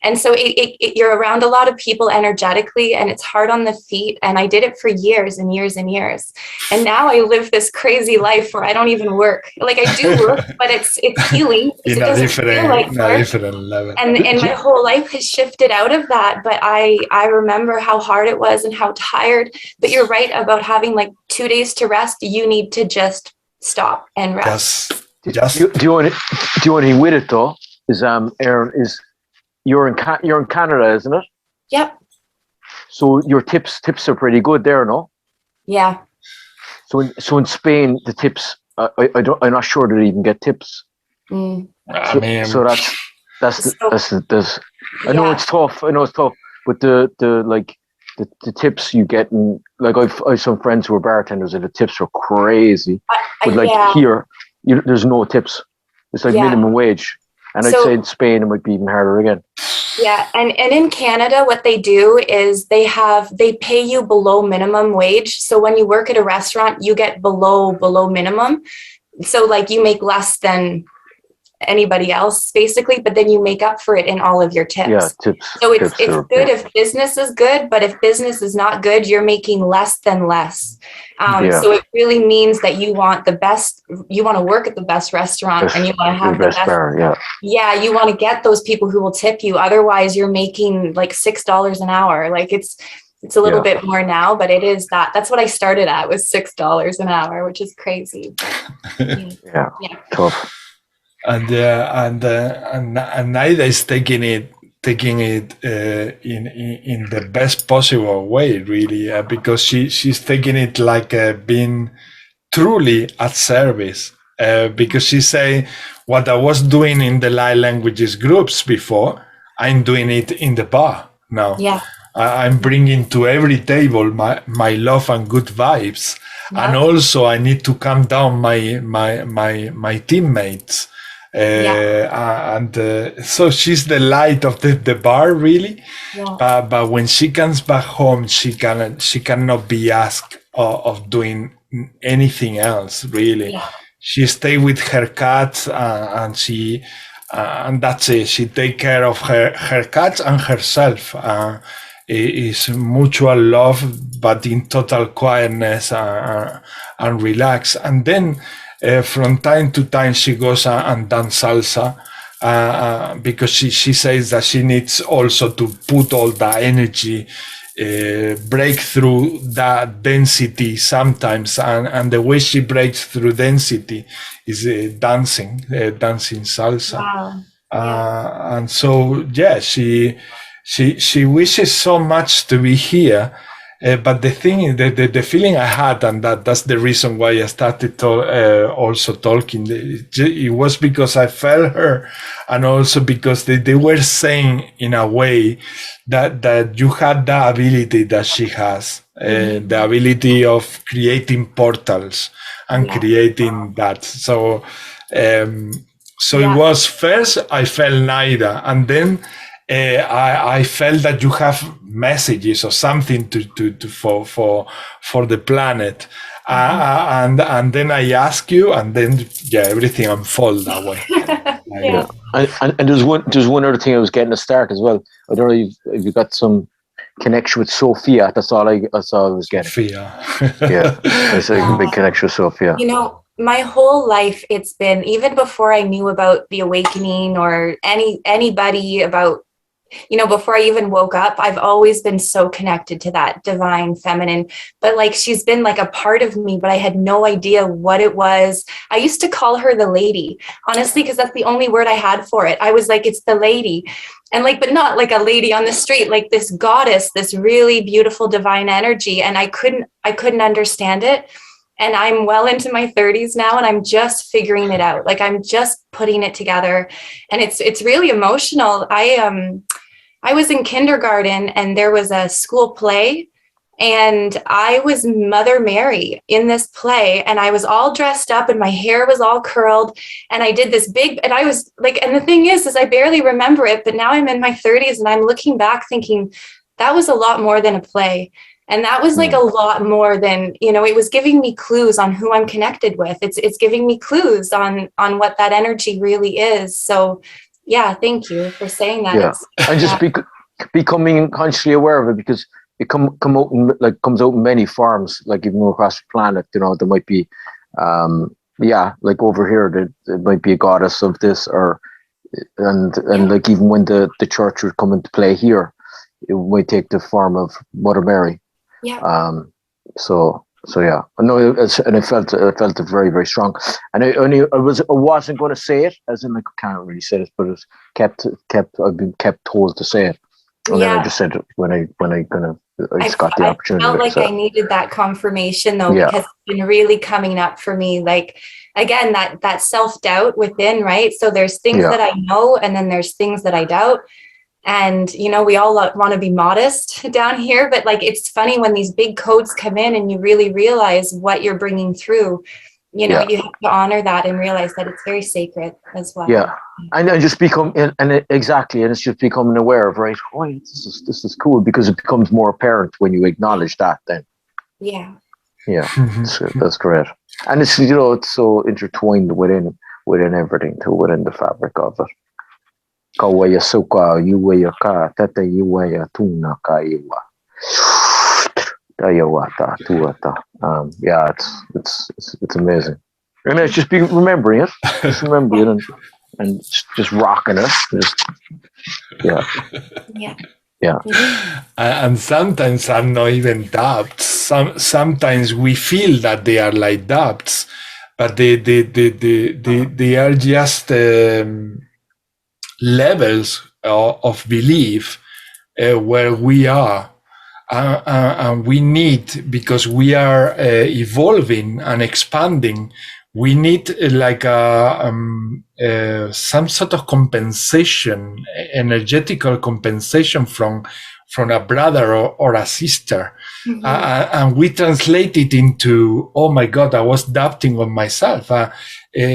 And so you're around a lot of people energetically, and it's hard on the feet. And I did it for years and years and years. And now I live this crazy life where I don't even work. Like, I do work, but it's healing. In a different level. And my whole life has shifted out of that. But I remember how hard it was and how tired. But you're right about having like 2 days to rest. You need to just stop and rest. Do you want anything with it though? Is Erin, is you're in Canada, isn't it? Yep. So your tips are pretty good there, no? Yeah. So in Spain, the tips, I'm not sure that they even get tips. Mm. So that's I know it's tough. But the tips you get, and like I've some friends who are bartenders, and the tips are crazy. But here, there's no tips. It's like minimum wage, and I'd say in Spain it might be even harder again. Yeah, and in Canada, what they do is they pay you below minimum wage. So when you work at a restaurant, you get below minimum. So like you make less than anybody else basically, but then you make up for it in all of your tips. Yeah, tips. So it's good if business is good, but if business is not good, you're making less than less. So it really means that you want the best, you want to work at the best restaurant, and you want to have the best bar, you want to get those people who will tip you. Otherwise you're making like $6 an hour. Like it's a little bit more now, but it is that's what I started at, was $6 an hour, which is crazy. Yeah. Tough. And Naida is taking it in the best possible way, really, because she's taking it like being truly at service. Because she say, what I was doing in the light languages groups before, I'm doing it in the bar now. Yeah. I'm bringing to every table my love and good vibes, and also I need to calm down my teammates. So she's the light of the bar, really. But when she comes back home, she cannot be asked of doing anything else, really. She stay with her cats, and that's it. She take care of her cats and herself. Is mutual love, but in total quietness and relax. And then from time to time she goes and dance salsa, because she says that she needs also to put all the energy, break through that density sometimes, and the way she breaks through density is dancing salsa. Wow. And so she wishes so much to be here. But the thing, the feeling I had, and that's the reason why I started also talking, it was because I felt her, and also because they were saying in a way that you had the ability that she has, the ability of creating portals and creating that. So it was first I felt Naida, and then I felt that you have messages or something for the planet, and then I ask you, and then everything unfolds that way. And there's one other thing I was getting to start as well. I don't know if you got some connection with Sophia. That's all I was getting. Sophia. I said a big connection with Sophia. You know, my whole life, it's been, even before I knew about the awakening or anybody about, before I even woke up, I've always been so connected to that divine feminine, but like, she's been like a part of me, but I had no idea what it was. I used to call her the lady, honestly, because that's the only word I had for it. I was like, it's the lady. And like, but not like a lady on the street, like this goddess, this really beautiful divine energy. And I couldn't understand it. And I'm well into my 30s now, and I'm just figuring it out. Like, I'm just putting it together, and it's really emotional. I was in kindergarten, and there was a school play, and I was Mother Mary in this play, and I was all dressed up, and my hair was all curled, and I did this big, and I was like, and the thing is I barely remember it, but now I'm in my 30s, and I'm looking back thinking that was a lot more than a play. And that was like a lot more than, you know, it was giving me clues on who I'm connected with. It's giving me clues on what that energy really is. So yeah, thank you for saying that. Yeah, and just becoming consciously aware of it, because it comes out in many forms. Like even across the planet, you know, there might be, like over here, there might be a goddess of this, and like even when the church would come into play here, it might take the form of Mother Mary. Yeah. So yeah, no, and I felt it very, very strong. And I wasn't going to say it, as in like I can't really say this, but it's I've been kept told to say it, and then I just said it when I just got the opportunity. I felt like I needed that confirmation though, because it's been really coming up for me. Like again, that self-doubt within, right? So there's things that I know, and then there's things that I doubt. And, you know, we all want to be modest down here, but like, it's funny when these big codes come in and you really realize what you're bringing through, you know, you have to honor that and realize that it's very sacred as well. Yeah. And just become, and exactly. And it's just becoming aware of, right, oh, this is cool, because it becomes more apparent when you acknowledge that then. Yeah. Yeah. That's great. And it's, you know, it's so intertwined within everything too, within the fabric of it. Kawaya suka yuwaya ka tata yuwaya tuna kaiwa dayawata tuata. Yeah, it's amazing. And it's just remembering it, and just rocking it. Yeah. And sometimes are not even doubts. Sometimes we feel that they are like doubts, but they are just levels of belief where we are, and we need, because we are evolving and expanding, we need like some sort of compensation, energetical compensation from a brother or a sister. And we translate it into, oh my God, I was doubting on myself.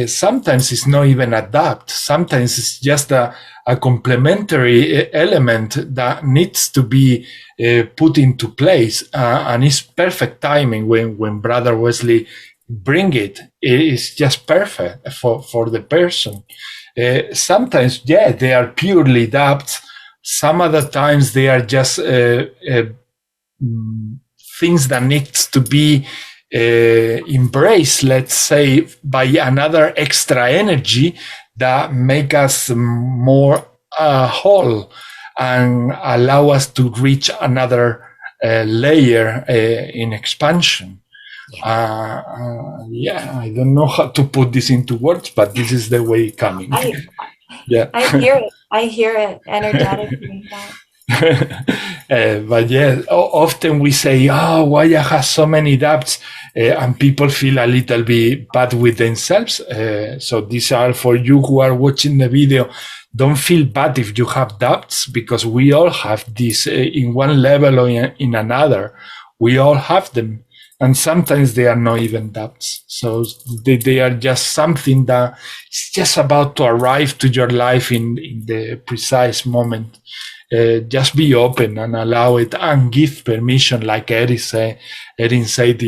Sometimes it's not even a doubt. Sometimes it's just a complementary element that needs to be put into place. And it's perfect timing when Brother Wesley bring it. It's just perfect for the person. Sometimes, they are purely doubts. Some other times they are just things that needs to be embraced, let's say, by another extra energy that make us more whole and allow us to reach another layer in expansion. I don't know how to put this into words, but this is the way coming. I hear it energetically. But often we say, oh, why I have so many doubts, and people feel a little bit bad with themselves. So these are for you who are watching the video. Don't feel bad if you have doubts, because we all have this in one level or in another. We all have them. And sometimes they are not even doubts. So they are just something that is just about to arrive to your life in the precise moment. Just be open and allow it, and give permission, like Erin said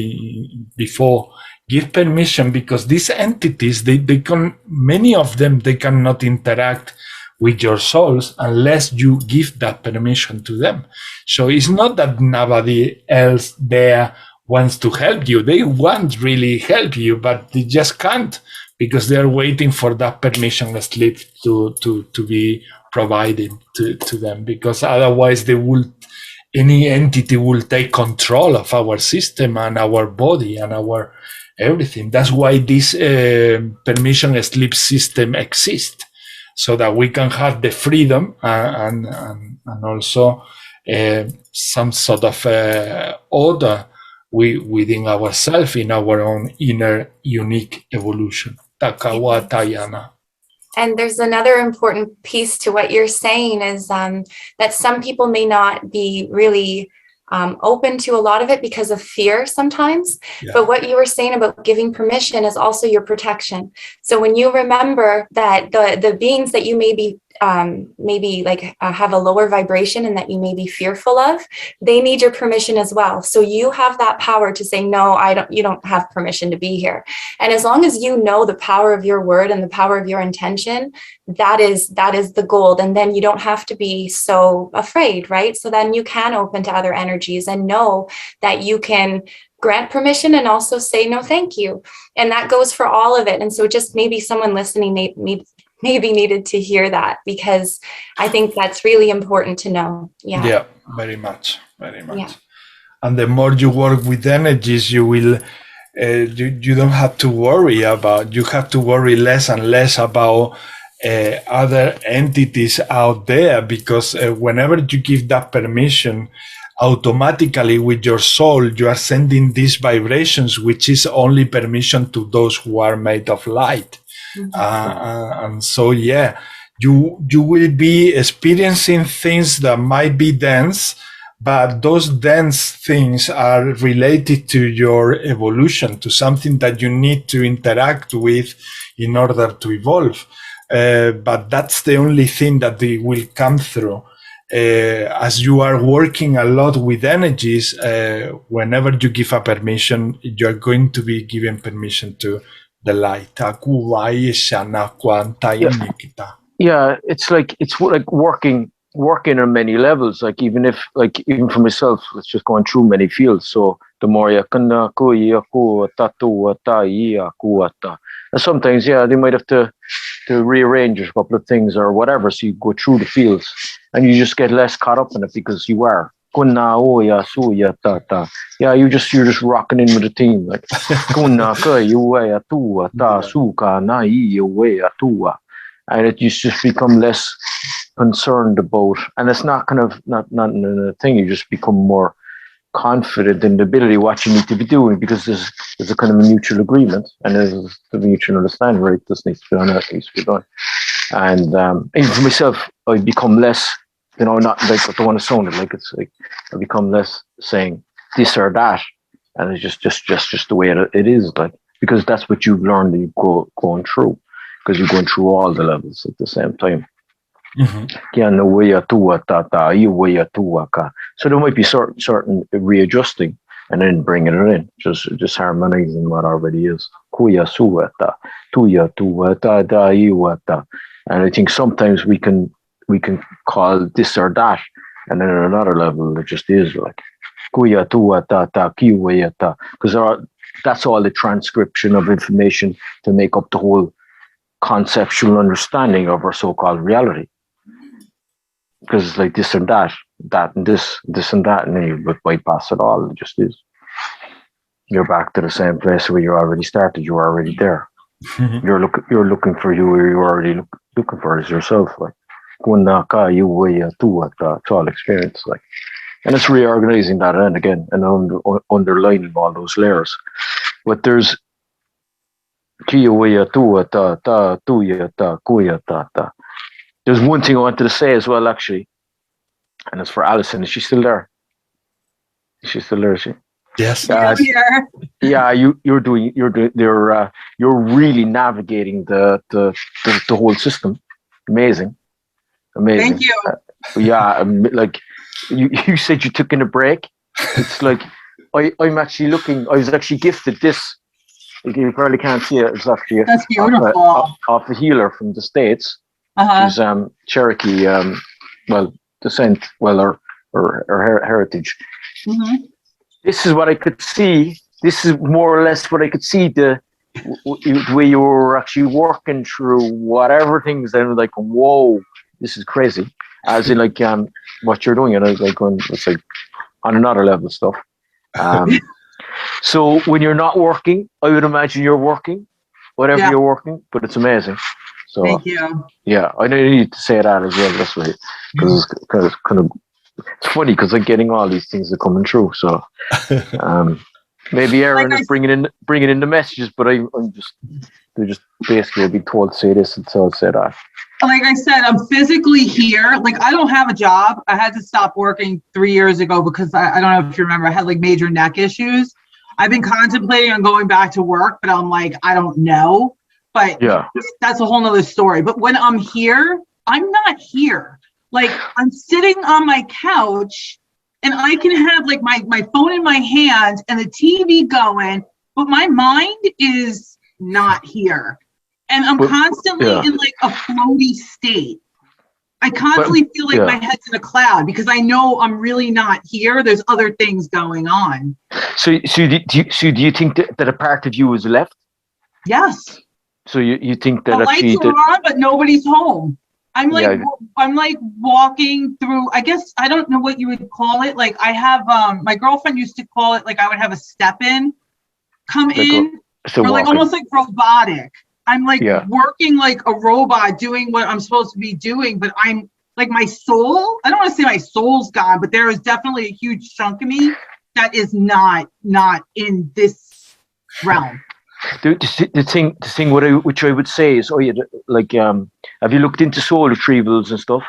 before. Give permission, because these entities, they can, many of them, they cannot interact with your souls unless you give that permission to them. So it's not that nobody else there wants to help you. They want really help you, but they just can't, because they're waiting for that permission slip to be provided to them, because otherwise any entity will take control of our system and our body and our everything. That's why this permission slip system exists, so that we can have the freedom and also some sort of order within ourselves in our own inner unique evolution. Takawa Tayana. And there's another important piece to what you're saying is that some people may not be really open to a lot of it because of fear sometimes. Yeah. But what you were saying about giving permission is also your protection. So when you remember that the beings that you may be have a lower vibration and that you may be fearful of, they need your permission as well. So you have that power to say, no, you don't have permission to be here. And as long as you know the power of your word and the power of your intention, that is the gold. And then you don't have to be so afraid, right? So then you can open to other energies and know that you can grant permission and also say no thank you. And that goes for all of it. And so just maybe someone listening maybe needed to hear that, because I think that's really important to know. Yeah, very much. Yeah. And the more you work with energies, you will you don't have to worry about, you have to worry less and less about other entities out there, because whenever you give that permission, automatically with your soul, you are sending these vibrations, which is only permission to those who are made of light. And so, yeah, you will be experiencing things that might be dense, but those dense things are related to your evolution, to something that you need to interact with in order to evolve. But that's the only thing that they will come through. As you are working a lot with energies, whenever you give a permission, you're going to be giving permission to the light. Yeah, it's like working on many levels. Like even for myself, it's just going through many fields. So the more and sometimes, yeah, they might have to rearrange a couple of things or whatever. So you go through the fields and you just get less caught up in it because you are. Yeah, you're just rocking in with the team, like and it you just become less concerned about, and it's not a thing. You just become more confident in the ability what you need to be doing, because there's a kind of a mutual agreement and there's the mutual understanding, right? This needs to be done, that needs to be done. And even for myself, I become less, not like I don't want to sound it like it's like I become less saying this or that, and it's just the way it is, like, because that's what you've learned that you going through, because you're going through all the levels at the same time. So there might be certain readjusting and then bringing it in, just harmonizing what already is. And I think sometimes we can call this or that, and then at another level it just is like because that's all the transcription of information to make up the whole conceptual understanding of our so-called reality. Because it's like this and that and this and that, and then you bypass it all. It just is. You're back to the same place where you already started. You're already there. You're looking for you, or you're already looking for it yourself. Like it's all experience. Like, and it's reorganizing that end again and underlining all those layers. But there's there's one thing I wanted to say as well, actually, and it's for Alison. Is she still there? Is she still there? Is she? Yes. Yeah, you're really navigating the whole system. Amazing. Thank you. Yeah, like you said, you took in a break. It's like I'm actually looking. I was actually gifted this. You probably can't see it. It's actually that's beautiful. Off a healer from the States. She's Cherokee, descent, or heritage. Mm-hmm. This is what I could see. This is more or less what I could see, the way you were actually working through whatever things. And like, whoa, this is crazy. As in, like, what you're doing, and I was like, it's like on another level stuff. So when you're not working, I would imagine you're working, whatever you're working, but it's amazing. So, thank you. Yeah, I need to say that as well this way, because it's funny because I'm getting all these things that are coming true. So, Maybe Aaron Like is bringing in the messages, but they're just basically being told to say this and so say that. Like I said, I'm physically here. Like, I don't have a job. I had to stop working 3 years ago because I don't know if you remember, I had like major neck issues. I've been contemplating on going back to work, but I'm like, I don't know. But Yeah. that's a whole nother story. But when I'm here, I'm not here. Like, I'm sitting on my couch and I can have like my phone in my hand and the TV going, but my mind is not here. And I'm constantly in like a floaty state. I constantly feel like my head's in a cloud because I know I'm really not here. There's other things going on. So do you think that a part of you is left? Yes. So you think that the lights are on, but nobody's home. I'm like walking through, I guess, I don't know what you would call it. Like, I have, my girlfriend used to call it, like, I would have a step-in come like in, or like almost like robotic. I'm like working like a robot doing what I'm supposed to be doing, but I'm like, my soul, I don't want to say my soul's gone, but there is definitely a huge chunk of me that is not in this realm. The thing which I would say is, have you looked into soul retrievals and stuff?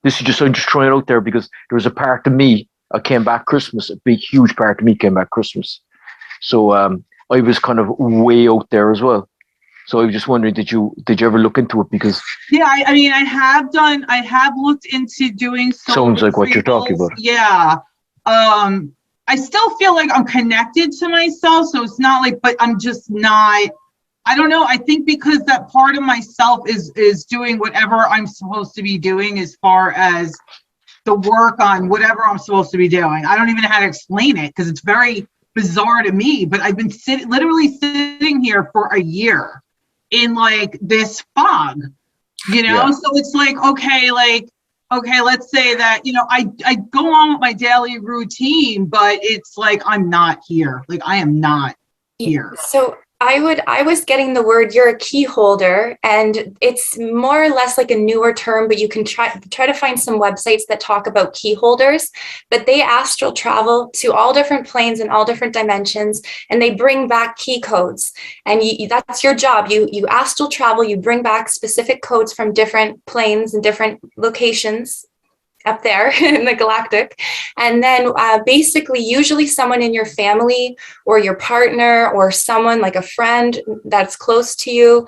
I'm just throwing it out there because there was a part of me, I came back Christmas, a big, huge part of me came back Christmas. So I was kind of way out there as well. So I was just wondering, did you ever look into it? Because I mean, I have looked into doing soul sounds like what you're talking about. Yeah. I still feel like I'm connected to myself, so it's not like, but I'm just not, I don't know. I think because that part of myself is doing whatever I'm supposed to be doing as far as the work on whatever I'm supposed to be doing. I don't even know how to explain it because it's very bizarre to me, but I've been literally sitting here for a year in like this fog, you know? Yeah. So it's like, okay, let's say that, you know, I go on with my daily routine, but it's like, I'm not here. Like, I am not here. So I was getting the word, you're a key holder, and it's more or less like a newer term, but you can try to find some websites that talk about key holders, but they astral travel to all different planes and all different dimensions, and they bring back key codes, and that's your job. You astral travel, you bring back specific codes from different planes and different locations up there in the galactic. And then basically, usually someone in your family or your partner or someone like a friend that's close to you,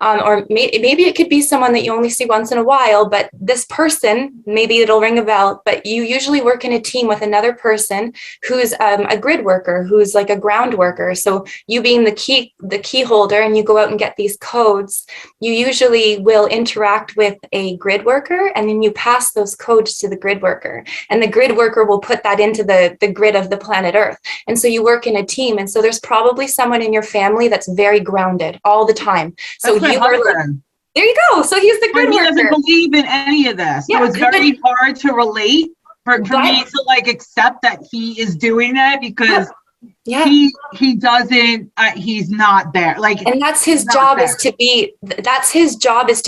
or maybe it could be someone that you only see once in a while, but this person, maybe it'll ring a bell, but you usually work in a team with another person who's a grid worker, who's like a ground worker. So you being the key holder and you go out and get these codes, you usually will interact with a grid worker, and then you pass those codes to the grid worker, and the grid worker will put that into the grid of the planet Earth. And so you work in a team. And so there's probably someone in your family that's very grounded all the time. So there you go. So he's the grid worker. He doesn't believe in any of this. Yeah, so it's very hard to relate for me to like accept that he is doing that because he doesn't, he's not there. Like, and that's his job is to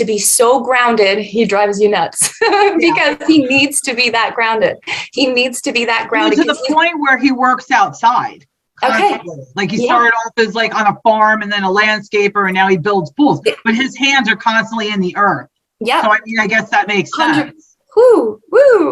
be so grounded. He drives you nuts because he needs to be that grounded. He needs to be that grounded to the point where he works outside. Okay. Like he started off as like on a farm and then a landscaper, and now he builds pools, but his hands are constantly in the earth. Yeah. So I mean, I guess that makes sense. Woo,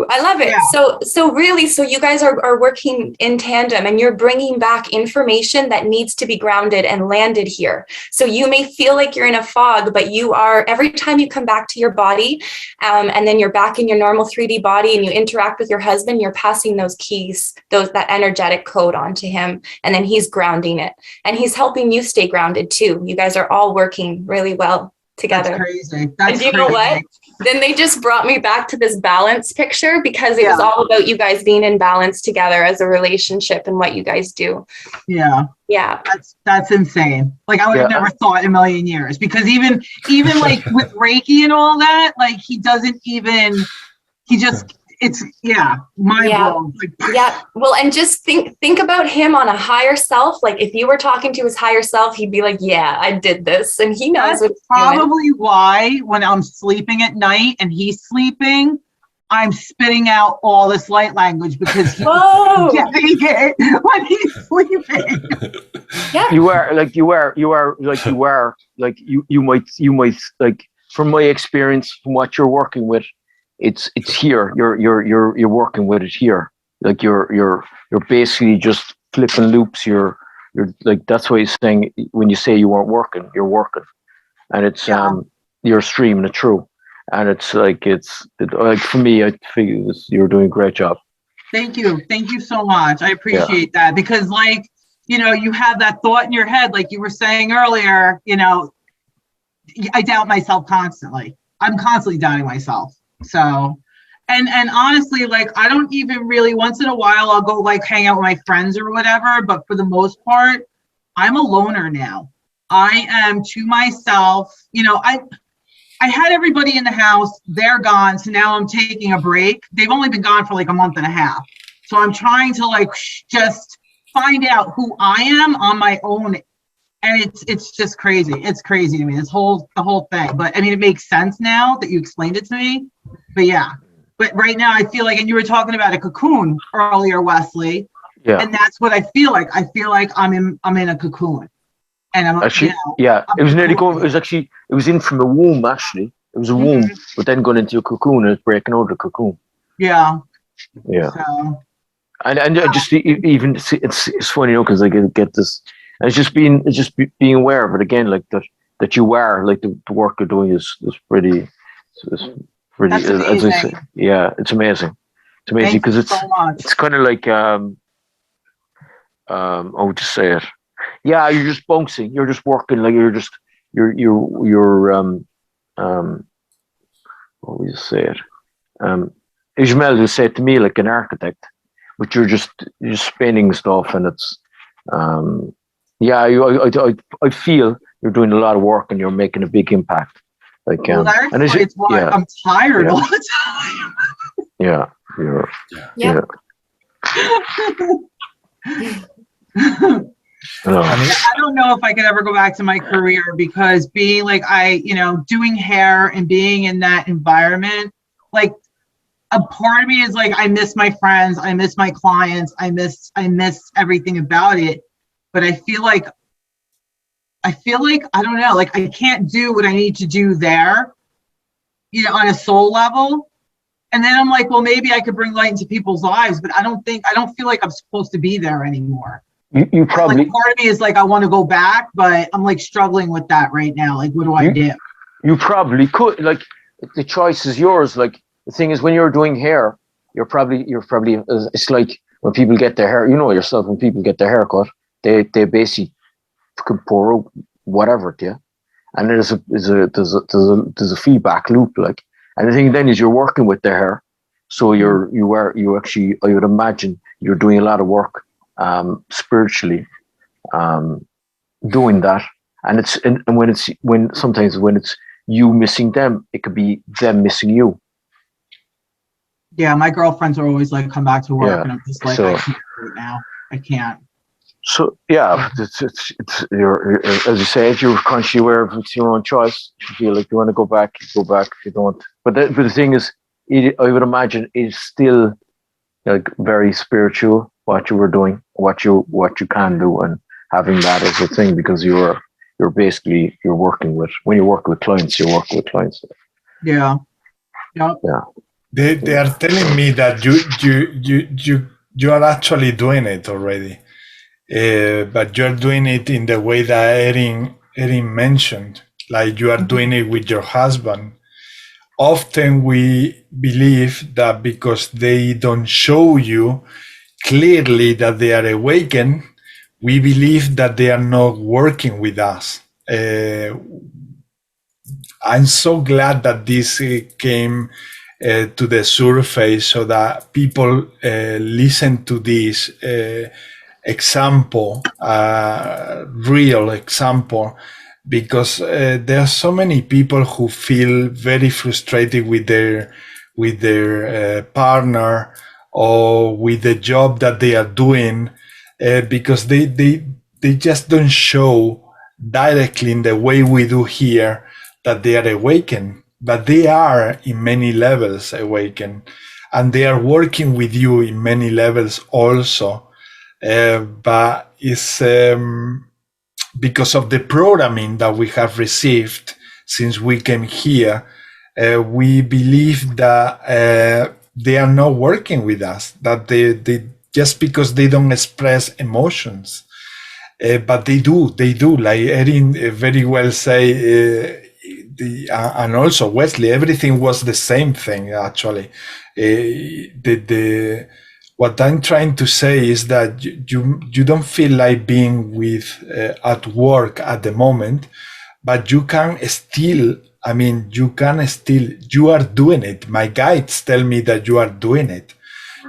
I love it. Yeah. So really, you guys are working in tandem, and you're bringing back information that needs to be grounded and landed here. So you may feel like you're in a fog, but you are, every time you come back to your body, and then you're back in your normal 3D body and you interact with your husband, you're passing those keys, that energetic code onto him, and then he's grounding it, and he's helping you stay grounded too. You guys are all working really well together. That's crazy. And you know what? Then they just brought me back to this balance picture because it was all about you guys being in balance together as a relationship and what you guys do. Yeah. Yeah. That's insane. Like, I would have never thought in a million years, because even like with Reiki and all that, like it's mind blown. Yeah. Well, and just think about him on a higher self. Like, if you were talking to his higher self, he'd be like, yeah, I did this. And he knows. That's probably why when I'm sleeping at night and he's sleeping, I'm spitting out all this light language because he's Whoa! getting it when he's sleeping. Yeah. You are like you might like, from my experience, from what you're working with, it's here. You're working with it here. Like you're basically just flipping loops. You're like, that's why he's saying when you say you weren't working, you're working, and it's you're streaming it through, and it's like like for me, I figure you're doing a great job. Thank you so much. I appreciate that, because like, you know, you have that thought in your head, like you were saying earlier, you know, I doubt myself constantly. I'm constantly doubting myself. So, and honestly, like, I don't even really, once in a while, I'll go like hang out with my friends or whatever. But for the most part, I'm a loner now. I am to myself. You know, I had everybody in the house, they're gone. So now I'm taking a break. They've only been gone for like a month and a half. So I'm trying to like just find out who I am on my own. And it's just crazy. It's crazy to me, the whole thing. But I mean, it makes sense now that you explained it to me. But yeah, but right now I feel like, and you were talking about a cocoon earlier, Wesley. Yeah. And that's what I feel like. I feel like I'm in a cocoon. And I'm actually, you know, yeah, it was nearly going, it was in from a womb, actually. It was a womb, but then going into a cocoon and it's breaking out of the cocoon. Yeah. Yeah. So, and just even, it's funny, you know, because I get this, and it's just being aware of it again, like that you are, like the work you're doing is pretty, as I say, yeah, it's amazing. It's amazing because it's kind of like, how would you say it? Yeah, you're just bouncing. You're just working, like you're what would you say it? Ismail will say it to me like an architect, but you're just spinning stuff, and it's yeah. I feel you're doing a lot of work and you're making a big impact. Like well, and it's why I'm tired all the time. Yeah, I don't know if I could ever go back to my career, because being like, doing hair and being in that environment, like a part of me is like, I miss my friends, I miss my clients, I miss everything about it. But I feel like, I don't know, like I can't do what I need to do there, you know, on a soul level. And then I'm like, well, maybe I could bring light into people's lives, but I don't feel like I'm supposed to be there anymore. You probably, like, part of me is like, I want to go back, but I'm like struggling with that right now. Like, what do I do? You probably could, like, the choice is yours. Like, the thing is, when you're doing hair, you're probably, it's like when people get their hair, you know yourself, when people get their hair cut, they basically can pour out whatever to you. And there's a feedback loop, like, and the thing then is you're working with their hair. So you actually, I would imagine you're doing a lot of work spiritually, doing that, and sometimes when it's you missing them, it could be them missing you. Yeah, my girlfriends are always like, come back to work, and I'm just like, I can't right now. I can't. So yeah, it's you're, as you say, if you're consciously aware of it's your own choice. If you feel like you want to go back, you go back. If you don't, but the thing is, I would imagine it's still like very spiritual, what you were doing, what you can do, and having that as a thing, because you're basically working with, when you work with clients, you're working with clients. Yeah. They are telling me that you are actually doing it already, but you're doing it in the way that Erin mentioned, like you are doing it with your husband. Often we believe that because they don't show you clearly that they are awakened, we believe that they are not working with us. I'm so glad that this came to the surface, so that people listen to this example, real example, because there are so many people who feel very frustrated with their partner or with the job that they are doing, because they just don't show directly in the way we do here that they are awakened. but they are in many levels awakened, and they are working with you in many levels also. But it's because of the programming that we have received since we came here, we believe that they are not working with us, that they just because they don't express emotions. But they do, like Erin very well say, and also Wesley, everything was the same thing actually. What I'm trying to say is that you don't feel like being with at work at the moment, but you can still, you are doing it. My guides tell me that you are doing it.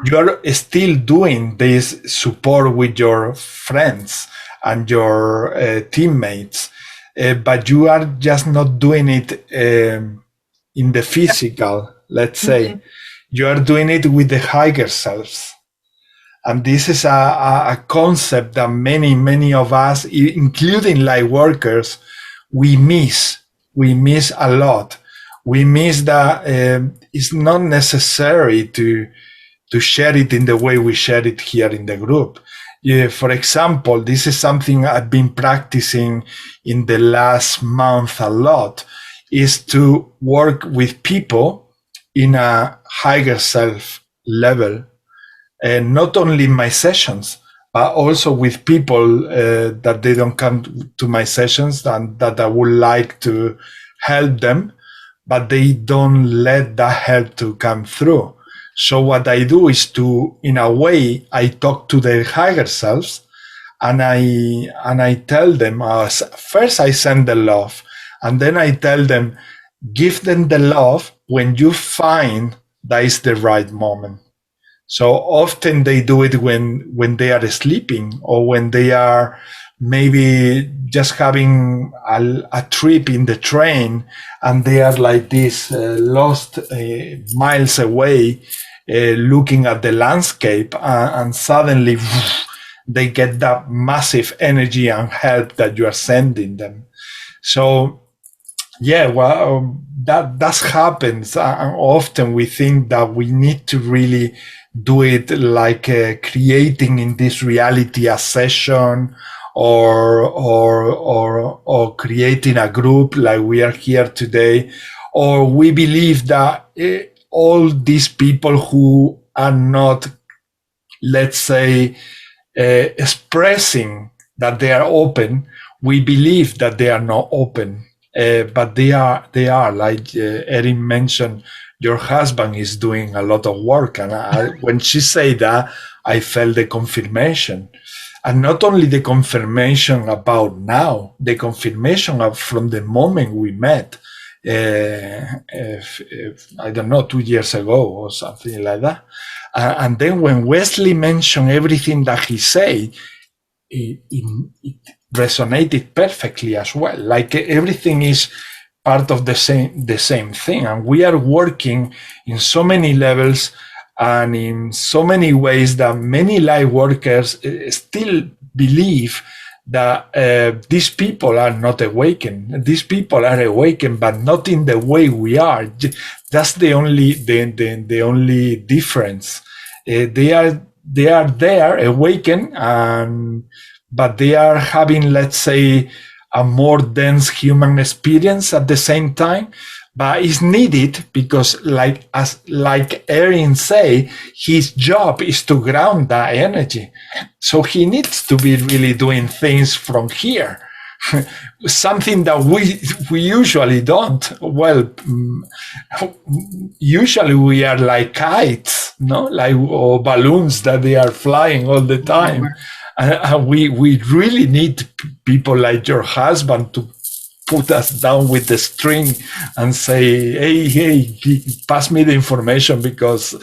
You are still doing this support with your friends and your teammates, but you are just not doing it in the physical, let's say. You are doing it with the higher selves. And this is a concept that many of us, including light workers, we miss a lot. We miss that it's not necessary to share it in the way we share it here in the group. For example, this is something I've been practicing in the last month a lot, is to work with people in a higher self level. And not only in my sessions, but also with people that they don't come to my sessions and that I would like to help them, but they don't let that help to come through. So what I do is to, in a way, I talk to their higher selves, and I tell them, first I send the love, and then I tell them, give them the love when you find that is the right moment. So often they do it when they are sleeping, or when they are maybe just having a trip in the train, and they are like this, lost miles away, looking at the landscape, and suddenly they get that massive energy and help that you are sending them. So yeah, well, that happens, and often we think that we need to really do it like creating in this reality a session, or creating a group like we are here today, or we believe that all these people who are not, let's say, expressing that they are open, we believe that they are not open. But they are, like Erin mentioned, your husband is doing a lot of work. And when she said that, I felt the confirmation. And not only the confirmation about now, the confirmation from the moment we met, I don't know, 2 years ago or something like that. And then when Wesley mentioned everything that he said, it resonated perfectly as well. Like everything is part of the same thing, and we are working in so many levels and in so many ways that many light workers still believe that these people are not awakened. These people are awakened, but not in the way we are. That's the only difference. They are there awakened, but they are having, let's say, a more dense human experience at the same time. But it's needed because, like Erin say, his job is to ground that energy. So he needs to be really doing things from here. Something that we usually don't. Well, usually we are like kites, no, or balloons that they are flying all the time. And we really need people like your husband to put us down with the string and say, hey, pass me the information, because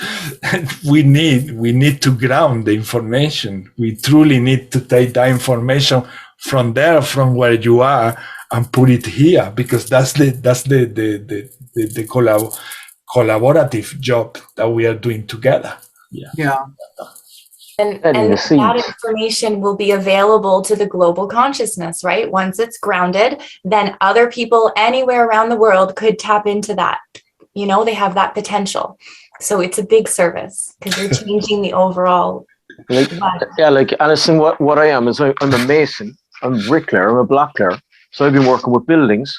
we need to ground the information. We truly need to take that information from there, from where you are, and put it here, because that's the collaborative job that we are doing together. Yeah. And the seeds. that information will be available to the global consciousness, right? Once it's grounded, then other people anywhere around the world could tap into that. You know, they have that potential. So it's a big service because you're changing the overall. Like Alison, what I am is I'm a mason, I'm a bricklayer, I'm a blocklayer. So I've been working with buildings.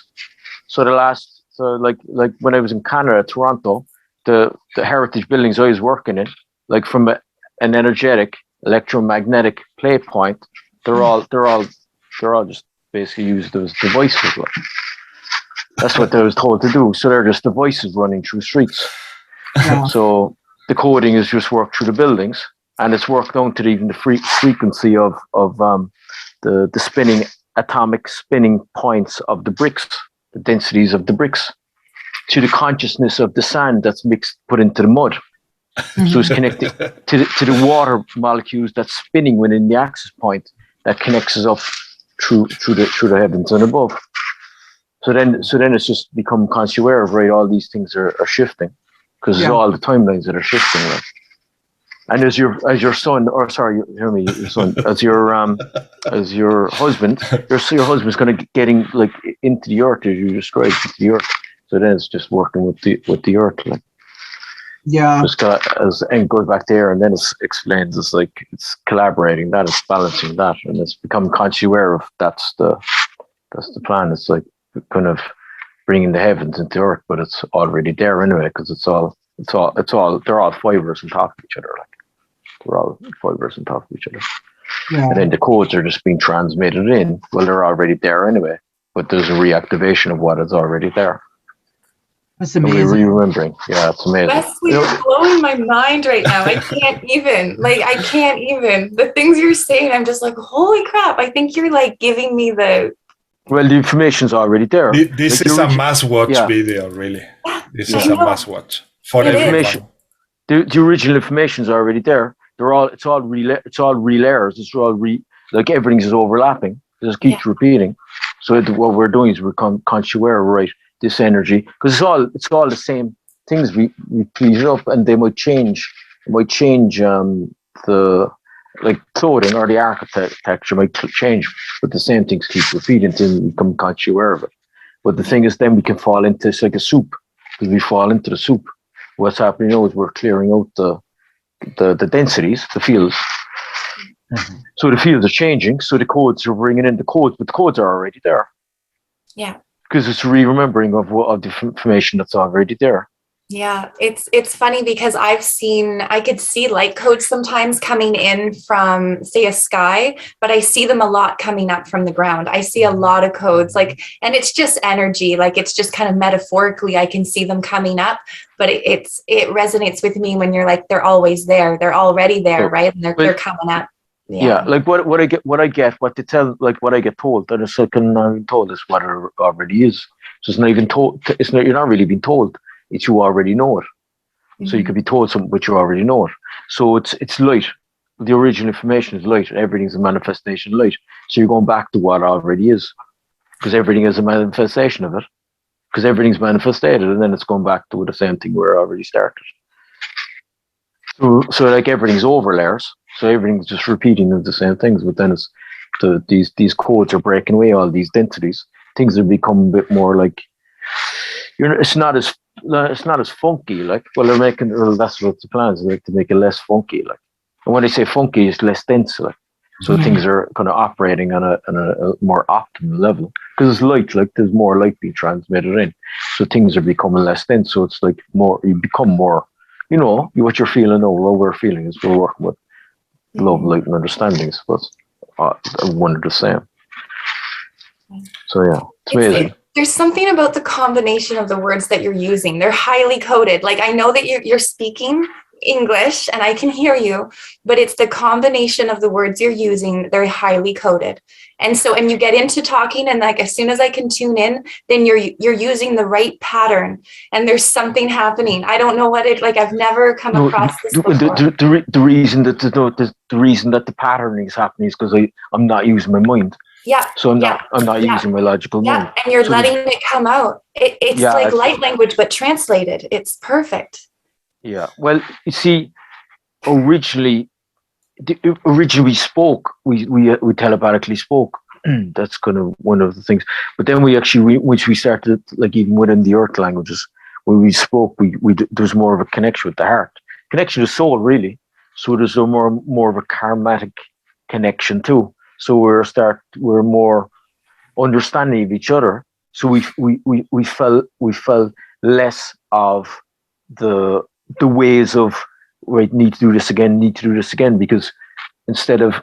So like when I was in Canada, Toronto, the heritage buildings I was working in, like from an energetic electromagnetic play point, they're all just basically used as devices. Like. That's what I was told to do. So they're just devices running through streets. Yeah. So the coding is just worked through the buildings, and it's worked down to even the frequency of the spinning atomic spinning points of the bricks, the densities of the bricks, to the consciousness of the sand that's put into the mud. So it's connected to the water molecules that's spinning within the axis point that connects us up through the heavens and above. So then it's just become conscious aware of, right, all these things are shifting, because it's all the timelines that are shifting, right? And as your son, or sorry, hear me, your son, as your husband, your husband's going to getting like into the earth, as you described, into the earth. So then it's just working with the earth, like. Yeah. Just and goes back there, and then it explains it's like it's collaborating that, it's balancing that, and it's become conscious aware of that's the plan. It's like kind of bringing the heavens into earth, but it's already there anyway, because they're all fibers on top of each other, like they're all fibers on top of each other. Yeah. And then the codes are just being transmitted in. Well, they're already there anyway, but there's a reactivation of what is already there. That's amazing. We're remembering. Yeah, it's amazing. Wesley, you're blowing my mind right now. I can't even. The things you're saying, I'm just like, holy crap. I think you're like giving me the... Well, the information's already there. This is a must-watch video, really. This is a must-watch for everyone. The original information's already there. It's all re-layers. It's all like everything's just overlapping. It just keeps repeating. So what we're doing is we're conscious aware, right? This energy, because it's all the same things. We clean it up, and they might change. The like clothing or the architecture might change, but the same things keep repeating until we become conscious aware of it. But the thing is, then we can fall into, it's like a soup, because we fall into the soup. What's happening now is we're clearing out the densities, the fields. Mm-hmm. So the fields are changing. So the codes are bringing in the codes, but the codes are already there. Yeah. Because it's re-remembering of the information that's already there. Yeah, it's funny because I could see light codes sometimes coming in from, say, a sky, but I see them a lot coming up from the ground. I see a lot of codes, like, and it's just energy, like it's just kind of metaphorically, I can see them coming up, but it resonates with me when you're like, they're always there, they're already there, right? And they're coming up. Yeah, like what I get, what they tell, like what I get told, that it's like I'm not even told is what it already is. So it's not even told. You're not really being told. It's you already know it. Mm-hmm. So you could be told something, but you already know it. So it's light. The original information is light. Everything's a manifestation of light. So you're going back to what already is, because everything is a manifestation of it. Because everything's manifested, and then it's going back to the same thing where it already started. So like everything's over layers. So everything's just repeating the same things, but then it's these codes are breaking away all these densities. Things have become a bit more like, it's not as funky. Like, well, they're making, well, that's what the plan is, like to make it less funky. Like, and when they say funky, it's less dense. Like, so things are kind of operating on a more optimal level, because it's light. Like there's more light being transmitted in, so things are becoming less dense. So it's like more, you become more. You know, what you're feeling, or what we're feeling is we're working with love, light, and understandings, but one and the same. So yeah, it's amazing. There's something about the combination of the words that you're using. They're highly coded. Like I know that you're speaking English and I can hear you, but it's the combination of the words you're using. They're highly coded. And so, and you get into talking, and like as soon as I can tune in, then you're using the right pattern, and there's something happening. I don't know what it, like I've never come across this before. The reason that the patterning is happening is because I'm not using my mind. Yeah. So I'm not using my logical mind. And you're letting it come out. It's like light language, but translated. It's perfect. Yeah. Well, you see, originally originally we spoke, we telepathically spoke. That's kind of one of the things. But then once we started, like even within the earth languages, when we spoke, there's more of a connection with the heart, connection to soul, really. So there's a more of a karmatic connection too. So we're more understanding of each other. So we felt less of the ways of, right, need to do this again, because instead of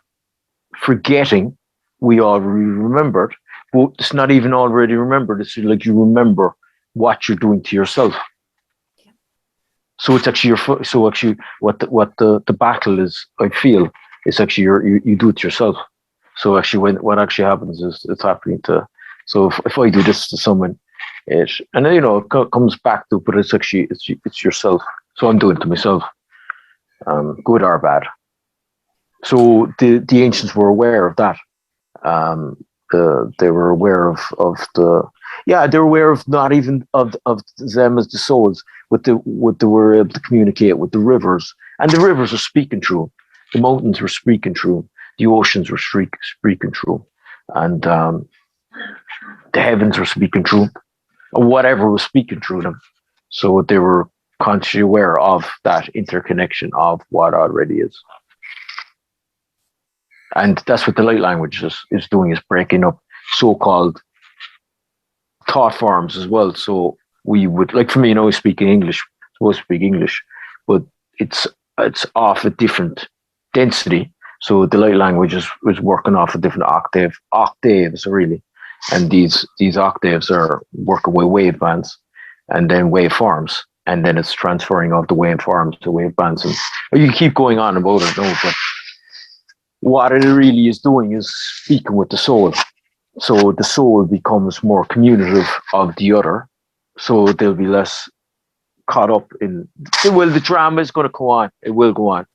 forgetting, we already remembered. But it's not even already remembered. It's like you remember what you're doing to yourself. So it's actually what the battle is. I feel it's actually you do it yourself. So actually, what actually happens is it's happening to. So if I do this to someone, it comes back to, but it's actually it's yourself. So I'm doing it to myself, good or bad. So the ancients were aware of that. They were aware of they were aware of not even of them as the souls, what they were able to communicate with the rivers, and the rivers were speaking through, the mountains were speaking through, the oceans were speaking through, and the heavens were speaking through, or whatever was speaking through them. So they were consciously aware of that interconnection of what already is. And that's what the light language is doing, is breaking up so-called thought forms as well. So we would, like, for me, I speak in English, supposed to speak English, but it's off a different density. So the light language is working off a different octaves really. And these octaves are working with wave bands and then waveforms. And then it's transferring of the waveforms to wave bands. And you keep going on about it, but what it really is doing is speaking with the soul. So the soul becomes more communicative of the other. So they'll be less caught up in, the drama is going to go on. It will go on.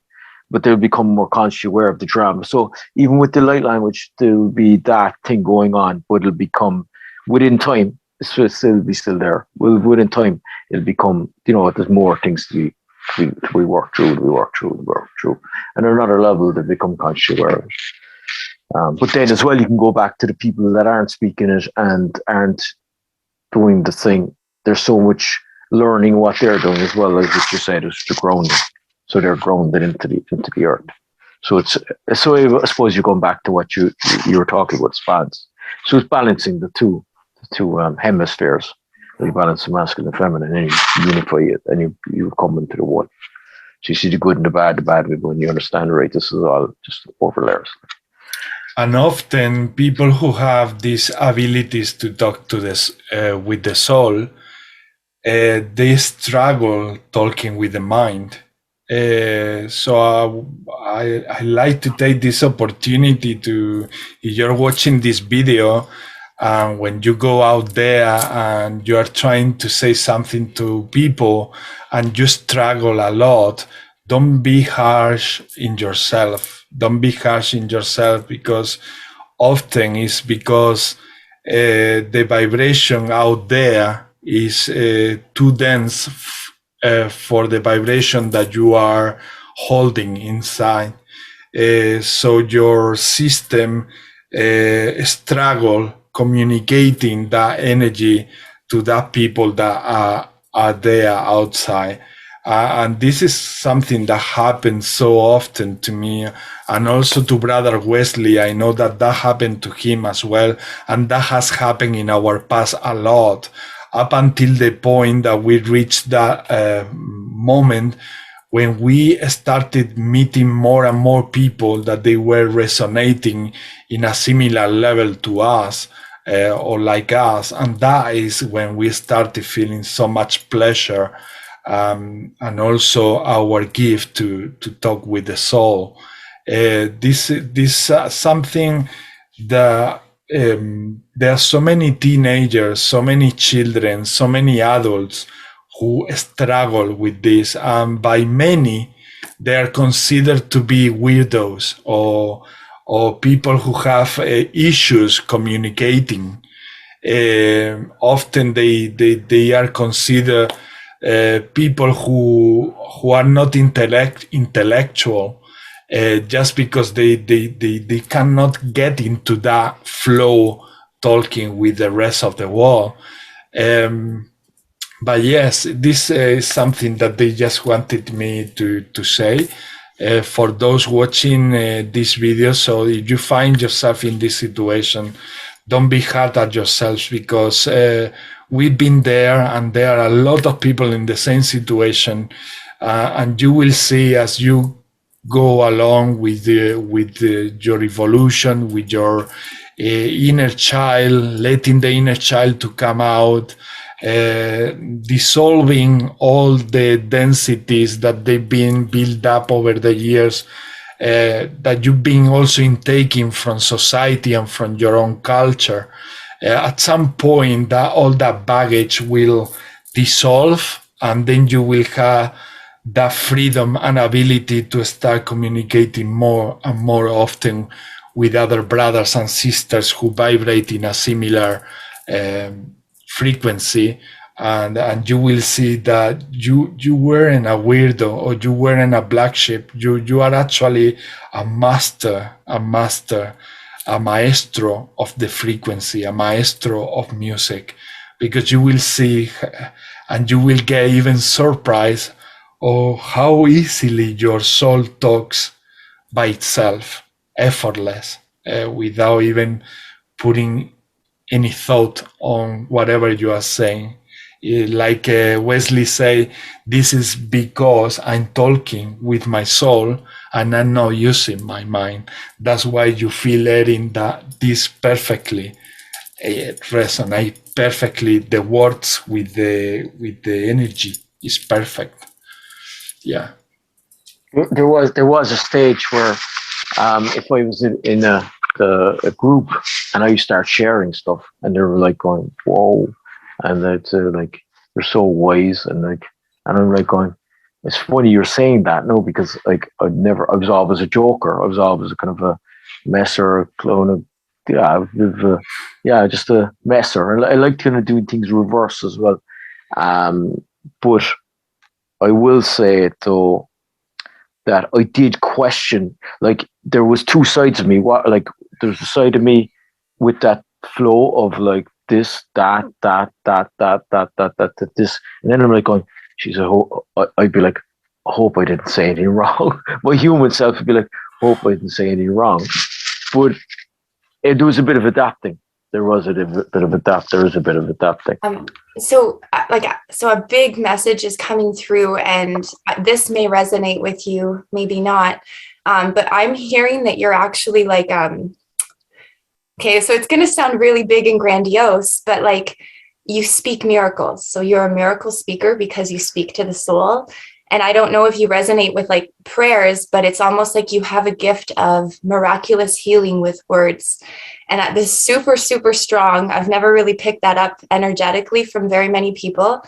But they'll become more consciously aware of the drama. So even with the light language, there'll be that thing going on, but it'll become, within time, it'll still be there. Within time, it'll become, there's more things to we work through. And at another level, they become consciously aware of it. But then as well, you can go back to the people that aren't speaking it and aren't doing the thing. There's so much learning what they're doing as well, as what you said, is the grounding. So they're grounded into the earth. So I suppose you're going back to what you were talking about, spans. So it's balancing the two hemispheres. You balance the masculine and feminine, and you unify it, and you come into the one. So you see the good and the bad when you understand, right? This is all just over layers. And often people who have these abilities to talk to this with the soul, they struggle talking with the mind. So I like to take this opportunity to, if you're watching this video, when you go out there and you are trying to say something to people and you struggle a lot, don't be harsh in yourself. Don't be harsh in yourself, because often it's because the vibration out there is too dense for the vibration that you are holding inside. So your system struggle communicating that energy to that people that are there outside. And this is something that happens so often to me, and also to Brother Wesley. I know that happened to him as well, and that has happened in our past a lot, up until the point that we reached that moment when we started meeting more and more people that they were resonating in a similar level to us, or like us. And that is when we started feeling so much pleasure, and also our gift to talk with the soul. This something that there are so many teenagers, so many children, so many adults who struggle with this, and by many they are considered to be weirdos or people who have issues communicating. Often they are considered people who are not intellectual, just because they cannot get into that flow talking with the rest of the world. But yes, this is something that they just wanted me to say. For those watching this video, so if you find yourself in this situation, don't be hard at yourselves, because we've been there, and there are a lot of people in the same situation, and you will see as you go along with your evolution, with your inner child, letting the inner child to come out, dissolving all the densities that they've been built up over the years, that you've been also intaking from society and from your own culture. At some point, all that baggage will dissolve, and then you will have that freedom and ability to start communicating more and more often with other brothers and sisters who vibrate in a similar frequency, and you will see that you weren't a weirdo, or you weren't a black sheep. You are actually a master, a maestro of the frequency, a maestro of music, because you will see, and you will get even surprised of how easily your soul talks by itself, effortless, without even putting any thought on whatever you are saying. Like Wesley say, this is because I'm talking with my soul and I'm not using my mind. That's why you feel letting that this perfectly resonate perfectly. The words with the energy is perfect. Yeah. There was a stage where if I was in a group and I start sharing stuff, and they were like going, whoa, and they'd say like, you're so wise, and I'm like going, it's funny you're saying that, no, because like I was always a joker. I was always a kind of a messer, a clone of, just a messer. I like kind of doing things reverse as well. But I will say though that I did question, like there was two sides of me. There's the side of me with that flow of like this, that, this, and then I'm like going, I'd be like, I hope I didn't say anything wrong. My human self would be like, hope I didn't say anything wrong. But there was a bit of adapting. There is a bit of adapting. So a big message is coming through, and this may resonate with you, maybe not. But I'm hearing that you're actually like, okay, so it's going to sound really big and grandiose, but like you speak miracles. So you're a miracle speaker because you speak to the soul. And I don't know if you resonate with like prayers, but it's almost like you have a gift of miraculous healing with words. And that is super, super strong. I've never really picked that up energetically from very many people.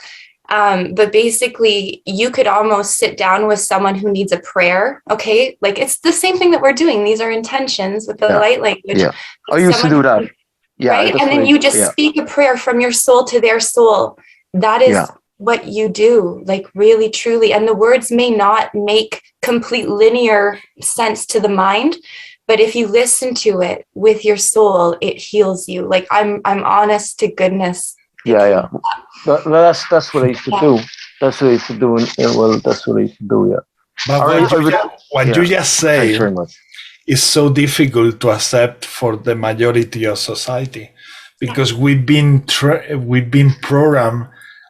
But basically, you could almost sit down with someone who needs a prayer. Okay, like it's the same thing that we're doing. These are intentions with the light language. Yeah, I used to do that. Yeah, right, and then you just speak a prayer from your soul to their soul. That is what you do, like really, truly. And the words may not make complete linear sense to the mind, but if you listen to it with your soul, it heals you. Like I'm honest to goodness. Yeah. That's what I used to do. That's what I used to do. That's what I used to do. Yeah. But what you just say is so difficult to accept for the majority of society, because we've been programmed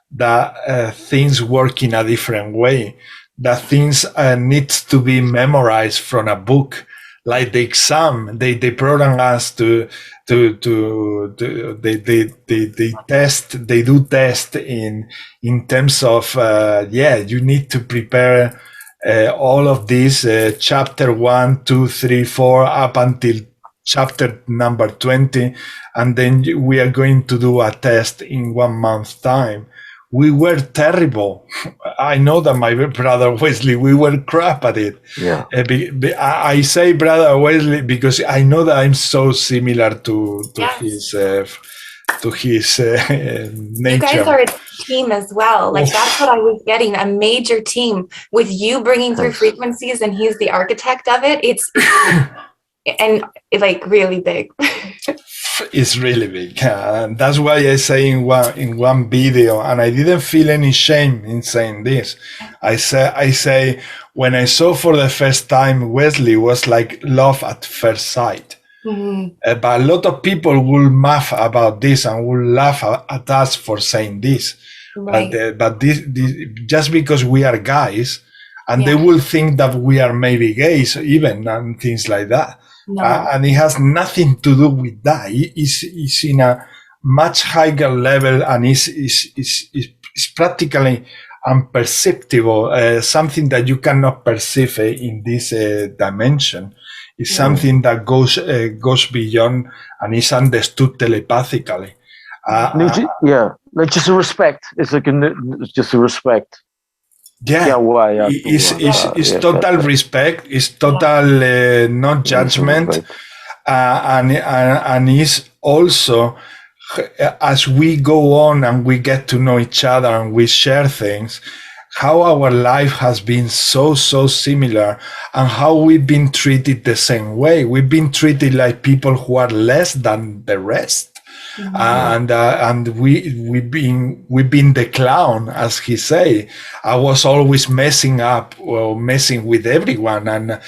that things work in a different way, that things needs to be memorized from a book. Like the exam, they program us they do test in terms of you need to prepare all of these chapter 1, 2, 3, 4 up until chapter number 20, and then we are going to do a test in 1 month's time. We were terrible. I know that my brother Wesley, we were crap at it. Yeah. I say brother Wesley because I know that I'm so similar to his You guys nature. are a team as well. Like that's what I was getting, a major team with you bringing through frequencies and he's the architect of it. It's and like really big. It's really big. That's why I say in one video, and I didn't feel any shame in saying this. I say when I saw for the first time Wesley was like love at first sight. But a lot of people will laugh about this and will laugh at us for saying this. Right. But this just because we are guys, and they will think that we are maybe gays even and things like that. No. And it has nothing to do with that. It's in a much higher level, and it's practically unperceptible, something that you cannot perceive in this dimension. It's something that goes beyond and is understood telepathically. Just a respect. It's like just a respect. It's total respect. It's total not judgment, and it's also as we go on and we get to know each other and we share things, how our life has been so similar, and how we've been treated the same way. We've been treated like people who are less than the rest. And we've been the clown, as he say. I was always messing with everyone and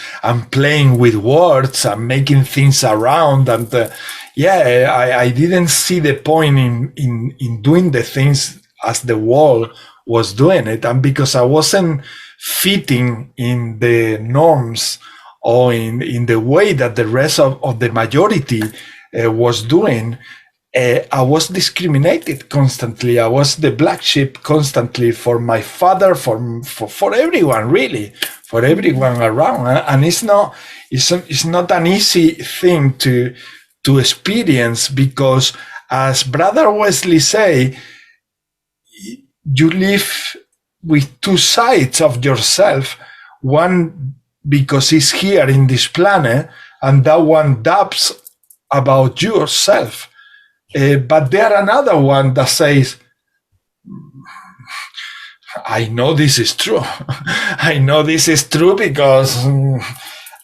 playing with words and making things around. And I didn't see the point in doing the things as the world was doing it, and because I wasn't fitting in the norms or in the way that the rest of the majority was doing. I was discriminated constantly. I was the black sheep constantly for my father, for everyone, really, for everyone around. And it's not an easy thing to experience, because as Brother Wesley say, you live with two sides of yourself. One because it's here in this planet, and that one doubts about yourself. But there another one that says, I know this is true. I know this is true because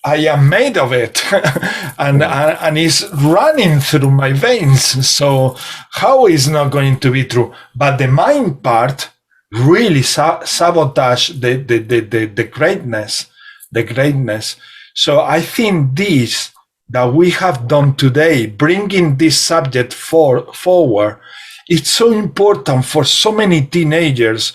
I am made of it. and it's running through my veins. So how is not going to be true? But the mind part really sabotage the greatness. So I think this that we have done today, bringing this subject forward, it's so important for so many teenagers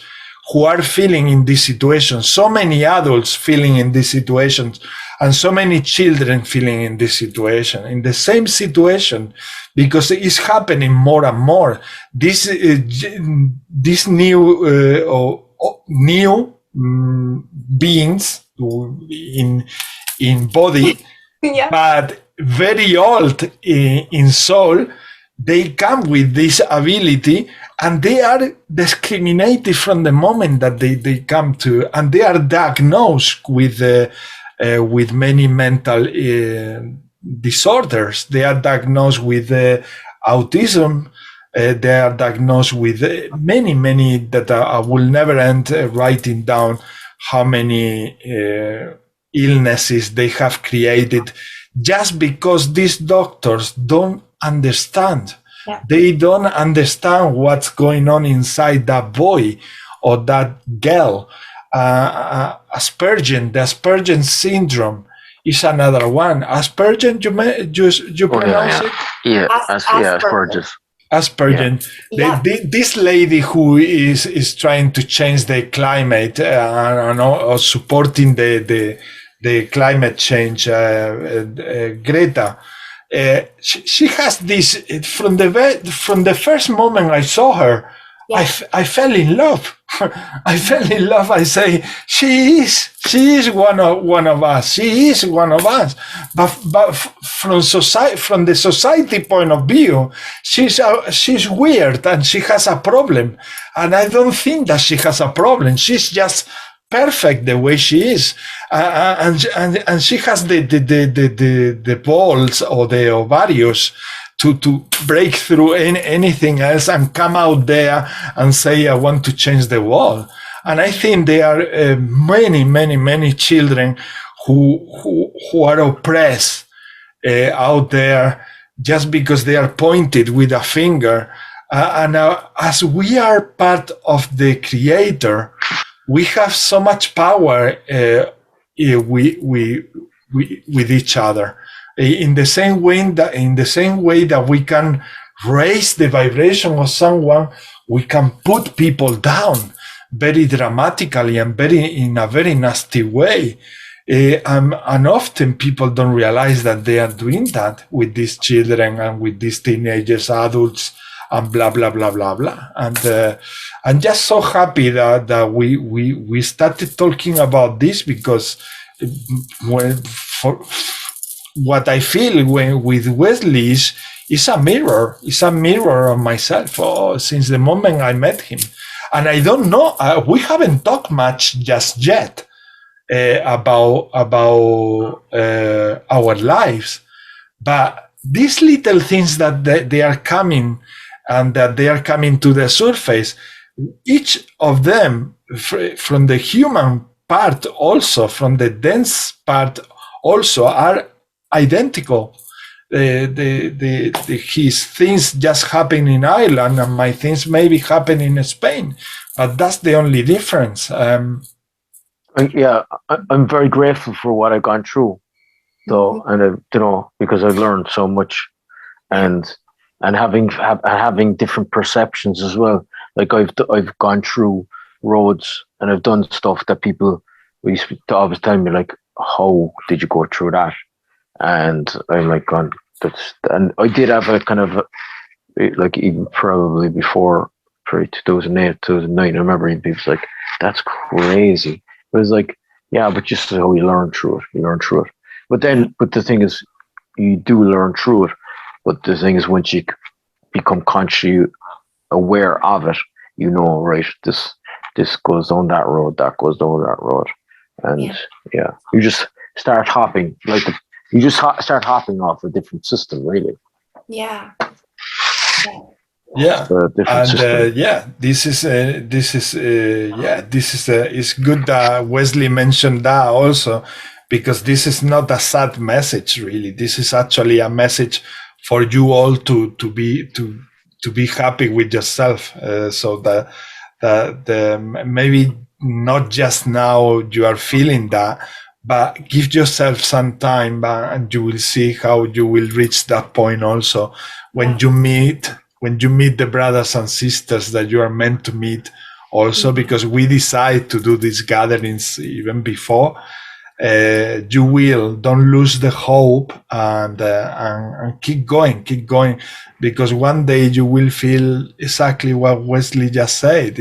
who are feeling in this situation, so many adults feeling in this situation, and so many children feeling in this situation, in the same situation, because it's happening more and more. This new beings in body, but very old in soul, they come with this ability, and they are discriminated from the moment that they come to, and they are diagnosed with many mental disorders. They are diagnosed with autism. They are diagnosed with many that I will never end writing down how many illnesses they have created, just because these doctors don't understand. Yeah. They don't understand what's going on inside that boy or that girl. The Asperger syndrome is another one. Asperger, you pronounce it? Yeah, Asperger. Asperger. Yeah. This lady who is trying to change the climate or supporting the climate change, Greta. She has this from the first moment I saw her. Yeah. I fell in love. I fell in love. I say she is one of us. She is one of us. But from the society point of view, she's weird and she has a problem. And I don't think that she has a problem. She's just perfect the way she is, and she has the balls or the ovaries to break through anything else and come out there and say, I want to change the world. And I think there are many children who are oppressed out there just because they are pointed with a finger. As we are part of the Creator, we have so much power with each other. In the same way that we can raise the vibration of someone, we can put people down very dramatically and in a very nasty way. And often people don't realize that they are doing that with these children and with these teenagers, adults, and blah blah blah blah blah. And I'm just so happy that we started talking about this, because what I feel with Wesley is a mirror. It's a mirror of myself since the moment I met him. And I don't know, we haven't talked much just yet about our lives, but these little things that they are coming and that they are coming to the surface, each of them from the human part, also from the dense part, also are identical. His things just happen in Ireland, and my things maybe happen in Spain, but that's the only difference. Yeah, I'm very grateful for what I've gone through, though, and because I've learned so much, and having different perceptions as well. Like I've gone through roads and I've done stuff that people used to always tell me, like, how did you go through that? And I'm like, God, and I did have a kind of like, even probably before 2008, 2009, I remember people was like, that's crazy. But it's like, yeah, but just how you learn through it. But the thing is, you do learn through it. But the thing is, once you become consciously aware of it, right, this goes down that road, that goes down that road. And you just start hopping, start hopping off a different system, really. Yeah. Yeah, and this is it's good that Wesley mentioned that also, because this is not a sad message, really. This is actually a message for you all to be happy with yourself, so that maybe not just now you are feeling that, but give yourself some time, and you will see how you will reach that point also when you meet the brothers and sisters that you are meant to meet also, because we decide to do these gatherings even before. Don't lose the hope, and keep going, because one day you will feel exactly what Wesley just said.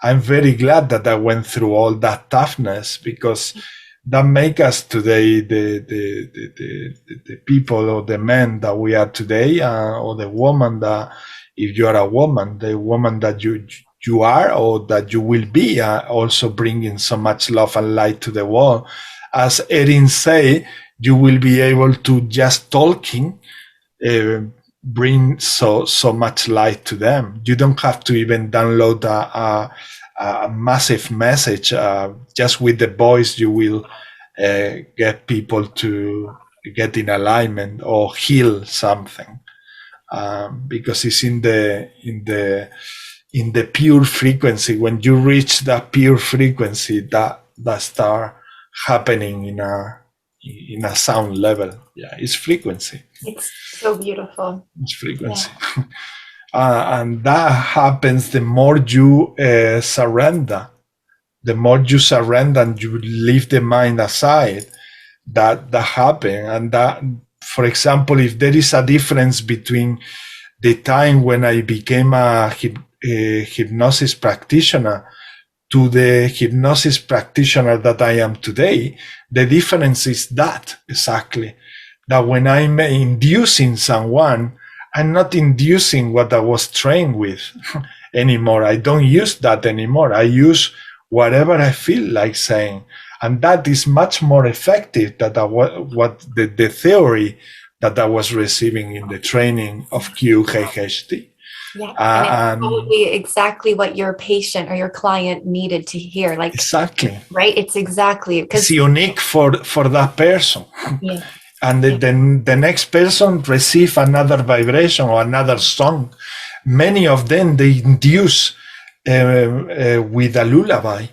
I'm very glad that I went through all that toughness, because that make us today the people or the men that we are today, or the woman that, if you are a woman, the woman that you are or that you will be, also bringing so much love and light to the world. As Erin say, you will be able to just talking bring so much light to them. You don't have to even download a massive message. Just with the voice, you will get people to get in alignment or heal something, because it's in the pure frequency. When you reach that pure frequency, that start happening in a sound level. Yeah, it's frequency. It's so beautiful. It's frequency. Yeah. And that happens the more you surrender. The more you surrender and you leave the mind aside, that happen. And that, for example, if there is a difference between the time when I became a hypnosis practitioner to the hypnosis practitioner that I am today, the difference is that exactly. That when I'm inducing someone, I'm not inducing what I was trained with anymore. I don't use that anymore. I use whatever I feel like saying. And that is much more effective than what the theory that I was receiving in the training of QHHT. Yeah, and it's probably exactly what your patient or your client needed to hear. Like exactly, right? It's exactly because it's unique for that person. Yeah. And then the next person receive another vibration or another song. Many of them they induce with a lullaby,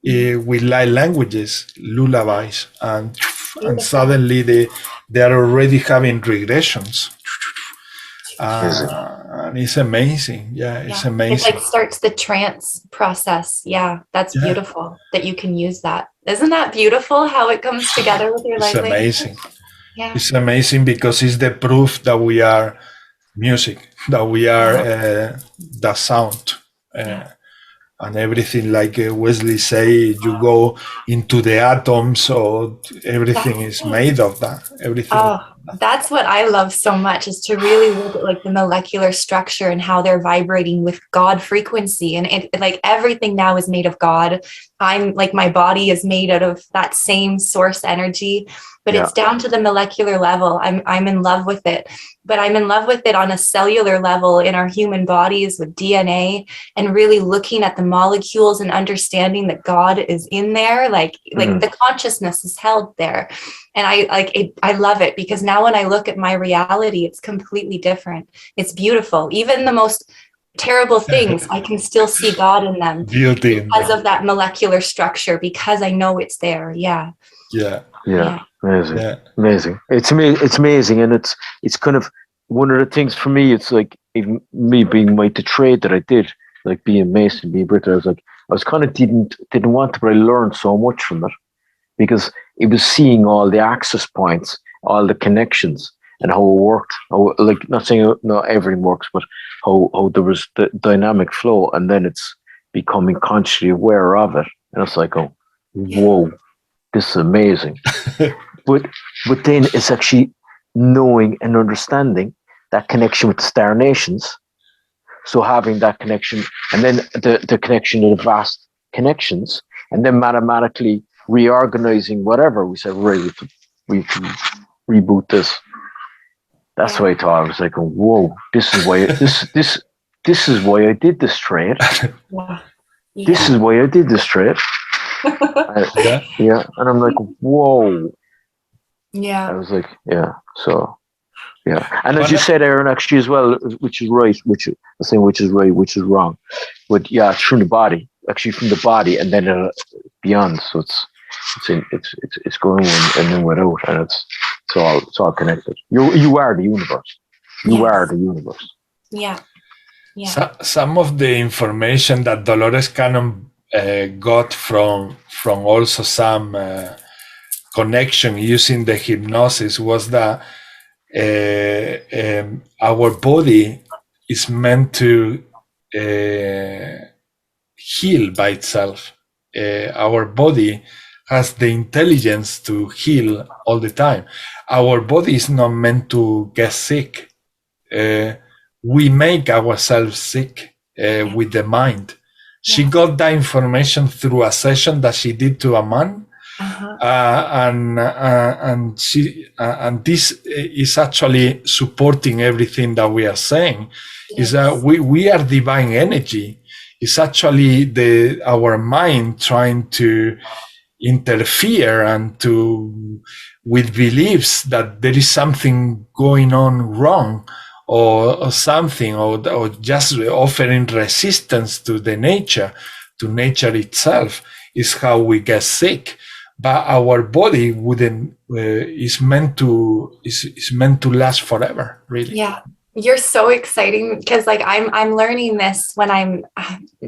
with light languages, lullabies, and suddenly they are already having regressions. And it's amazing. Yeah, it's amazing. It like starts the trance process. Yeah, that's beautiful that you can use that. Isn't that beautiful how it comes together with your light It's amazing. Yeah. It's amazing because it's the proof that we are music, that we are the sound. And everything, like Wesley say, you go into the atoms, so everything is made of that. Everything. Oh, that's what I love so much, is to really look at like the molecular structure and how they're vibrating with God frequency. And it like everything now is made of God. I'm like, my body is made out of that same source energy, but it's down to the molecular level. I'm in love with it, but I'm in love with it on a cellular level in our human bodies with DNA, and really looking at the molecules and understanding that God is in there. Like the consciousness is held there. And I love it, because now when I look at my reality, it's completely different. It's beautiful. Even the most terrible things, I can still see God in them because of that molecular structure, because I know it's there. Yeah. Amazing. Amazing. It's amazing. And it's kind of one of the things for me. It's like, even me being the trade that I did, like being Mason, being Britta, I was kind of didn't want to, but I learned so much from it, because it was seeing all the access points, all the connections, and how it worked. How, like, not saying not everything works, but how there was the dynamic flow, and then it's becoming consciously aware of it. And it's like, oh, whoa, this is amazing. but then it's actually knowing and understanding that connection with the star nations. So having that connection, and then the connection to the vast connections, and then mathematically reorganizing whatever. We said, right, we can reboot this. That's what I thought. I was like, oh, whoa, this is why this is why I did this trade. This is why I did this trade. And I'm like, whoa. I was like, so and as you said, Aaron, actually as well, which is right, which is right, which is wrong, but it's from the body, actually from the body, and then beyond. So it's going and then without, and it's all connected. You are the universe. You are the universe. So, some of the information that Dolores Cannon got from also some connection using the hypnosis was that our body is meant to heal by itself. Our body has the intelligence to heal all the time. Our body is not meant to get sick. We make ourselves sick with the mind. She got that information through a session that she did to a man. And this is actually supporting everything that we are saying. Is that we are divine energy. It's actually our mind trying to interfere and with beliefs that there is something going on wrong or something, or just offering resistance to nature itself is how we get sick. But our body is meant to last forever, really. Yeah, you're so exciting, because like I'm learning this when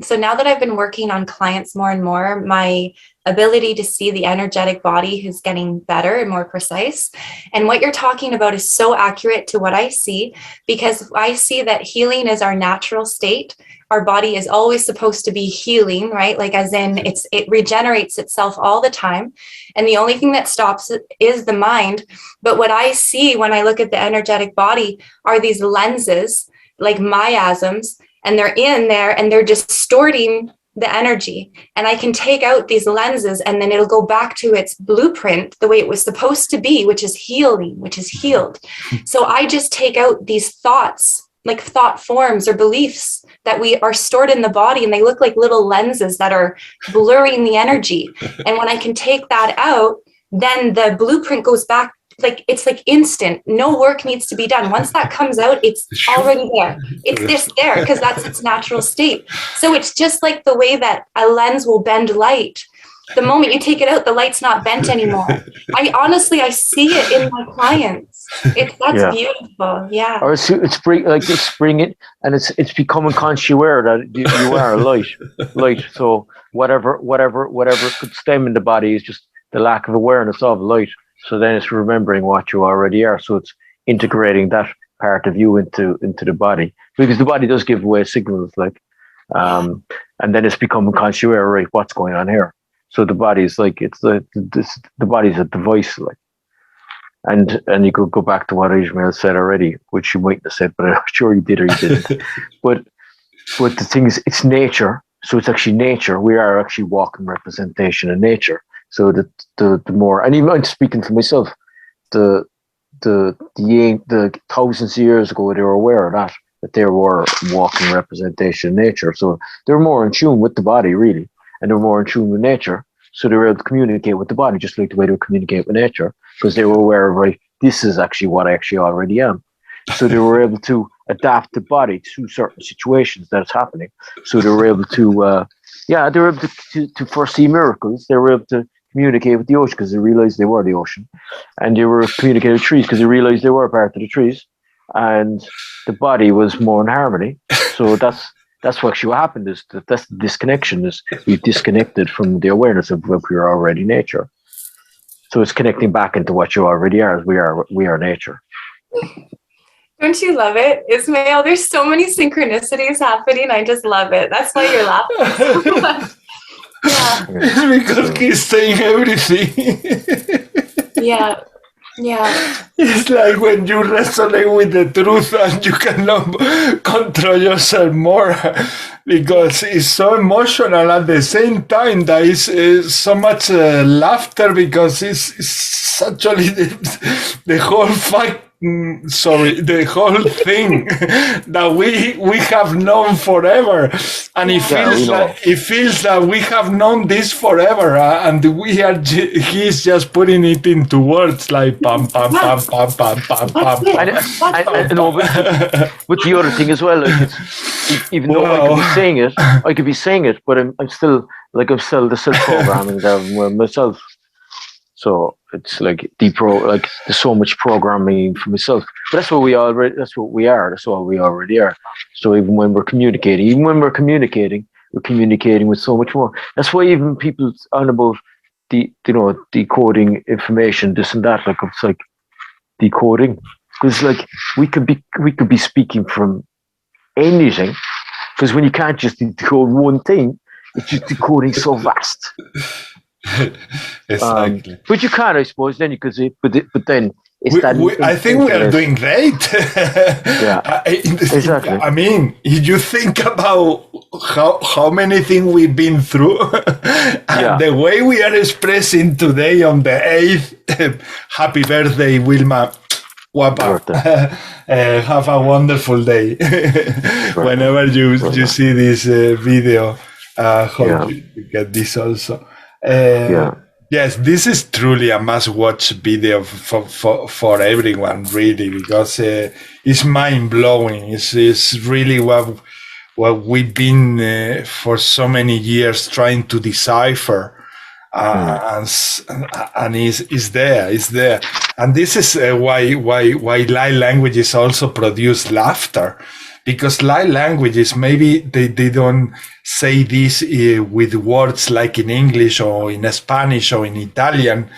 so now that I've been working on clients more and more, my ability to see the energetic body who's getting better and more precise. And what you're talking about is so accurate to what I see, because I see that healing is our natural state. Our body is always supposed to be healing, right? Like as in it regenerates itself all the time. And the only thing that stops it is the mind. But what I see when I look at the energetic body are these lenses, like miasms, and they're in there and they're distorting the energy, and I can take out these lenses, and then it'll go back to its blueprint, the way it was supposed to be, which is healing, which is healed. So I just take out these thoughts, like thought forms or beliefs that we are stored in the body, and they look like little lenses that are blurring the energy. And when I can take that out, then the blueprint goes back. Like, it's like instant, no work needs to be done. Once that comes out, it's already there. It's this there, because that's its natural state. So it's just like the way that a lens will bend light. The moment you take it out, the light's not bent anymore. I see it in my clients. That's beautiful. Yeah. Or it's bringing, and it's becoming conscious aware that you are light. So whatever could stem in the body is just the lack of awareness of light. So then it's remembering what you already are. So it's integrating that part of you into the body, because the body does give away signals, like, and then it's becoming conscious aware, right? What's going on here? So the body is like, the body's a device, like, and you could go back to what Ishmael said already, which you mightn't have said, but I'm sure you did or you didn't. but the thing is, it's nature. So it's actually nature. We are actually walking representation of nature. So the more, and even I'm speaking for myself, the thousands of years ago, they were aware of that they were walking representation of nature. So they were more in tune with the body, really, and they were more in tune with nature. So they were able to communicate with the body, just like the way they would communicate with nature, because they were aware of, right, this is actually what I actually already am. So they were able to adapt the body to certain situations that's happening. So they were able to, they were able to foresee miracles. They were able to communicate with the ocean because they realized they were the ocean, and they were communicating with trees because they realized they were part of the trees, and the body was more in harmony. So that's what actually what happened, is that's the disconnection, is we disconnected from the awareness of what we are already nature. So it's connecting back into what you already are, as we are nature. Don't you love it, Ismail? There's so many synchronicities happening. I just love it. That's why you're laughing so much. Yeah. It's because he's saying everything. Yeah. It's like when you resonate with the truth and you cannot control yourself more, because it's so emotional at the same time. There is so much laughter, because it's actually the whole fact. The whole thing that we have known forever, and it feels that we have known this forever, and he's just putting it into words, like pam pam pam pam pam pam pam. I know, but the other thing as well, like, even though I could be saying it, but I'm still the self-programming there myself. So it's like there's so much programming for myself. But that's what we are. That's what we already are. So even when we're communicating, we're communicating with so much more. That's why even people on about decoding information, this and that, like it's like decoding. Because like we could be speaking from anything, because when you can't just decode one thing, it's just decoding so vast. Exactly. But you can, I suppose, then you could say, but then it's I think we are doing great. Yeah, exactly. I mean, if you think about how many things we've been through, and the way we are expressing today on the 8th, happy birthday, Wilma. Guapa. Have a wonderful day. Whenever you see this video, hope you get this also. Yes, this is truly a must-watch video for everyone, really, because it's mind-blowing. It's really what we've been for so many years trying to decipher, and it's there. And this is why light languages also produce laughter. Because light languages, maybe they don't say this with words like in English or in Spanish or in Italian,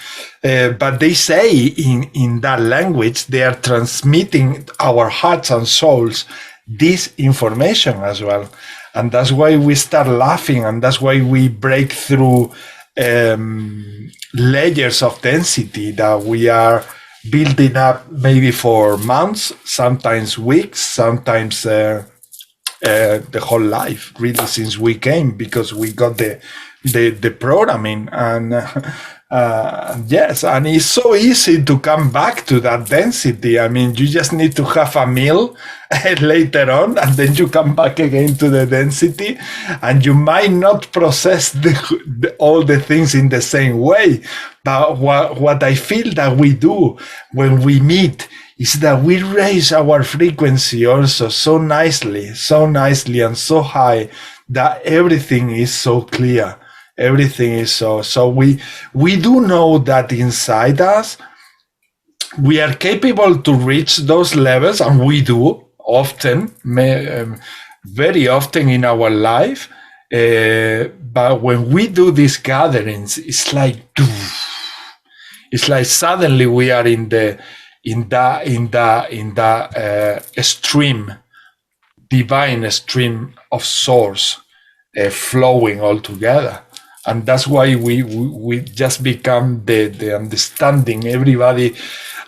but they say in that language, they are transmitting our hearts and souls this information as well. And that's why we start laughing, and that's why we break through layers of density that we are building up maybe for months, sometimes weeks, sometimes the whole life, really, since we came, because we got the programming. And yes, and it's so easy to come back to that density. I mean, you just need to have a meal later on, and then you come back again to the density, and you might not process all the things in the same way. But what I feel that we do when we meet is that we raise our frequency also so nicely and so high that everything is so clear. Everything is so we do know that inside us we are capable to reach those levels, and we do often, very often in our life. But when we do these gatherings, it's like suddenly we are in the stream, divine stream of source, flowing all together. And that's why we just become the understanding. Everybody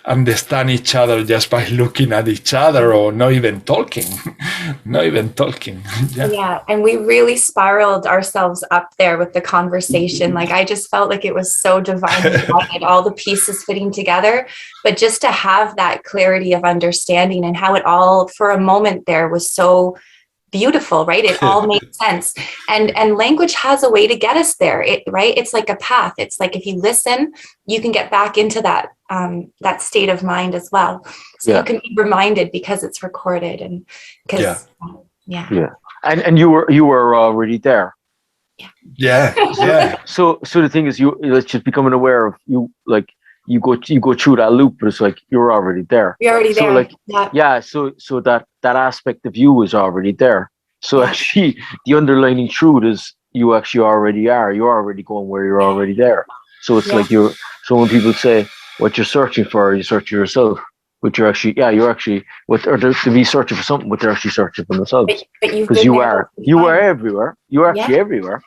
understand each other just by looking at each other, or not even talking. Yeah, and we really spiraled ourselves up there with the conversation. Like, I just felt like it was so divinely guided, all the pieces fitting together. But just to have that clarity of understanding, and how it all for a moment there was so beautiful, right? It all made sense. And language has a way to get us there, right? It's like a path. It's like, if you listen, you can get back into that state of mind as well. So you can be reminded because it's recorded, and because and you were already there. So the thing is, it's just becoming aware of you, like you go through that loop, but it's like you're already there. You're already there. Like, so that aspect of you is already there. So actually, the underlying truth is you actually already are. You're already going where you're already there. So it's like so when people say what you're searching for, you search yourself. But you're actually, to be searching for something, but they're actually searching for themselves. Because you are everywhere. You're actually everywhere.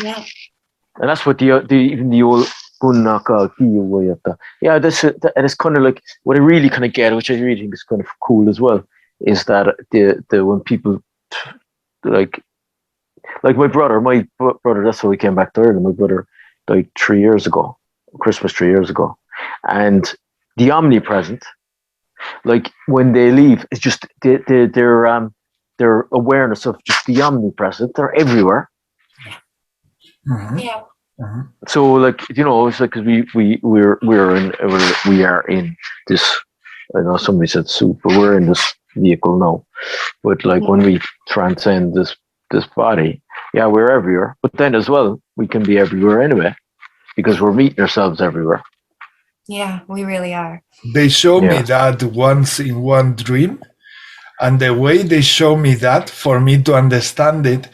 Yeah. And that's what even the old it's kind of like what I really kind of get, which I really think is kind of cool as well, is that the when people like my brother, that's how we came back to Ireland. My brother died 3 years ago, Christmas 3 years ago, and the omnipresent, like when they leave, it's just their awareness of just the omnipresent. They're everywhere. Yeah. So like, it's like, cause we are in this, I know somebody said soup, but we're in this vehicle now. But like when we transcend this body, we're everywhere. But then as well, we can be everywhere anyway, because we're meeting ourselves everywhere. Yeah, we really are. They showed me that once in one dream, and the way they show me that, for me to understand it,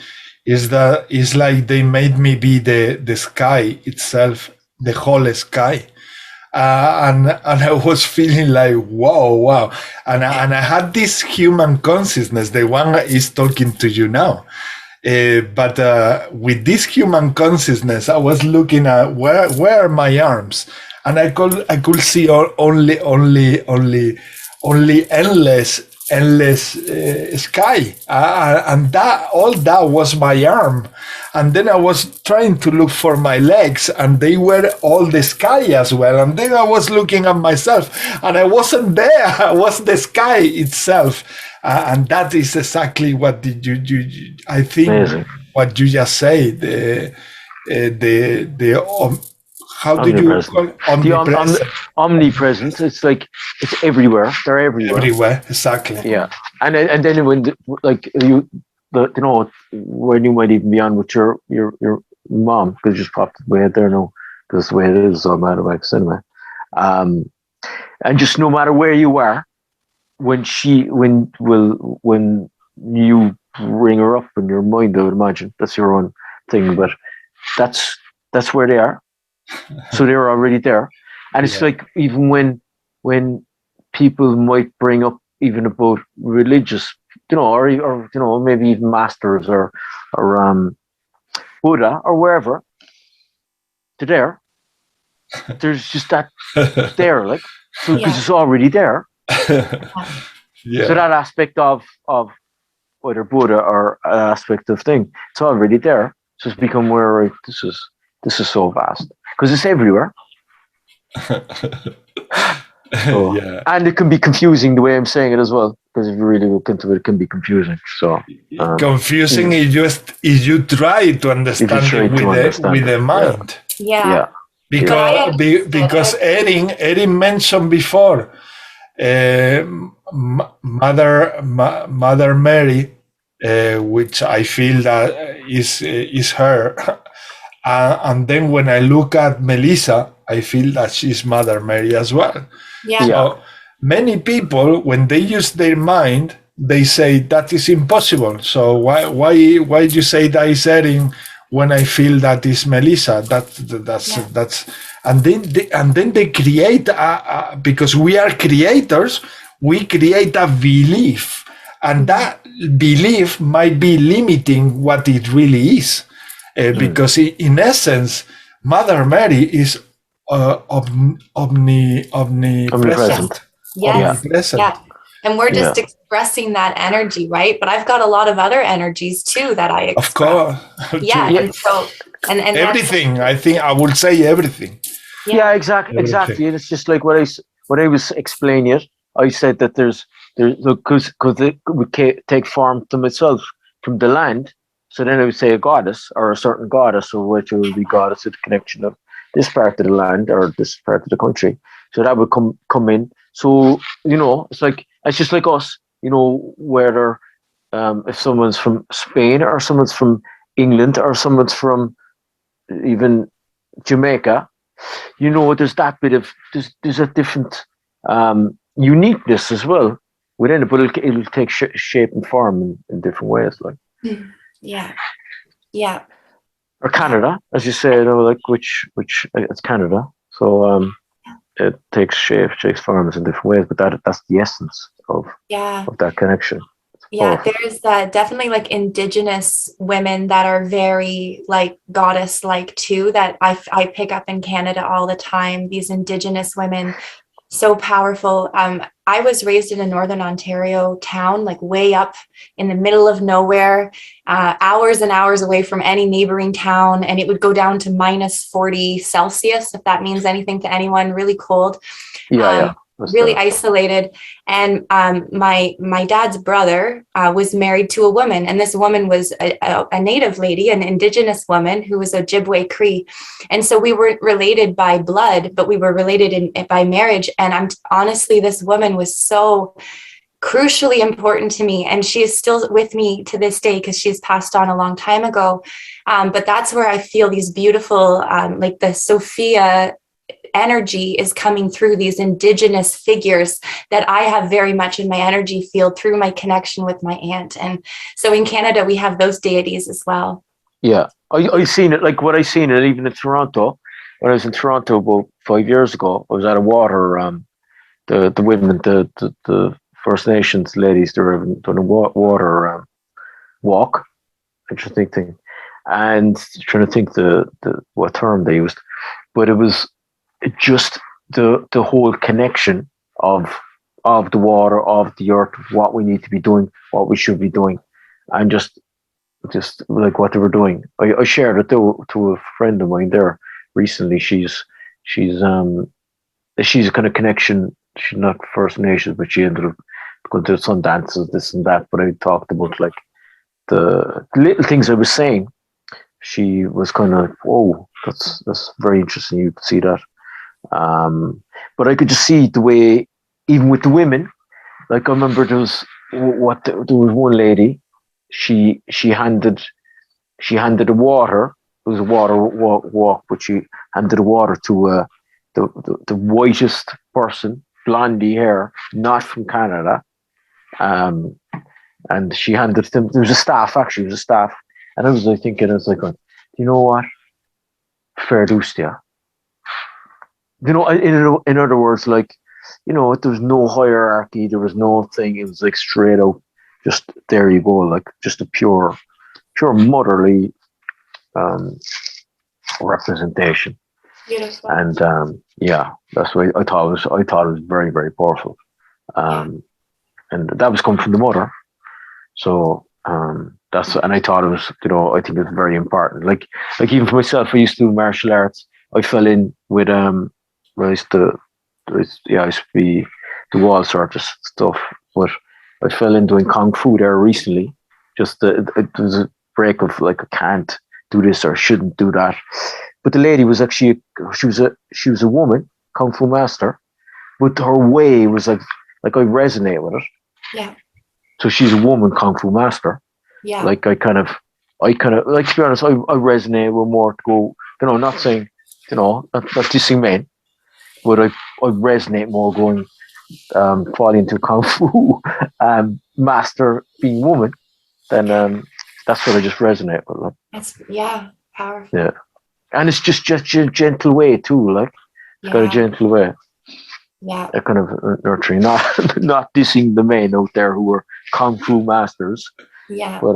is that it's like they made me be the sky itself, the whole sky. And I was feeling like, wow. And I had this human consciousness, the one is talking to you now. But with this human consciousness, I was looking at where are my arms? And I could see only endless sky, and that was my arm. And then I was trying to look for my legs, and they were all the sky as well. And then I was looking at myself, and I wasn't there. I was the sky itself. And that is exactly what I think. Amazing. What you just said, how do you call it? Omnipresent. Omnipresent. It's like it's everywhere. They're everywhere. Everywhere, exactly. Yeah, and then when when you might even be on with your mom, because you just popped my head there now, because the way it is, I'm out of my cinema. And just no matter where you are, when you bring her up in your mind, I would imagine that's your own thing, but that's where they are. So they're already there. And it's like, even when people might bring up even about religious, or maybe even masters or Buddha or wherever, they're there. There's just that there, like, because it's already there. So that aspect of whether Buddha or an aspect of thing. It's already there. So it's become where right, this is so vast because it's everywhere. So, Yeah. and it can be confusing the way I'm saying it as well, because if you really look into it, it can be confusing. So confusing if you try to understand it with the mind. Yeah. Because Erin mentioned before, Mother Mary, which I feel that is her, and then when I look at Melissa, I feel that she's Mother Mary as well. Yeah. So many people, when they use their mind, they say that is impossible. So why you say that is Erin when I feel that is Melissa? That's and then they create because we are creators. We create a belief, and that belief might be limiting what it really is, because in essence, Mother Mary is omnipresent. Yes. Omnipresent. Yeah. And we're just expressing that energy, right? But I've got a lot of other energies too that I express. Of course. Yeah. And so and everything. I think I would say everything. Yeah, exactly. And it's just like what I was explaining it. I said that there's because it would take form from itself, from the land. So then I would say a goddess or a certain goddess, or which would be goddess of the connection of this part of the land or this part of the country. So that would come in. So, it's just like us, whether if someone's from Spain or someone's from England or someone's from even Jamaica, there's that bit of, there's a different uniqueness as well within it, but it'll take shape and form in different ways. Like, yeah. Or Canada, as you say, which it's Canada. So it takes forms in different ways, but that's the essence of that connection. Yeah, there's definitely like indigenous women that are very like goddess like too, that I pick up in Canada all the time. These indigenous women, so powerful. I was raised in a Northern Ontario town, like way up in the middle of nowhere, hours and hours away from any neighboring town. And it would go down to -40 Celsius, if that means anything to anyone, really cold. Really isolated. And my dad's brother was married to a woman, and this woman was a native lady, an indigenous woman who was Ojibwe Cree. And so we weren't related by blood, but we were related by marriage. And honestly, this woman was so crucially important to me, and she is still with me to this day because she's passed on a long time ago. But that's where I feel these beautiful, like the Sophia energy is coming through, these indigenous figures that I have very much in my energy field through my connection with my aunt. And so in Canada, we have those deities as well. Yeah, I've seen it, like what I seen it even in Toronto. When I was in Toronto about 5 years ago, I was at a water, the women, the First Nations ladies, they were doing a water walk, interesting thing. And trying to think what term they used, but it was just the whole connection of the water, of the earth, what we need to be doing, what we should be doing, and just like what they were doing. I shared it to a friend of mine there recently. She's a kind of connection. She's not First Nations, but she ended up going to some dances, this and that. But I talked about like the little things I was saying. She was kind of, whoa, that's very interesting. You could see that. But I could just see the way, even with the women, like I remember there was one lady, she handed the water. It was a water walk, but she handed the water to the whitest person, blondie hair, not from Canada. And she handed them. There was a staff, actually, and I was like thinking, you know what? Fair dues to you. In other words, like, there was no hierarchy, there was no thing. It was like straight out, just there you go, like just a pure motherly representation. Beautiful. And that's why I thought it was very, very powerful. And that was coming from the mother. So And I thought it was, I think it's very important. Like even for myself, I used to do martial arts. I fell in with I used to be do all sorts of stuff, but I fell in doing kung fu there recently. Just it was a break of like, I can't do this or shouldn't do that. But the lady was actually she was a woman kung fu master, but her way was like I resonate with it. Yeah. So she's a woman kung fu master. Yeah. Like I kind of like, to be honest, I resonate with more to go, not saying, not dissing men, but I resonate more going, falling into kung fu master being woman, then that's what I just resonate with. Like. That's powerful. Yeah, and it's just a gentle way too. Like it's got a gentle way. Yeah, a kind of nurturing, not dissing the men out there who are kung fu masters. Yeah, but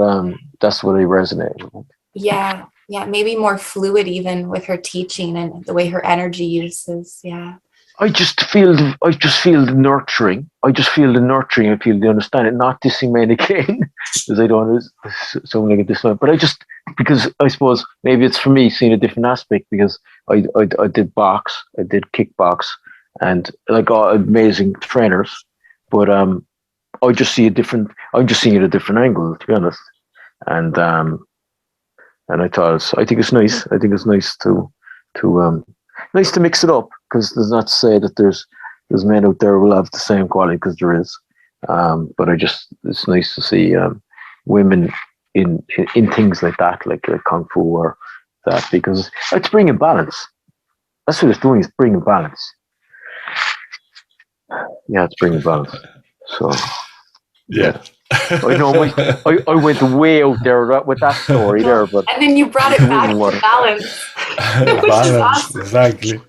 that's what I resonate with. Yeah, maybe more fluid even with her teaching and the way her energy uses. Yeah. I just feel the nurturing. I feel the understanding, not dissing men again, because I don't want to sound like a diss, but because I suppose maybe it's for me seeing a different aspect, because I did box, I did kickbox, and like amazing trainers, but I'm just seeing it a different angle, to be honest, and I think it's nice. I think it's nice to nice to mix it up, because there's not to say that there's men out there who will have the same quality, because there is, but it's nice to see women in things like that, like kung fu or that, because it's bringing balance. That's what it's doing, is bringing balance. Yeah, it's bringing balance. So yeah. I know I went way out there with that story there, but and then you brought it back to balance. Balance, exactly.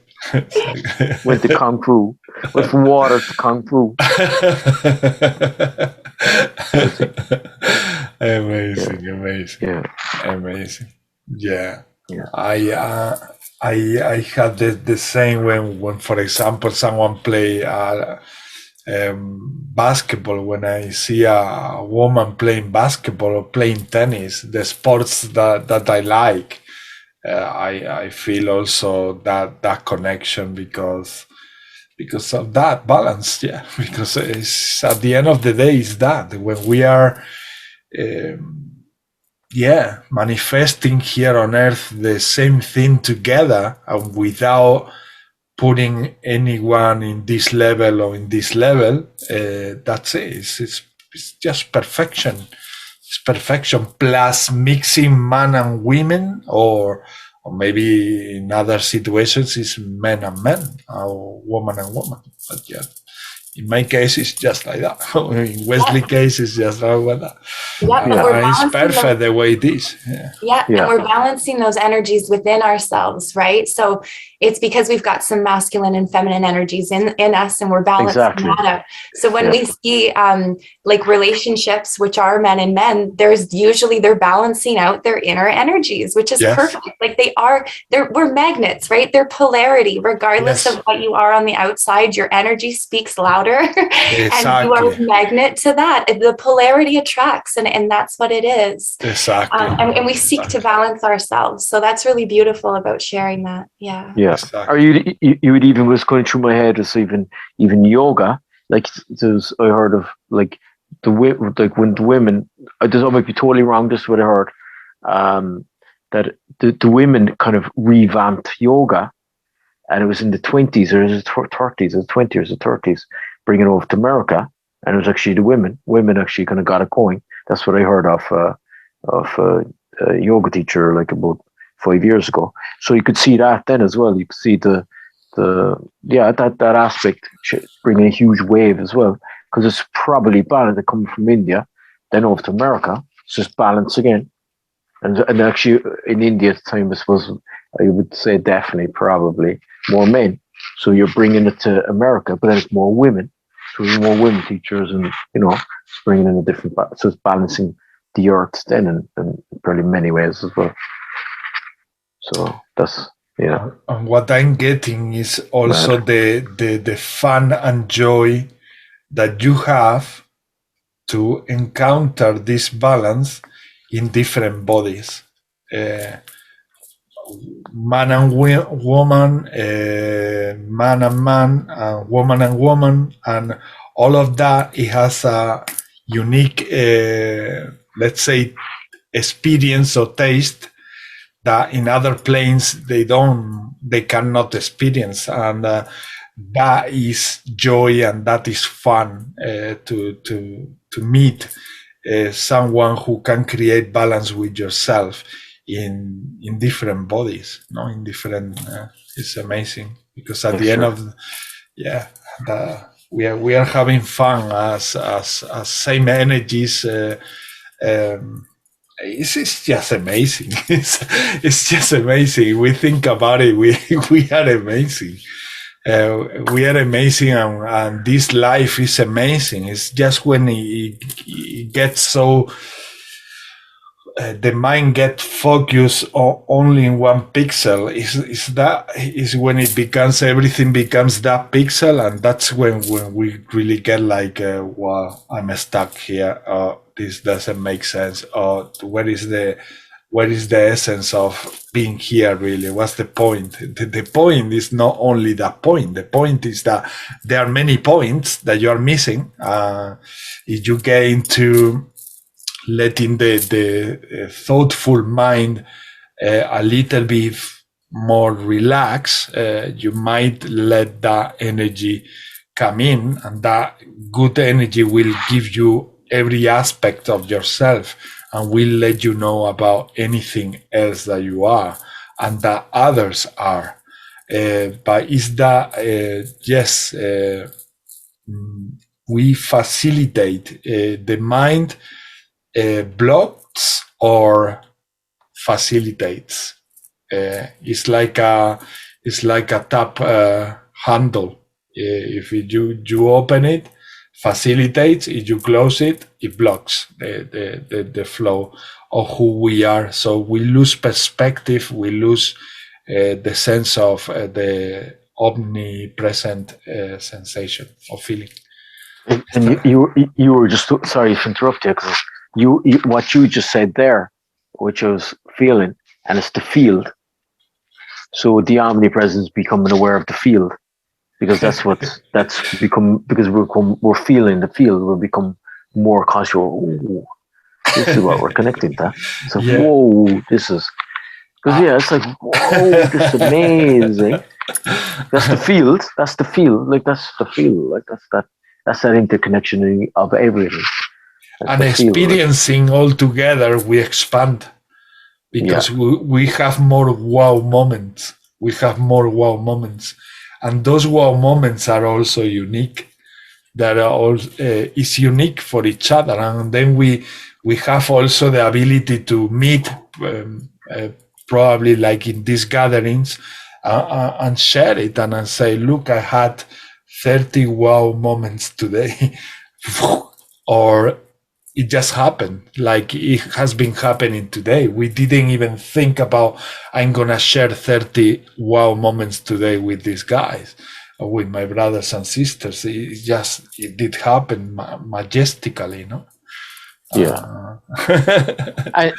Went to kung fu, went from water to kung fu. Amazing. Yeah. Amazing. Yeah. Yeah. I had the same when, for example, someone play basketball. When I see a woman playing basketball or playing tennis, the sports that I like, I feel also that connection because of that balance. Yeah, because it's, at the end of the day, it's that when we are manifesting here on earth the same thing together, and without putting anyone in this level or in this level, that's it. It's just perfection. It's perfection, plus mixing man and women, or maybe in other situations it's men and men, or woman and woman. But yeah, in my case it's just like that. In Wesley's case it's just like that. It's perfect the way it is. Yeah, and we're balancing those energies within ourselves, right? So it's because we've got some masculine and feminine energies in us, and we're balancing that out. So when we see like relationships, which are men and men, they're balancing out their inner energies, which is perfect. Like we're magnets, right? They're polarity, regardless of what you are on the outside, your energy speaks louder. And you are a magnet to that. The polarity attracts, and that's what it is. Exactly. And we seek to balance ourselves. So that's really beautiful about sharing that. Yeah. Yeah. Exactly. Or you would even, was going through my head, is even yoga. Like I heard of like when the women, I might be totally wrong, this is what I heard, that the women kind of revamped yoga, and it was in the 20s or the 30s, or the 20s or the 30s, bringing it over to America, and it was actually the women actually kind of got it going. That's what I heard of a yoga teacher like about 5 years ago. So you could see that then as well. You could see that aspect bringing a huge wave as well, because it's probably balance coming from India, then over to America. It's just balance again, and actually in India at the time, I suppose I would say definitely probably more men. So you're bringing it to America, but then it's more women. So there's more women teachers, and it's bringing in a different. So it's balancing the earth then, in probably many ways as well. So that's And what I'm getting is also the fun and joy that you have to encounter this balance in different bodies. Man and woman, man and man, and woman, and all of that, it has a unique, let's say, experience or taste that in other planes they cannot experience, and that is joy and that is fun to meet someone who can create balance with yourself in different bodies, no, in different. It's amazing because at the end of, we are having fun as same energies. It's just amazing. It's just amazing. We think about it. We are amazing. We are amazing, and this life is amazing. It's just when it gets so. The mind gets focused only in one pixel. Is when it becomes, everything becomes that pixel, and that's when we really get like, wow, I'm stuck here. This doesn't make sense. Or where is the essence of being here really? What's the point? The point is not only that point. The point is that there are many points that you are missing. If you get into letting the thoughtful mind a little bit more relaxed, you might let that energy come in, and that good energy will give you every aspect of yourself and will let you know about anything else that you are and that others are. But is that, yes, we facilitate the mind blocks or facilitates. It's like a tap handle. If you open it, facilitates. If you close it, it blocks the flow of who we are. So we lose perspective. We lose the sense of the omnipresent sensation or feeling. And you were just, sorry to interrupt you, because you what you just said there, which was feeling, and it's the field. So the omnipresence, becoming aware of the field, because we're feeling the field. We'll become more conscious. Ooh, this is what we're connecting to. So whoa, this is, because it's like, whoa, this is amazing. That's the field. That's the field. Like that's the field. Like that's that interconnection of everything. And experiencing all together, we expand because we have more wow moments. We have more wow moments, and those wow moments are also unique. That are all is unique for each other, and then we have also the ability to meet, probably like in these gatherings, and share it and say, "Look, I had 30 wow moments today," or it just happened, like it has been happening today. We didn't even think about, I'm gonna share 30 wow moments today with these guys, or with my brothers and sisters. It did happen majestically, no?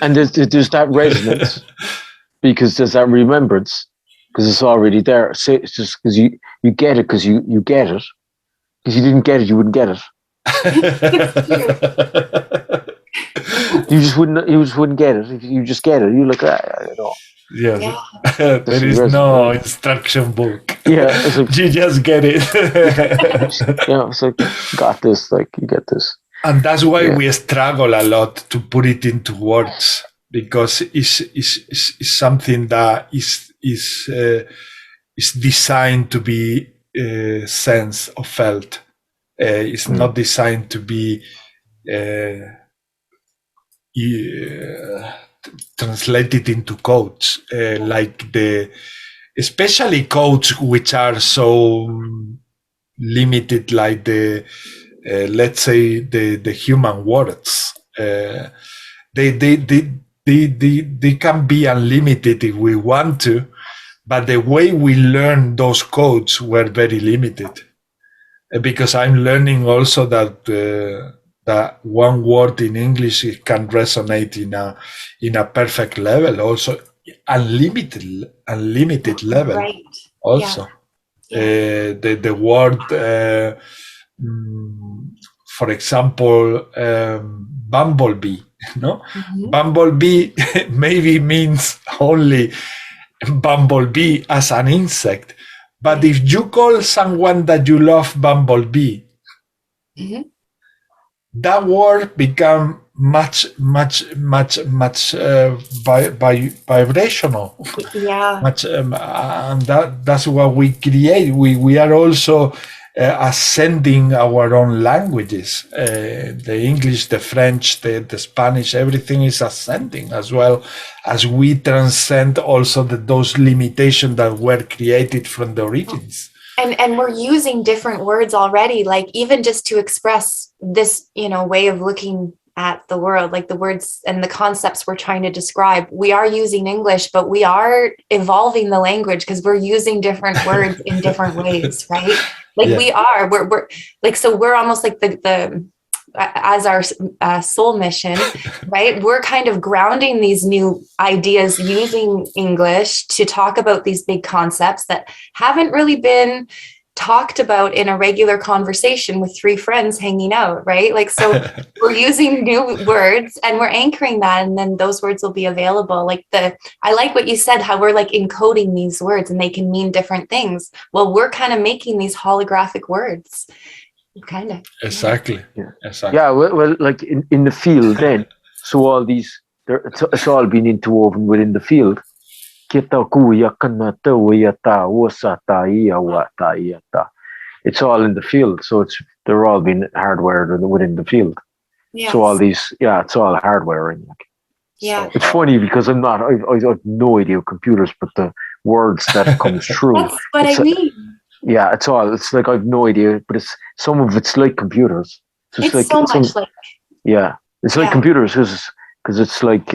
And there's that resonance, because there's that remembrance, because it's already there. So it's just because you get it, because you get it. Because you didn't get it, you wouldn't get it. You just wouldn't get it. If you just get it, you look at it, you know. There is no instruction book. It's like, you just get it. It's like, got this, like you get this. And that's why we struggle a lot to put it into words, because it's something that is designed to be sensed or felt. It's not designed to be translated into codes, especially codes which are so limited, like let's say the human words. They can be unlimited if we want to, but the way we learn those codes were very limited. Because I'm learning also that that one word in English it can resonate in a perfect level, also unlimited level. Right. Also, the word, for example, bumblebee. No, bumblebee maybe means only bumblebee as an insect, but if you call someone that you love bumblebee, that word become much vibrational. Much, and that's what we create. We are also ascending our own languages. The English, the French, the Spanish, everything is ascending as well as we transcend also those limitations that were created from the origins. And we're using different words already, like even just to express this, way of looking at the world, like the words and the concepts we're trying to describe. We are using English, but we are evolving the language because we're using different words in different ways, right? Like we're like, so we're almost like the as our soul mission, right? We're kind of grounding these new ideas using English to talk about these big concepts that haven't really been talked about in a regular conversation with three friends hanging out, right? Like, so we're using new words and we're anchoring that, and then those words will be available. Like I like what you said, how we're like encoding these words and they can mean different things. Well, we're kind of making these holographic words. Kind of. Exactly. Exactly. Yeah, well, like in the field then, so all these, it's all been interwoven within the field. It's all in the field, so they're all being hardwired within the field. Yes. So all these, it's all hardwiring. Yeah. It's funny because I have no idea of computers, but the words that comes through. That's what I mean. Yeah, it's like I have no idea, but some of it's like computers. So it's like so much like. Yeah, it's like computers because it's like.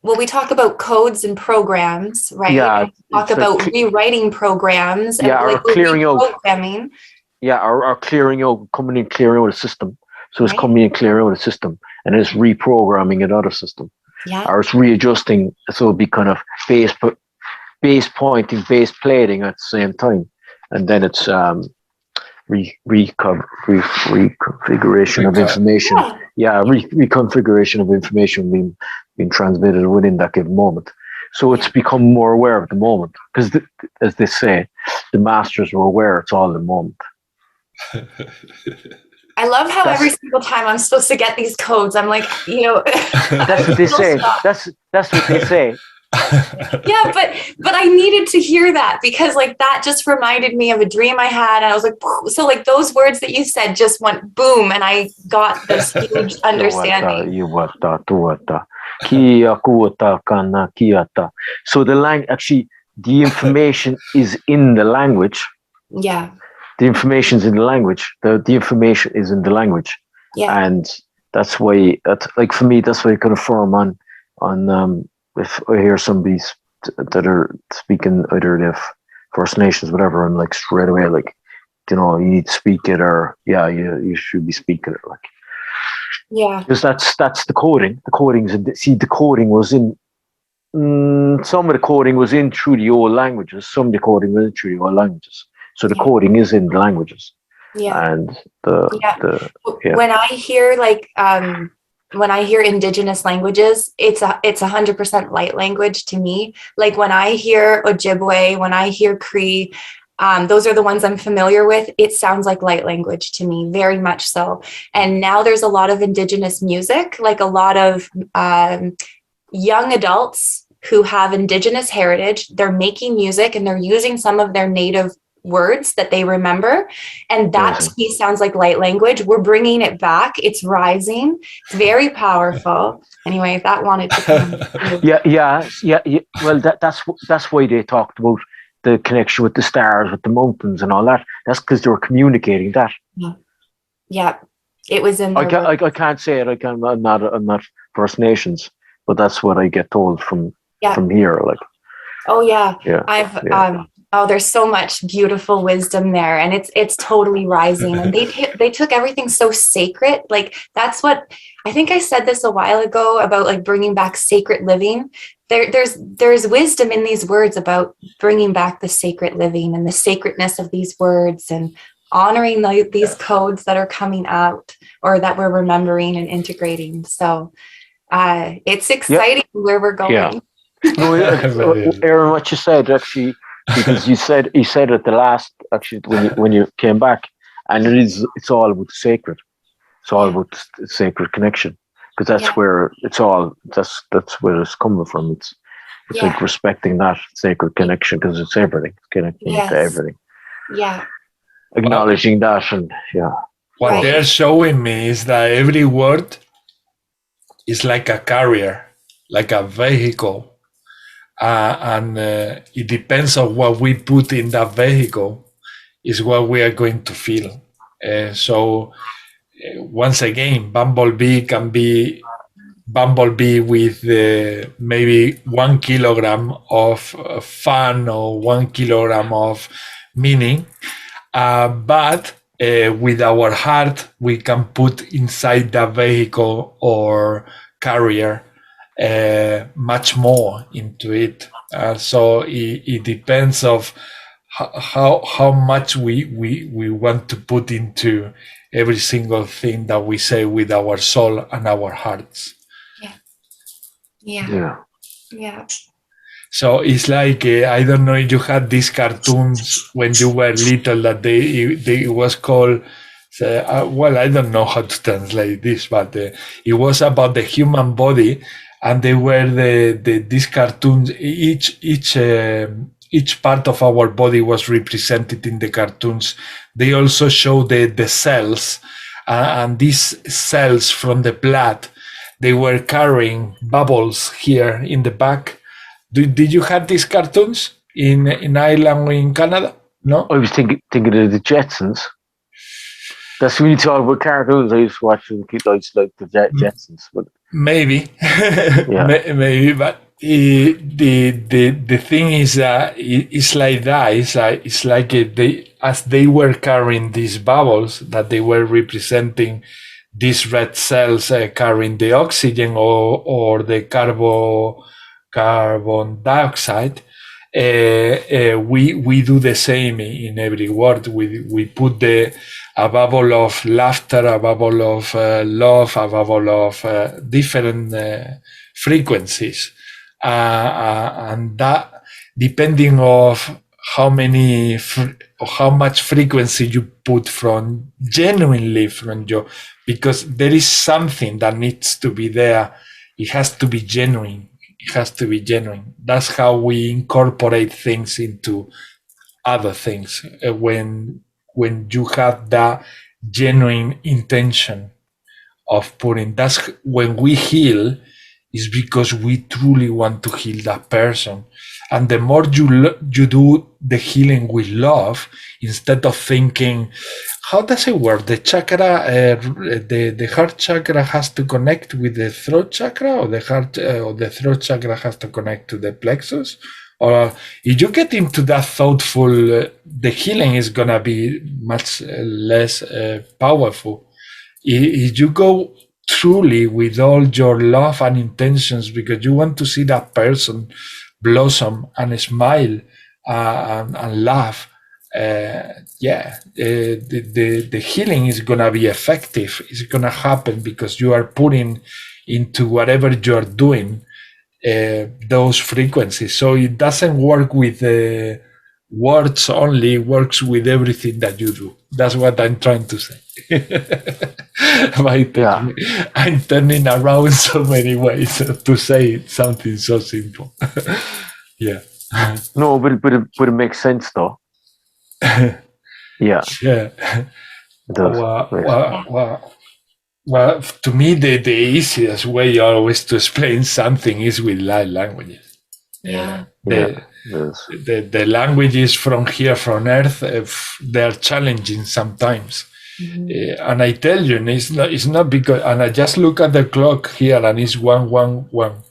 Well, we talk about codes and programs, right? Yeah, and we talk about rewriting programs. And or clearing out. Programming. Yeah, or clearing out, coming in, clearing out a system. So it's coming in, clearing out a system, and it's reprogramming another system. Yeah. Or it's readjusting, so it'll be kind of base pointing, base plating at the same time, and then it's reconfiguration of information. Yeah, reconfiguration of information being transmitted within that given moment. So it's become more aware of the moment because, as they say, the masters were aware it's all the moment. I love how every single time I'm supposed to get these codes, I'm like, that's what they say. That's what they say. Yeah, but I needed to hear that because like that just reminded me of a dream I had, and I was like, so like those words that you said just went boom, and I got this huge understanding. So the information is in the language. Yeah. The information's in the language. The information is in the language. Yeah. And that's why, like for me, that's why I kind of form on if I hear somebody that are speaking either the First Nations, whatever, I'm like straight away, like, you need to speak it, or you should be speaking it, like. Yeah. Because that's the coding. The coding's the coding was in. Some of the coding was in through the old languages. Some of the coding was in through the old languages. So the coding is in the languages. Yeah. And when I hear when I hear indigenous languages, it's 100% light language to me. Like when I hear Ojibwe, when I hear Cree, those are the ones I'm familiar with. It sounds like light language to me, very much so. And now there's a lot of indigenous music, like a lot of young adults who have indigenous heritage. They're making music and they're using some of their native words that they remember, and that to me sounds like light language. We're bringing it back. It's rising. It's very powerful. Anyway, if that wanted to come. Yeah. Well, that's why they talked about the connection with the stars, with the mountains, and all that. That's because they were communicating that. Yeah. It was in. I can't say it. I'm not First Nations, but that's what I get told from here. Like. Oh yeah. Yeah. Oh, there's so much beautiful wisdom there, and it's totally rising. And they took everything so sacred. Like, that's what I think I said this a while ago about, like, bringing back sacred living. There's wisdom in these words about bringing back the sacred living and the sacredness of these words, and honoring these codes that are coming out, or that we're remembering and integrating. So it's exciting where we're going. Yeah. No, Aaron, what you said, actually, because you said at the last, actually, when you came back, and it's all about the sacred. It's all about the sacred connection, because that's where it's all. That's where it's coming from. It's like respecting that sacred connection, because it's everything. It's connecting to everything. Yeah. Acknowledging that, and what they're showing me is that every word is like a carrier, like a vehicle. And it depends on what we put in that vehicle is what we are going to feel. So once again, Bumblebee can be Bumblebee with maybe 1 kilogram of fun or 1 kilogram of meaning. But with our heart, we can put inside the vehicle or carrier much more into it. So it depends of how much we want to put into every single thing that we say with our soul and our hearts. Yeah. So it's like, I don't know if you had these cartoons when you were little that they was called, well, I don't know how to translate this, but it was about the human body, and they were these cartoons. Each part of our body was represented in the cartoons. They also show the cells, and these cells from the blood, they were carrying bubbles here in the back. Did you have these cartoons in Ireland or in Canada? No? I was thinking of the Jetsons. That's when you talk about cartoons. I used to watch the kids. I used to like the Jetsons. But maybe, maybe, but the thing is that it's like that. It's like as they were carrying these bubbles, that they were representing these red cells carrying the oxygen or the carbon dioxide. We do the same in every word. We put a bubble of laughter, a bubble of love, a bubble of different frequencies, and that depending of how much frequency you put from genuinely from you, because there is something that needs to be there. It has to be genuine. It has to be genuine. That's how we incorporate things into other things. When you have that genuine intention of putting, that's when we heal, is because we truly want to heal that person. And the more you do the healing with love, instead of thinking, how does it work? The chakra, the heart chakra has to connect with the throat chakra, or the heart or the throat chakra has to connect to the plexus. Or if you get into that thoughtful, the healing is gonna be much less powerful. If you go truly with all your love and intentions, because you want to see that person blossom and smile and laugh, the healing is gonna be effective. It's gonna happen because you are putting into whatever you are doing those frequencies. So it doesn't work with words only, it works with everything that you do. That's what I'm trying to say. I'm turning around so many ways to say something so simple. No, but it makes sense though. Yeah. It does. Well, to me, the easiest way always to explain something is with light languages. The languages from here, from Earth, they're challenging sometimes. Mm-hmm. And I tell you, it's not because, and I just look at the clock here and it's 111.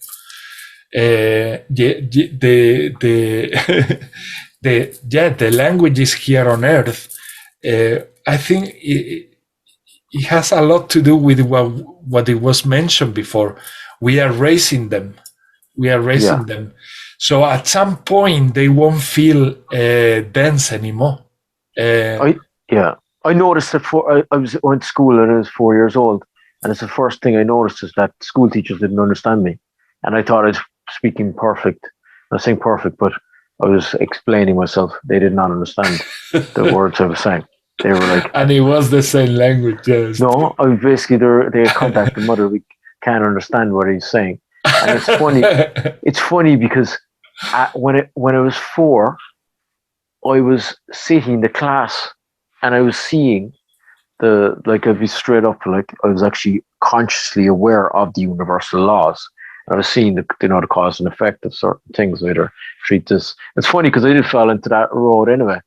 the languages here on Earth, I think it has a lot to do with what it was mentioned before. We are raising them. So at some point they won't feel dense anymore. I noticed that I went to school and I was 4 years old, and it's the first thing I noticed is that school teachers didn't understand me, and I thought I was speaking perfect. I was saying perfect, but I was explaining myself. They did not understand the words I was saying. They were like, and it was the same language. Yes. No, I mean, basically they contacted mother. We can't understand what he's saying, and it's funny. It's funny because when I was 4, I was sitting in the class and I was seeing I'd be straight up, like I was actually consciously aware of the universal laws. And I was seeing the cause and effect of certain things, later treat this. It's funny because I did fall into that road anyway,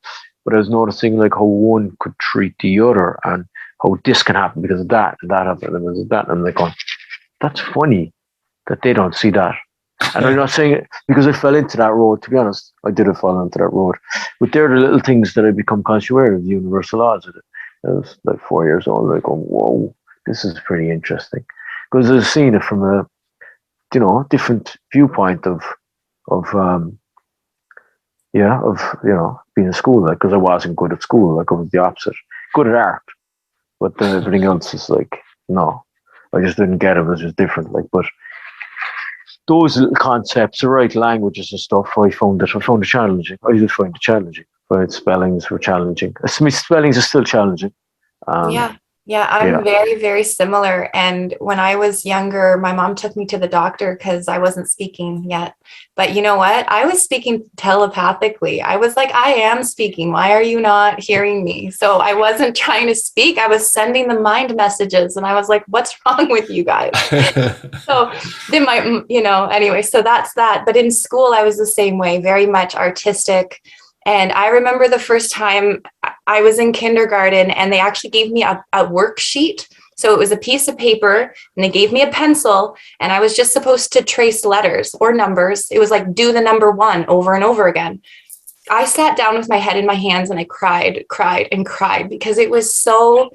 but I was noticing like how one could treat the other and how this can happen because of that and that happened and because of that. And I'm like, going, that's funny that they don't see that. And I'm not saying it because I fell into that road, to be honest. I did fall into that road. But they're the little things that I become conscious aware of, the universal laws of it. I was like 4 years old, like, going, whoa, this is pretty interesting. Because I was seeing it from a, different viewpoint of being in school, like, because I wasn't good at school, like I was the opposite. Good at art, but everything else is like, no, I just didn't get it. It was just different, like, but those little concepts, the right languages and stuff, I found it challenging. I did find it challenging. But spellings were challenging. I mean, spellings are still challenging. I'm very, very similar. And when I was younger, my mom took me to the doctor because I wasn't speaking yet. But you know what? I was speaking telepathically. I was like, I am speaking. Why are you not hearing me? So I wasn't trying to speak. I was sending the mind messages. And I was like, what's wrong with you guys? So then anyway, so that's that. But in school, I was the same way, very much artistic. And I remember the first time I was in kindergarten and they actually gave me a worksheet. So it was a piece of paper and they gave me a pencil and I was just supposed to trace letters or numbers. It was like, do the number 1 over and over again. I sat down with my head in my hands and I cried because it was so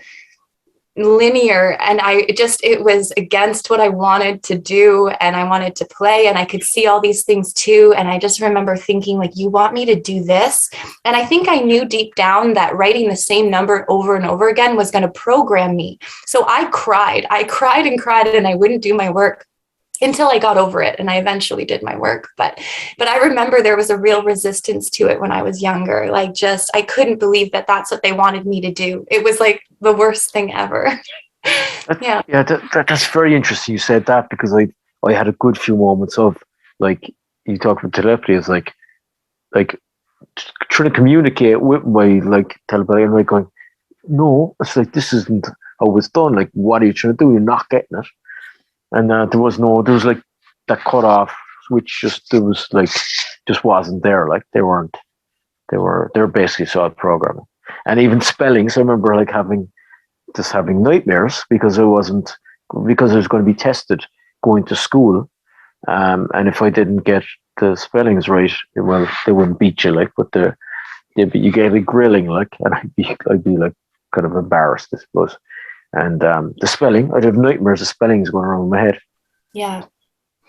linear and it was against what I wanted to do, and I wanted to play and I could see all these things too. And I just remember thinking, like, you want me to do this? And I think I knew deep down that writing the same number over and over again was going to program me. So I cried and I wouldn't do my work until I got over it, and I eventually did my work. But I remember there was a real resistance to it when I was younger. Like, just, I couldn't believe that that's what they wanted me to do. It was like the worst thing ever. That's very interesting you said that, because I had a good few moments of, like, you talk about telepathy, is like trying to communicate with my, like, telepathy, and like going, no, it's like, this isn't how it's done. Like, what are you trying to do? You're not getting it. And there was like that cut off switch, just wasn't there. Like, they were basically solid programming. And even spellings, I remember like having nightmares because I was going to be tested going to school. And if I didn't get the spellings right, well, they wouldn't beat you, like, but you get a grilling, like, and I'd be like kind of embarrassed, I suppose. And the spelling, I'd have nightmares of spellings going around my head. Yeah.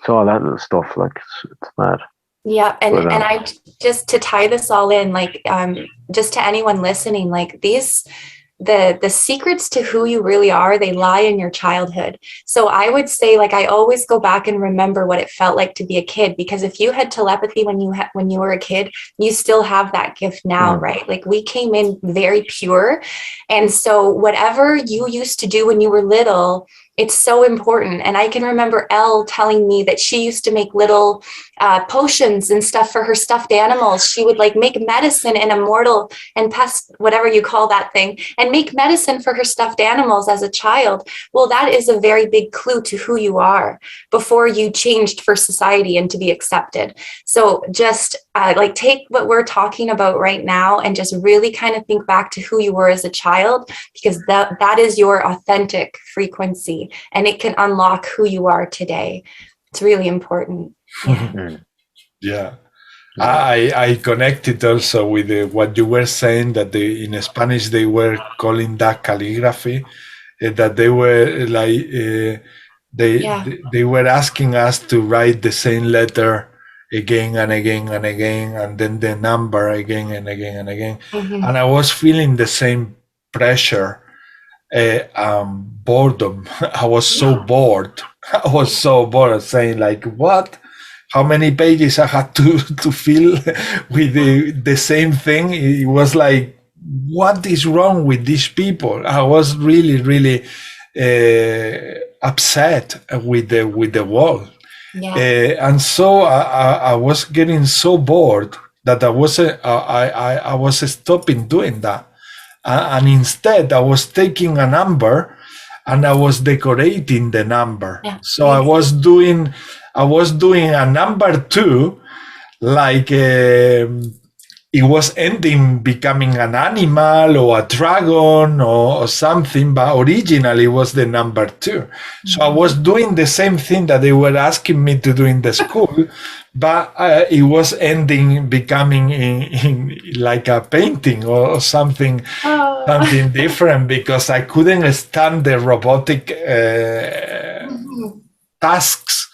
So all that little stuff, like, it's mad. Yeah. And I just, to tie this all in, like, just to anyone listening, like, the secrets to who you really are, they lie in your childhood. So I would say, like, I always go back and remember what it felt like to be a kid, because if you had telepathy when you were a kid, you still have that gift now, right? Like, we came in very pure. And so whatever you used to do when you were little, it's so important. And I can remember Elle telling me that she used to make little potions and stuff for her stuffed animals. She would, like, make medicine and immortal and pest, whatever you call that thing, and make medicine for her stuffed animals as a child. Well, that is a very big clue to who you are before you changed for society and to be accepted. So just like, take what we're talking about right now and just really kind of think back to who you were as a child, because that is your authentic frequency. And it can unlock who you are today. It's really important. Yeah. I connected also with what you were saying, that in Spanish they were calling that calligraphy, that they were like they were asking us to write the same letter again and again and again, and then the number again and again and again. And I was feeling the same pressure, boredom. I was so bored. I was so bored, saying like, what? How many pages I had to fill with the same thing? It was like, what is wrong with these people? I was really, really upset with the world. And so I was getting so bored that I was stopping doing that. And instead, I was taking a number and I was decorating the number. So I was doing a number 2, like it was ending becoming an animal or a dragon or something, but originally it was the number 2. So I was doing the same thing that they were asking me to do in the school, but it was ending becoming in like a painting or something, something different, because I couldn't stand the robotic tasks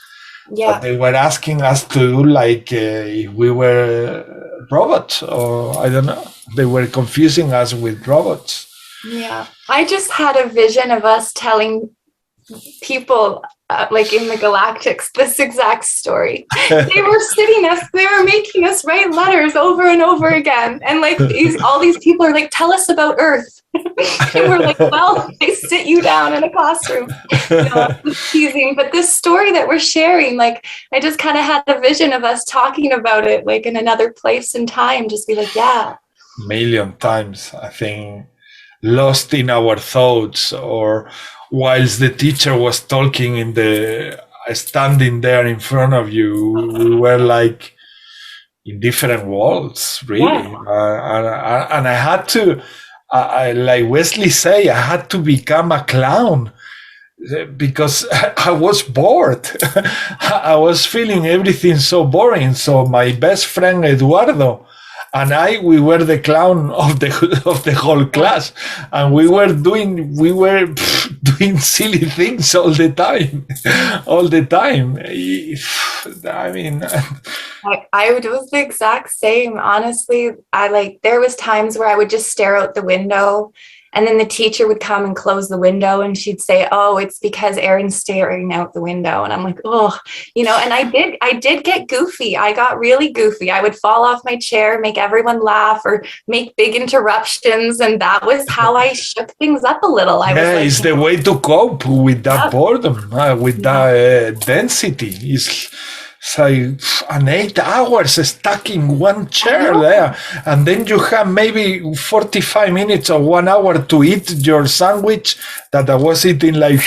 that they were asking us to do, like if we were robots, or I don't know, they were confusing us with robots. I just had a vision of us telling people like in the Galactics this exact story. They were making us write letters over and over again, and like all these people are like, tell us about Earth. And we're like, well, they sit you down in a classroom. It's teasing, but this story that we're sharing, like, I just kind of had a vision of us talking about it, like in another place and time, just be like, million times, I think, lost in our thoughts, or whilst the teacher was talking standing there in front of you, we were like in different worlds, really. And I had to, like Wesley say, I had to become a clown because I was bored. I was feeling everything so boring. So my best friend Eduardo and we were the clown of the whole class, and we were doing silly things all the time. I mean, I was the exact same. Honestly, there was times where I would just stare out the window, and then the teacher would come and close the window, and she'd say, "Oh, it's because Erin's staring out the window." And I'm like, "Oh, and I did get goofy. I got really goofy. I would fall off my chair, make everyone laugh, or make big interruptions, and that was how I shook things up a little. It's the way to cope with that boredom, with that density. It's like an 8 hours stuck in one chair there, and then you have maybe 45 minutes or 1 hour to eat your sandwich that I was eating like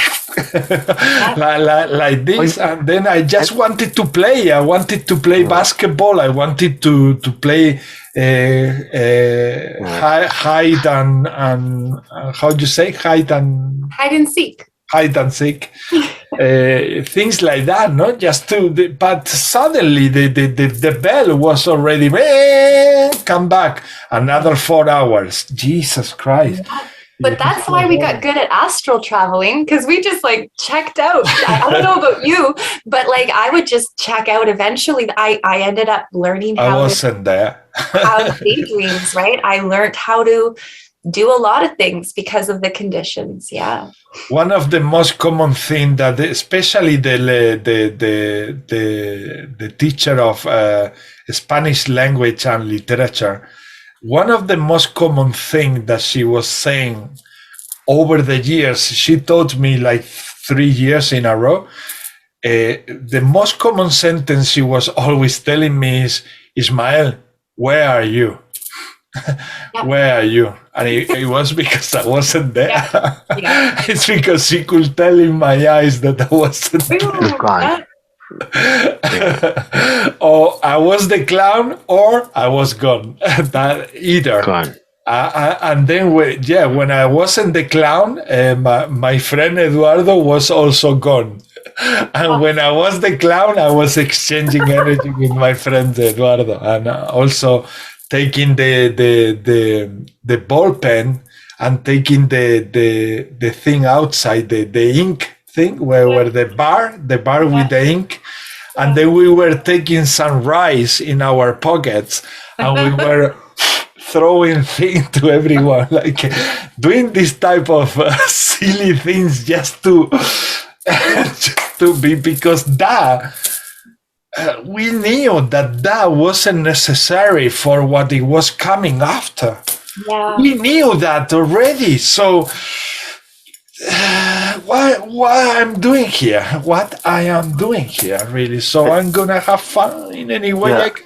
like this, and then I just wanted to play. I wanted to play basketball. I wanted to play hide and how do you say hide and seek. Hide and seek. Things like that, not just but suddenly the bell was already come back, another 4 hours. Jesus Christ. But that's why we got good at astral traveling, because we just like checked out. I don't know about you, but like I would just check out eventually. I ended up learning how to daydreams, right? I learned how to do a lot of things because of the conditions. One of the most common thing that especially the teacher of Spanish language and literature, one of the most common thing that she was saying over the years, she taught me like 3 years in a row, the most common sentence she was always telling me is, Ismael, where are you? Where are you? And it was because I wasn't there. It's because she could tell in my eyes that I wasn't there. Or I was the clown, or I was gone. That either. Gone. And then, when I wasn't the clown, my friend Eduardo was also gone. And when I was the clown, I was exchanging energy with my friend Eduardo, and also taking the ball pen and taking the thing outside, the ink thing, where the bar with the ink, and then we were taking some rice in our pockets, and we were throwing things to everyone, like doing this type of silly things just to be, because we knew that wasn't necessary for what it was coming after. Yeah. We knew that already. So what I'm doing here, really. So I'm gonna have fun in any way I can.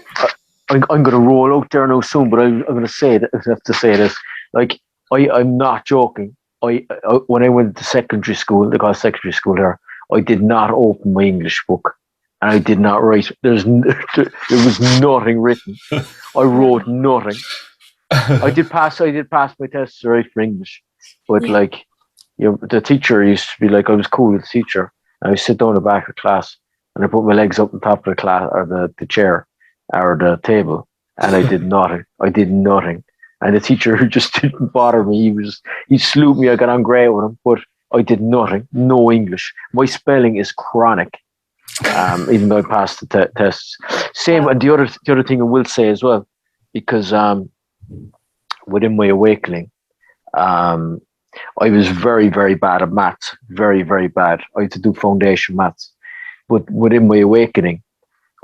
I'm going to roll out there now soon, but I'm going to say that, I have to say this. Like, I'm not joking. When I went to secondary school, they call it secondary school there, I did not open my English book, and I did not write. There was nothing written. I wrote nothing. I did pass my tests right for English, but like, the teacher used to be like, I was cool with the teacher, and I would sit down in the back of class, and I put my legs up on top of the class or the chair or the table, and I did nothing. And the teacher just didn't bother me. He slew me. I got on great with him, but I did nothing. No English. My spelling is chronic. Even though I passed the tests. Same, and the other thing I will say as well, because within my awakening, I was very, very bad at maths. Very, very bad. I had to do foundation maths. But within my awakening,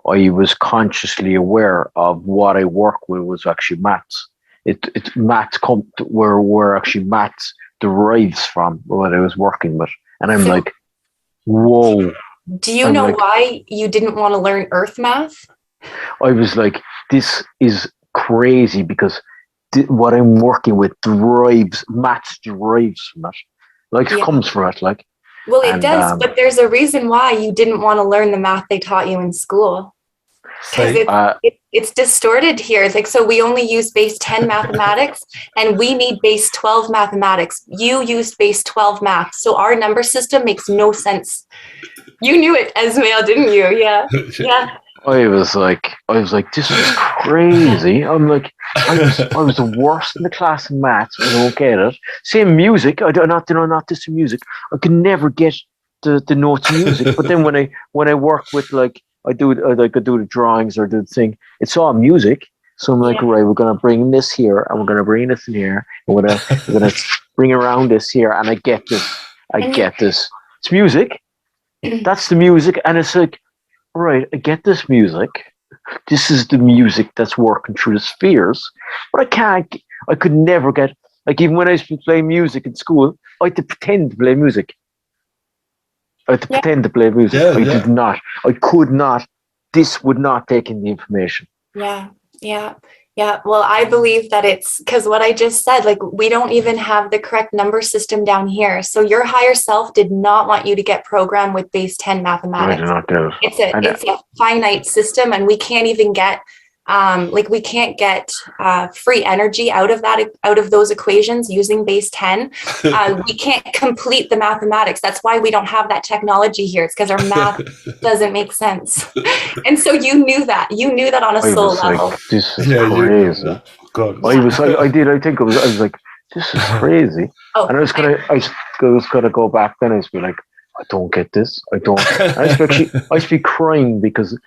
I was consciously aware of what I work with was actually maths. It's maths where actually maths derives from what I was working with. And I'm like, whoa. Do you know why you didn't want to learn earth math? I was like, this is crazy, because what I'm working with maths derives from it. Like, it comes from it. Like, well, it does, but there's a reason why you didn't want to learn the math they taught you in school. Because it's distorted here. It's like, so we only use base 10 mathematics, and we need base 12 mathematics. You used base 12 math, so our number system makes no sense. You knew it, Esmail, didn't you? Yeah. I was like, this is crazy. I'm like, I was the worst in the class in maths. I don't get it. Same music. Not this music. I could never get the notes of music. But then when I work with, like, I do the drawings or do the thing, it's all music. So I'm like, right, we're gonna bring this here, and we're gonna bring this in here, and we're gonna bring around this here, and I get this. It's music. That's the music, and it's like, right, I get this music. This is the music that's working through the spheres. But I could never get, like, even when I used to play music in school, I had to pretend to play music. I did not. I could not. This would not take in the information. Yeah. Well, I believe that it's because what I just said, like, we don't even have the correct number system down here. So your higher self did not want you to get programmed with base 10 mathematics. I did not do it. It's a finite system, and we can't even get free energy out of those equations using base 10. We can't complete the mathematics. That's why we don't have that technology here. It's because our math doesn't make sense. And so you knew that on a soul level. Like, this is crazy. God. I was like, this is crazy. And I was gonna go back then. I was like, I don't get this. I don't. I used to be crying because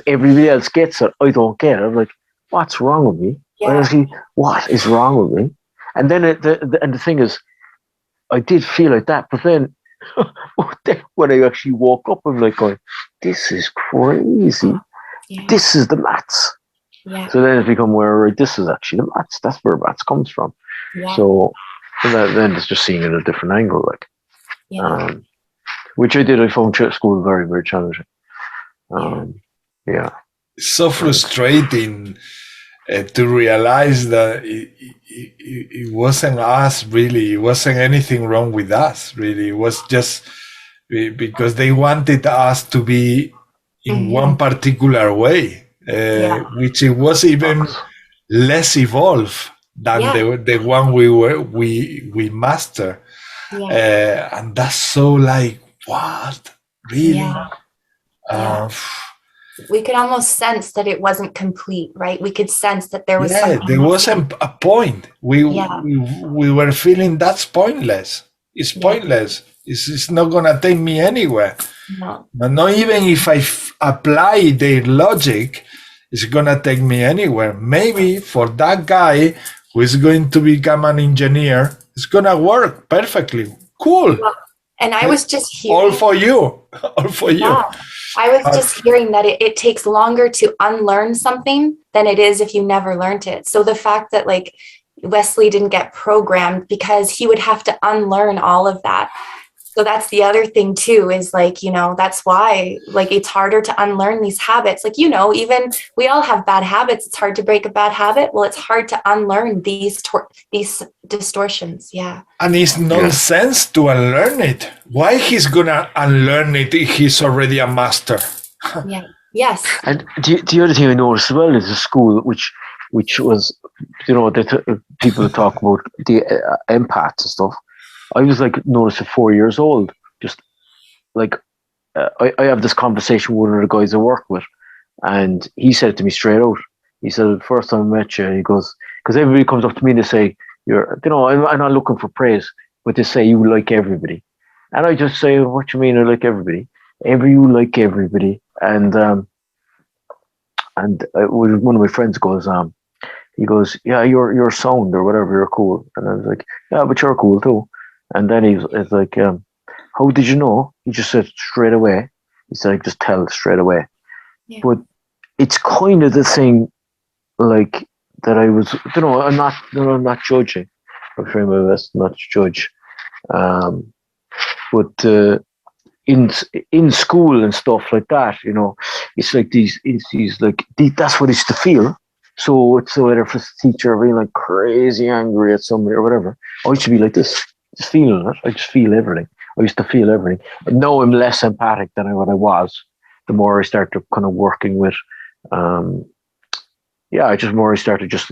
everybody else gets it. I don't get it. I'm like, what's wrong with me? Honestly, what is wrong with me? And then the thing is, I did feel like that, but then when I actually woke up, I'm like, going, this is crazy. Yeah. This is the maths. Yeah. So then it's become where this is actually the maths. That's where maths comes from. Yeah. So then it's just seeing it at a different angle, like. Yeah. Which I found school very, very challenging. It's so frustrating to realize that it wasn't us, really. It wasn't anything wrong with us, really. It was just because they wanted us to be in one particular way, which it was even less evolved than the one we master. Yeah. And that's so like, what? Really? Yeah. Yeah. We could almost sense that it wasn't complete, right? We could sense that there was something. There wasn't a point. We were feeling that's pointless. It's pointless. It's not gonna take me anywhere. No. But not even if I apply their logic, it's gonna take me anywhere. Maybe for that guy who is going to become an engineer, it's gonna work perfectly. Cool. And I was just hearing, all for you. All for you. I was just hearing that it takes longer to unlearn something than it is if you never learned it. So the fact that like Wesley didn't get programmed because he would have to unlearn all of that. So that's the other thing too, is like, you know, that's why like it's harder to unlearn these habits. Like, you know, even we all have bad habits. It's hard to break a bad habit. Well, it's hard to unlearn these distortions. Yeah. And it's nonsense to unlearn it. Why he's gonna unlearn it if he's already a master? Yeah. Yes. And the other thing I noticed as well is the school, which was, you know, people talk about the empaths and stuff. I was like, noticed at 4 years old, just like, I have this conversation with one of the guys I work with, and he said to me straight out, he said, the first time I met you, he goes, because everybody comes up to me and they say, you're, you know, I'm not looking for praise, but they say you like everybody. And I just say, what you mean I like everybody? You like everybody. And one of my friends goes, he goes, yeah, you're sound or whatever, you're cool. And I was like, yeah, but you're cool too. And then he's like, how did you know? He just said straight away. He said, I just tell straight away. Yeah. But it's kind of the thing, like, that I was, you know, I'm not judging. I'm trying my best not to judge. But in school and stuff like that, you know, it's like these like, that's what it's to feel. So it's whether if it's a teacher being like crazy angry at somebody or whatever, I used to be like this. Just feeling it. I just feel everything. I used to feel everything. And now I'm less empathic than what I was. The more I started kind of working with, I started just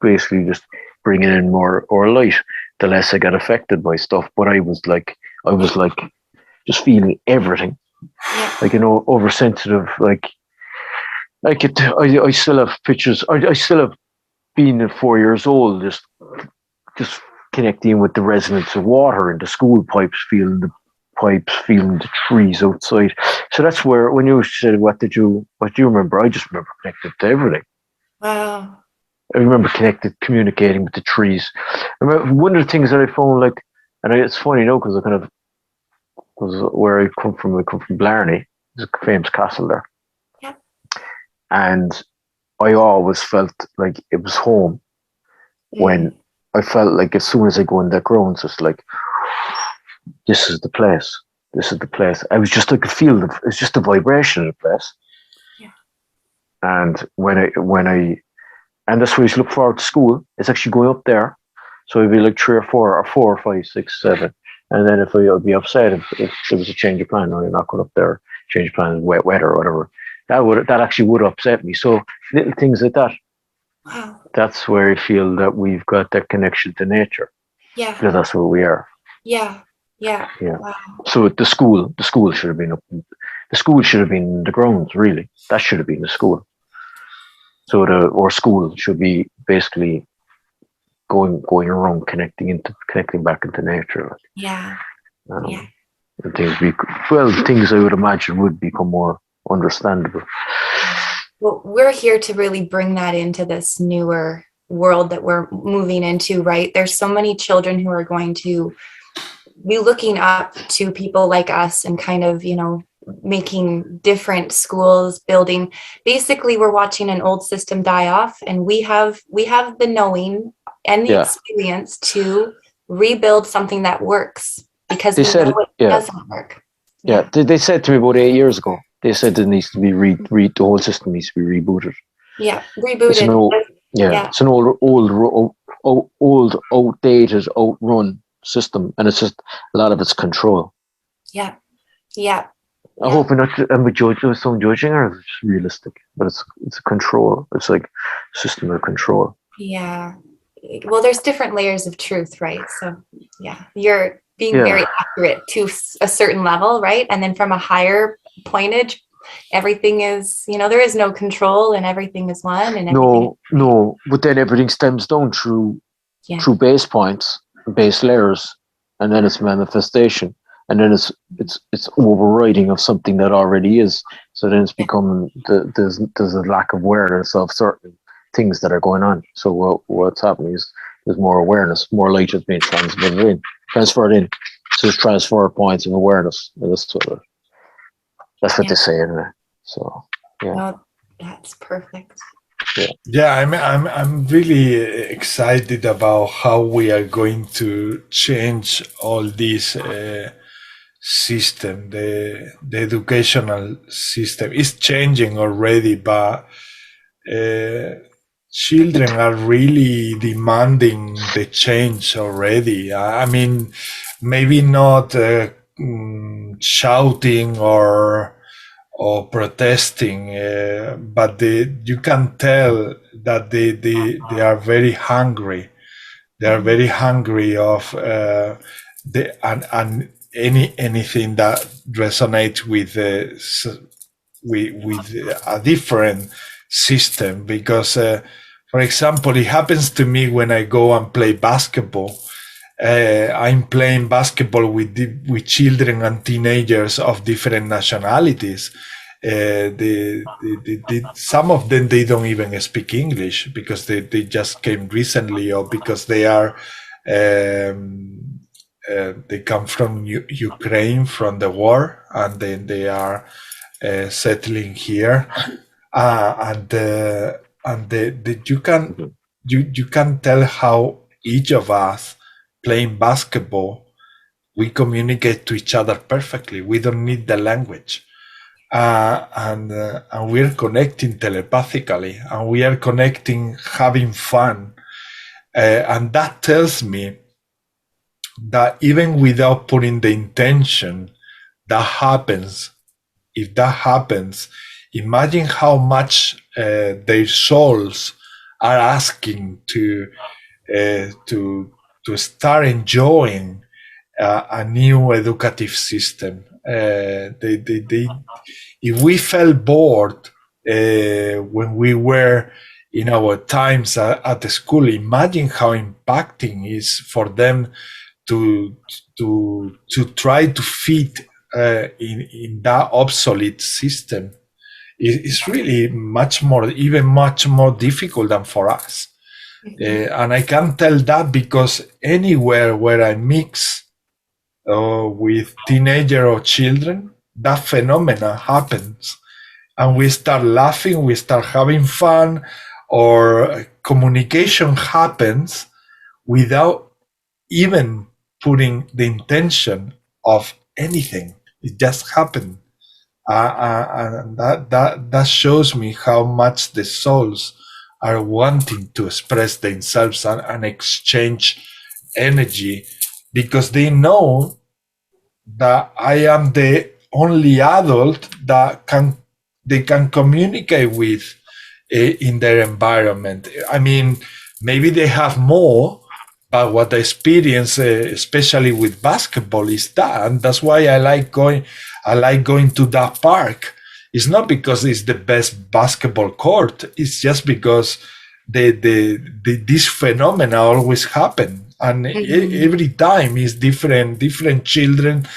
basically just bringing in more light. The less I got affected by stuff. But I was like just feeling everything. Like, you know, oversensitive. Like I still have pictures. I still have been at 4 years old. Just connecting with the resonance of water in the school pipes, feeling the trees outside. So that's where, when you said, what do you remember? I just remember connected to everything. Wow. I remember communicating with the trees. I remember one of the things that I found, like, and it's funny, you know, because where I come from Blarney. There's a famous castle there. Yeah. And I always felt like it was home when I felt like as soon as I go in that grounds, it's like, this is the place. This is the place. I was just like a feel of, it's just a vibration of the place. Yeah. And and that's why I used to look forward to school. It's actually going up there. So it'd be like 3 or 4 or 4 or 5, 6, 7. And then if I'd be upset if there was a change of plan, or you're not going up there, change of plan, weather or whatever, that actually would upset me. So little things like that. Wow. That's where I feel that we've got that connection to nature. Yeah. Because that's where we are. Yeah. Yeah. Yeah. Wow. So the school should have been up. The school should have been the grounds, really. That should have been the school. So school should be basically going around, connecting back into nature. Yeah. Yeah. And things I would imagine would become more understandable. Well, we're here to really bring that into this newer world that we're moving into, right? There's so many children who are going to be looking up to people like us and kind of, you know, making different schools, building. Basically, we're watching an old system die off, and we have the knowing and the experience to rebuild something that works, because we know it doesn't work. Yeah, they said to me about 8 years ago. They said it needs to be the whole system needs to be rebooted. Yeah, rebooted. It's an old, outdated, outrun system, and it's just a lot of it's control. Yeah, yeah. I hope I'm judging, or it's just realistic, but it's a control. It's like system of control. Yeah. Well, there's different layers of truth, right? So yeah, you're being very accurate to a certain level, right? And then from a higher pointage, everything is, there is no control and everything is one. And no, but then everything stems down through base points, base layers, and then it's manifestation, and then it's overriding of something that already is. So then it's becoming there's a lack of awareness of certain things that are going on. So what's happening is there's more awareness, more light is being transferred in. So there's transfer points of awareness. And that's what they say anyway. So that's perfect. I'm really excited about how we are going to change all this system. The educational system is changing already, but children are really demanding the change already. I mean, maybe not shouting or protesting, but you can tell that they are very hungry. They are very hungry of anything that resonates with a different system. Because, for example, it happens to me when I go and play basketball. I'm playing basketball with children and teenagers of different nationalities. Some of them, they don't even speak English because they just came recently, or because they are they come from Ukraine, from the war, and then they are settling here, and you can tell how each of us playing basketball, we communicate to each other perfectly. We don't need the language, and we're connecting telepathically, and we are connecting, having fun, and that tells me that even without putting the intention, that happens. If that happens, imagine how much their souls are asking to start enjoying a new educative system. If we felt bored when we were in our times at the school, imagine how impacting is for them to try to fit in that obsolete system. It's really much more difficult than for us. And I can tell that because anywhere where I mix with teenager or children, that phenomena happens. And we start laughing, we start having fun, or communication happens without even putting the intention of anything. It just happened. And that shows me how much the souls are wanting to express themselves and exchange energy, because they know that I am the only adult that they can communicate with in their environment. I mean, maybe they have more, but what I experience, especially with basketball, is that, and that's why I like going to that park. It's not because it's the best basketball court. It's just because this phenomena always happen. And every time is different children,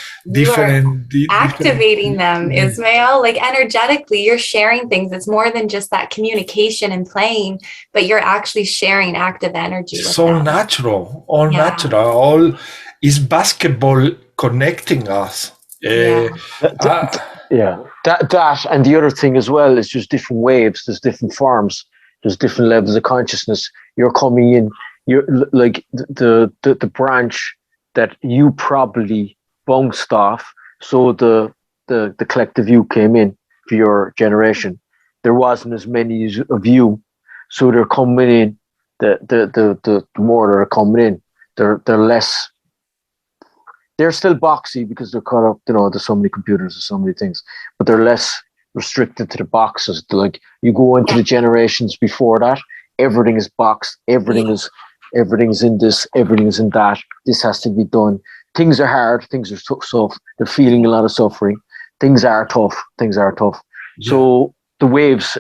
activating them, Ismail, like energetically, you're sharing things. It's more than just that communication and playing, but you're actually sharing active energy. So natural, all is basketball connecting us. That and the other thing as well is just different waves. There's different forms. There's different levels of consciousness. You're coming in. You're like the branch that you probably bounced off. So the collective you came in for your generation. There wasn't as many of you, so they're coming in. The more they're coming in, they're less. They're still boxy because they're caught up. There's so many computers, there's so many things, but they're less restricted to the boxes. Like you go into the generations before that, everything is boxed. Everything's in this, everything's in that. This has to be done. things are hard, things are tough, they're feeling a lot of suffering, things are tough. So the waves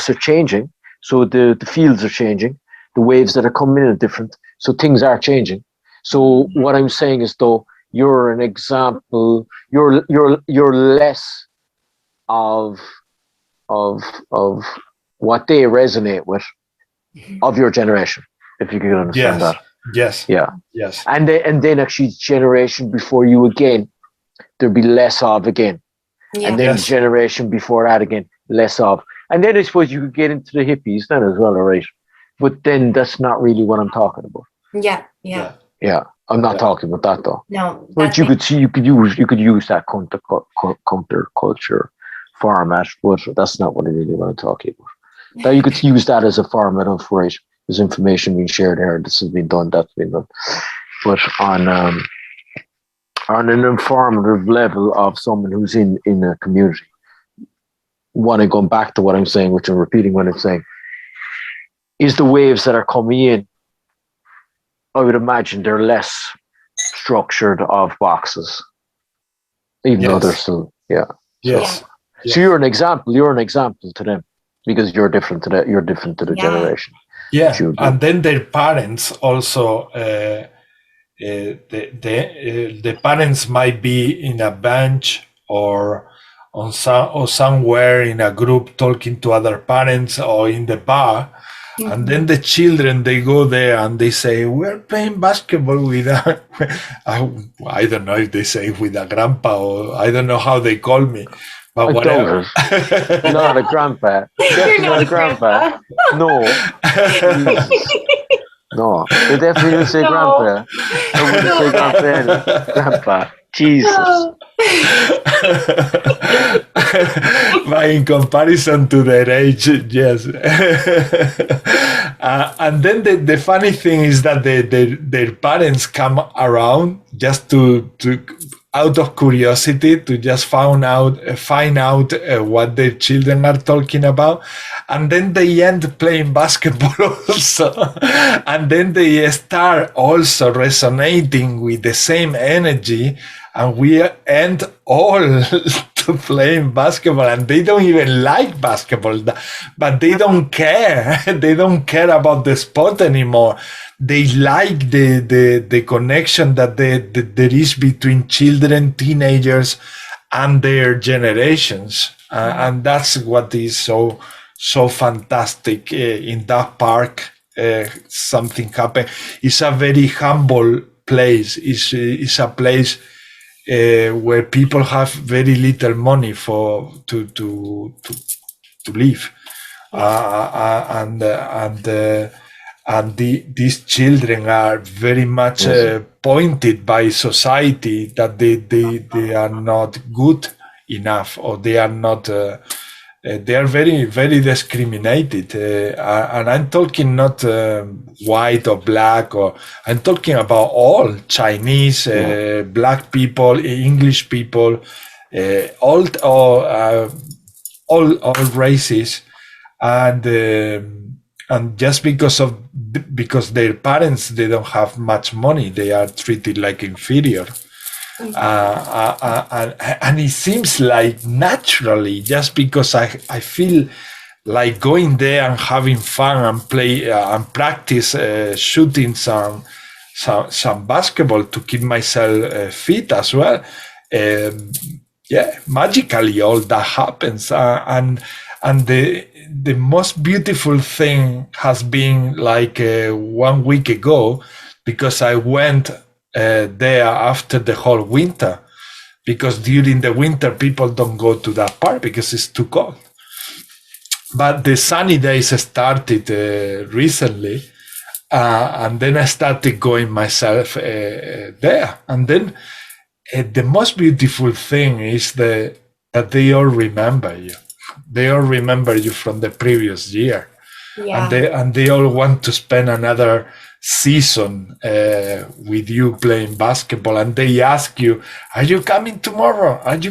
are changing, so the fields are changing, the waves that are coming in are different, so things are changing. So what I'm saying is, though, you're an example, you're less of what they resonate with of your generation, if you can understand that. Yes. Yeah. Yes. And then actually generation before you again, there'll be less of again. Yeah. And then generation before that again, less of. And then I suppose you could get into the hippies then as well, all right? But then that's not really what I'm talking about. Yeah. I'm not talking about that though. No. But you could use that counter culture format, but that's not what I really want to talk about. That you could use that as a format of, right, there's information being shared here, this has been done, that's been done. But on an informative level of someone who's in a community, when I go back to what I'm saying, which I'm repeating what I'm saying, is the waves that are coming in, I would imagine they're less structured of boxes, even though they're still, Yes. So you're an example to them, because you're different to the generation. Yeah, and then their parents also, the parents might be in a bench or somewhere in a group talking to other parents or in the bar. And then the children, they go there and they say, we're playing basketball with I don't know if they say with a grandpa, or I don't know how they call me. But whatever. Not a grandpa. Definitely not a grandpa. No. No. They definitely didn't say grandpa. I wouldn't say grandpa. Jesus. But in comparison to their age, yes. And then the funny thing is that their parents come around just to out of curiosity, to just find out what their children are talking about, and then they end playing basketball also, and then they start also resonating with the same energy, and we end all to playing basketball, and they don't even like basketball, but they don't care. They don't care about the sport anymore. They like the connection that there is between children, teenagers, and their generations, and that's what is so fantastic in that park. Something happened. It's a very humble place. It's a place where people have very little money to live, and these children are very much pointed by society that they are not good enough, or they are not. They are very, very discriminated, and I'm talking not white or black, or I'm talking about all Chinese, black people, English people, all races, and just because their parents, they don't have much money, they are treated like inferior. And it seems like naturally, just because I feel like going there and having fun and play and practice shooting some basketball to keep myself fit as well. Magically all that happens, and the most beautiful thing has been like 1 week ago, because I went there after the whole winter, because during the winter people don't go to that park because it's too cold. But the sunny days started recently, and then I started going myself there. And then the most beautiful thing is that they all remember you. They all remember you from the previous year. And they all want to spend another season with you playing basketball, and they ask you, are you coming tomorrow? And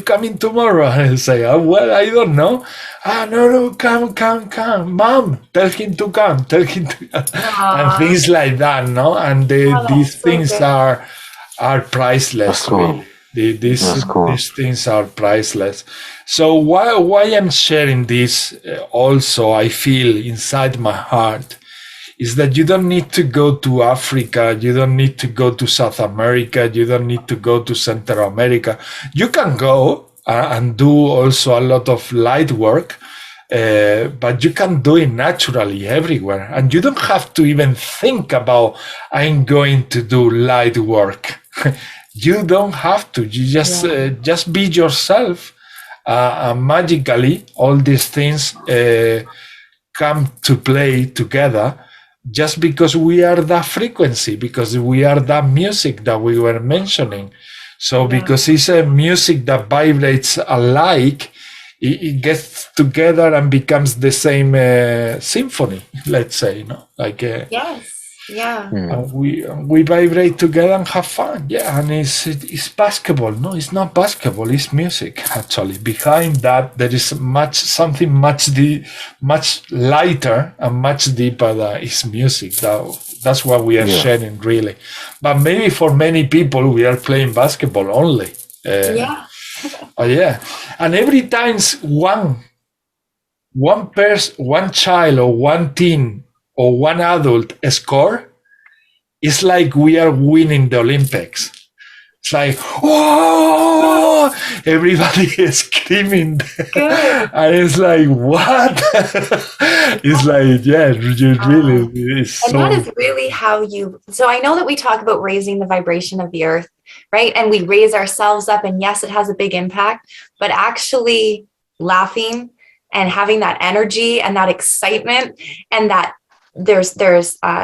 I say, oh, well, I don't know. No, come, mom, tell him to come, and things like that, no? And these things are are priceless. Cool. These things are priceless. So why I'm sharing this also, I feel inside my heart, is that you don't need to go to Africa, you don't need to go to South America, you don't need to go to Central America. You can go and do also a lot of light work, but you can do it naturally everywhere. And you don't have to even think about, I'm going to do light work. You don't have to. You just be yourself. Magically, all these things come to play together just because we are that frequency, because we are that music that we were mentioning. So because it's a music that vibrates alike, it gets together and becomes the same symphony, let's say, like we vibrate together and have fun. And it's basketball. No, it's not basketball, it's music. Actually, behind that there is something much lighter and much deeper that is music. That's what we are sharing, really. But maybe for many people we are playing basketball only. And every time one child or one teen or one adult score, it's like we are winning the Olympics. It's like, oh, everybody is screaming. And it's like, what? It's like, it's and that is really how so I know that we talk about raising the vibration of the earth, right? And we raise ourselves up, and yes, it has a big impact, but actually laughing and having that energy and that excitement, and that there's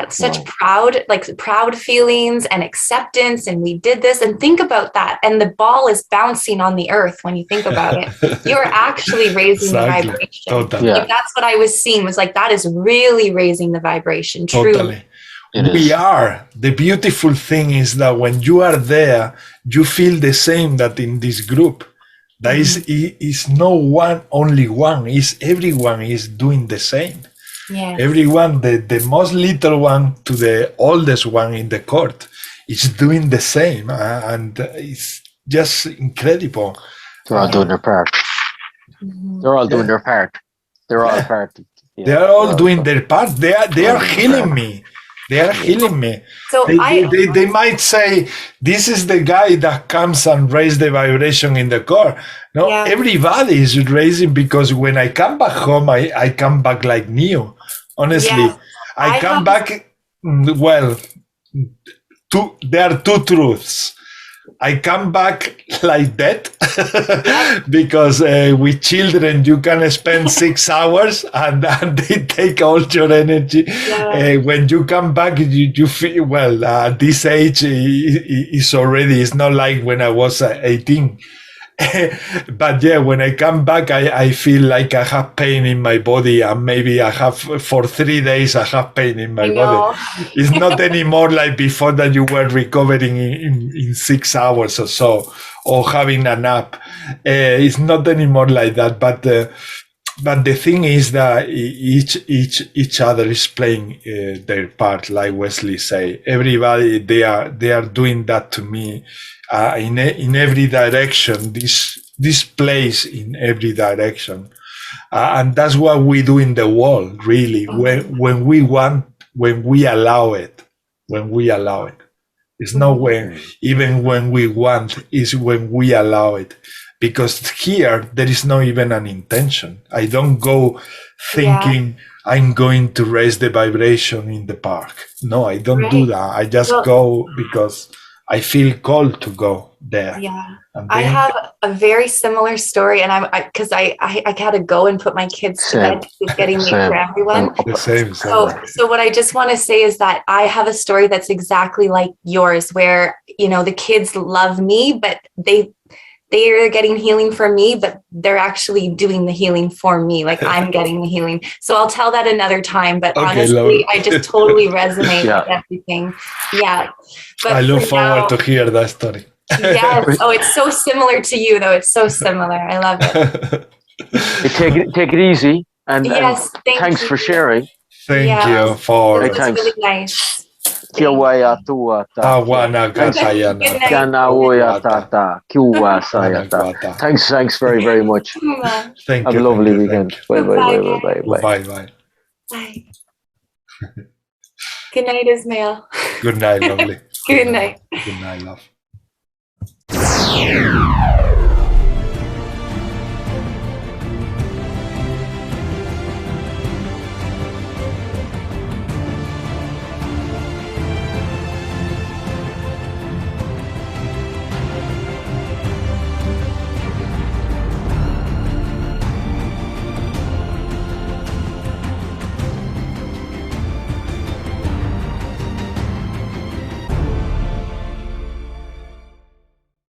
such proud feelings and acceptance, and we did this, and think about that, and the ball is bouncing on the earth. When you think about it, you're actually raising the vibration. Totally. Like, that's what I was seeing, was like, that is really raising the vibration. Truly. We are. The beautiful thing is that when you are there, you feel the same that in this group. There is no one, only one. Is everyone is doing the same. Everyone, the most little one to the oldest one in the court, is doing the same, and it's just incredible. They're all doing their part. They're all doing their part. They're all part. They are all doing their part. They are healing me. They are healing me. So they might say, this is the guy that comes and raises the vibration in the core. No, everybody is raising, because when I come back home, I come back like new. Honestly, I come back, well, there are two truths. I come back like that because with children you can spend 6 hours and they take all your energy. When you come back, you feel, well, at this age it's not like when I was 18. But when I come back, I feel like I have pain in my body, and maybe I have, for 3 days, I have pain in my body. It's not anymore like before that you were recovering in 6 hours or so, or having a nap. It's not anymore like that. But the thing is that each other is playing their part, like Wesley say. Everybody, they are doing that to me. In every direction, this plays in every direction, and that's what we do in the world, really. When we want, when we allow it, it's not even when we want, is when we allow it. Because here there is not even an intention. I don't go thinking I'm going to raise the vibration in the park. No, I don't do that. I just go because I feel called to go there. I have a very similar story, and because I had to go and put my kids to bed. It's getting late for everyone. So what I just want to say is that I have a story that's exactly like yours, where the kids love me, but they're getting healing from me, but they're actually doing the healing for me. Like, I'm getting the healing. So I'll tell that another time. But honestly, I just totally resonate with everything. But I look forward to hear that story. Yes. Oh, it's so similar to you, though. It's so similar. I love it. Take it easy. And yes, thanks for sharing. Thank you for. It was really nice. Kiwaya tuata. Awana Gasayana. Kanaoya tata. Kiwasayata. Thanks very, very much. Thank Have you. a lovely weekend. Bye. Bye. Bye. Good night, Ismail. Good night, lovely. Good night. Good night, love.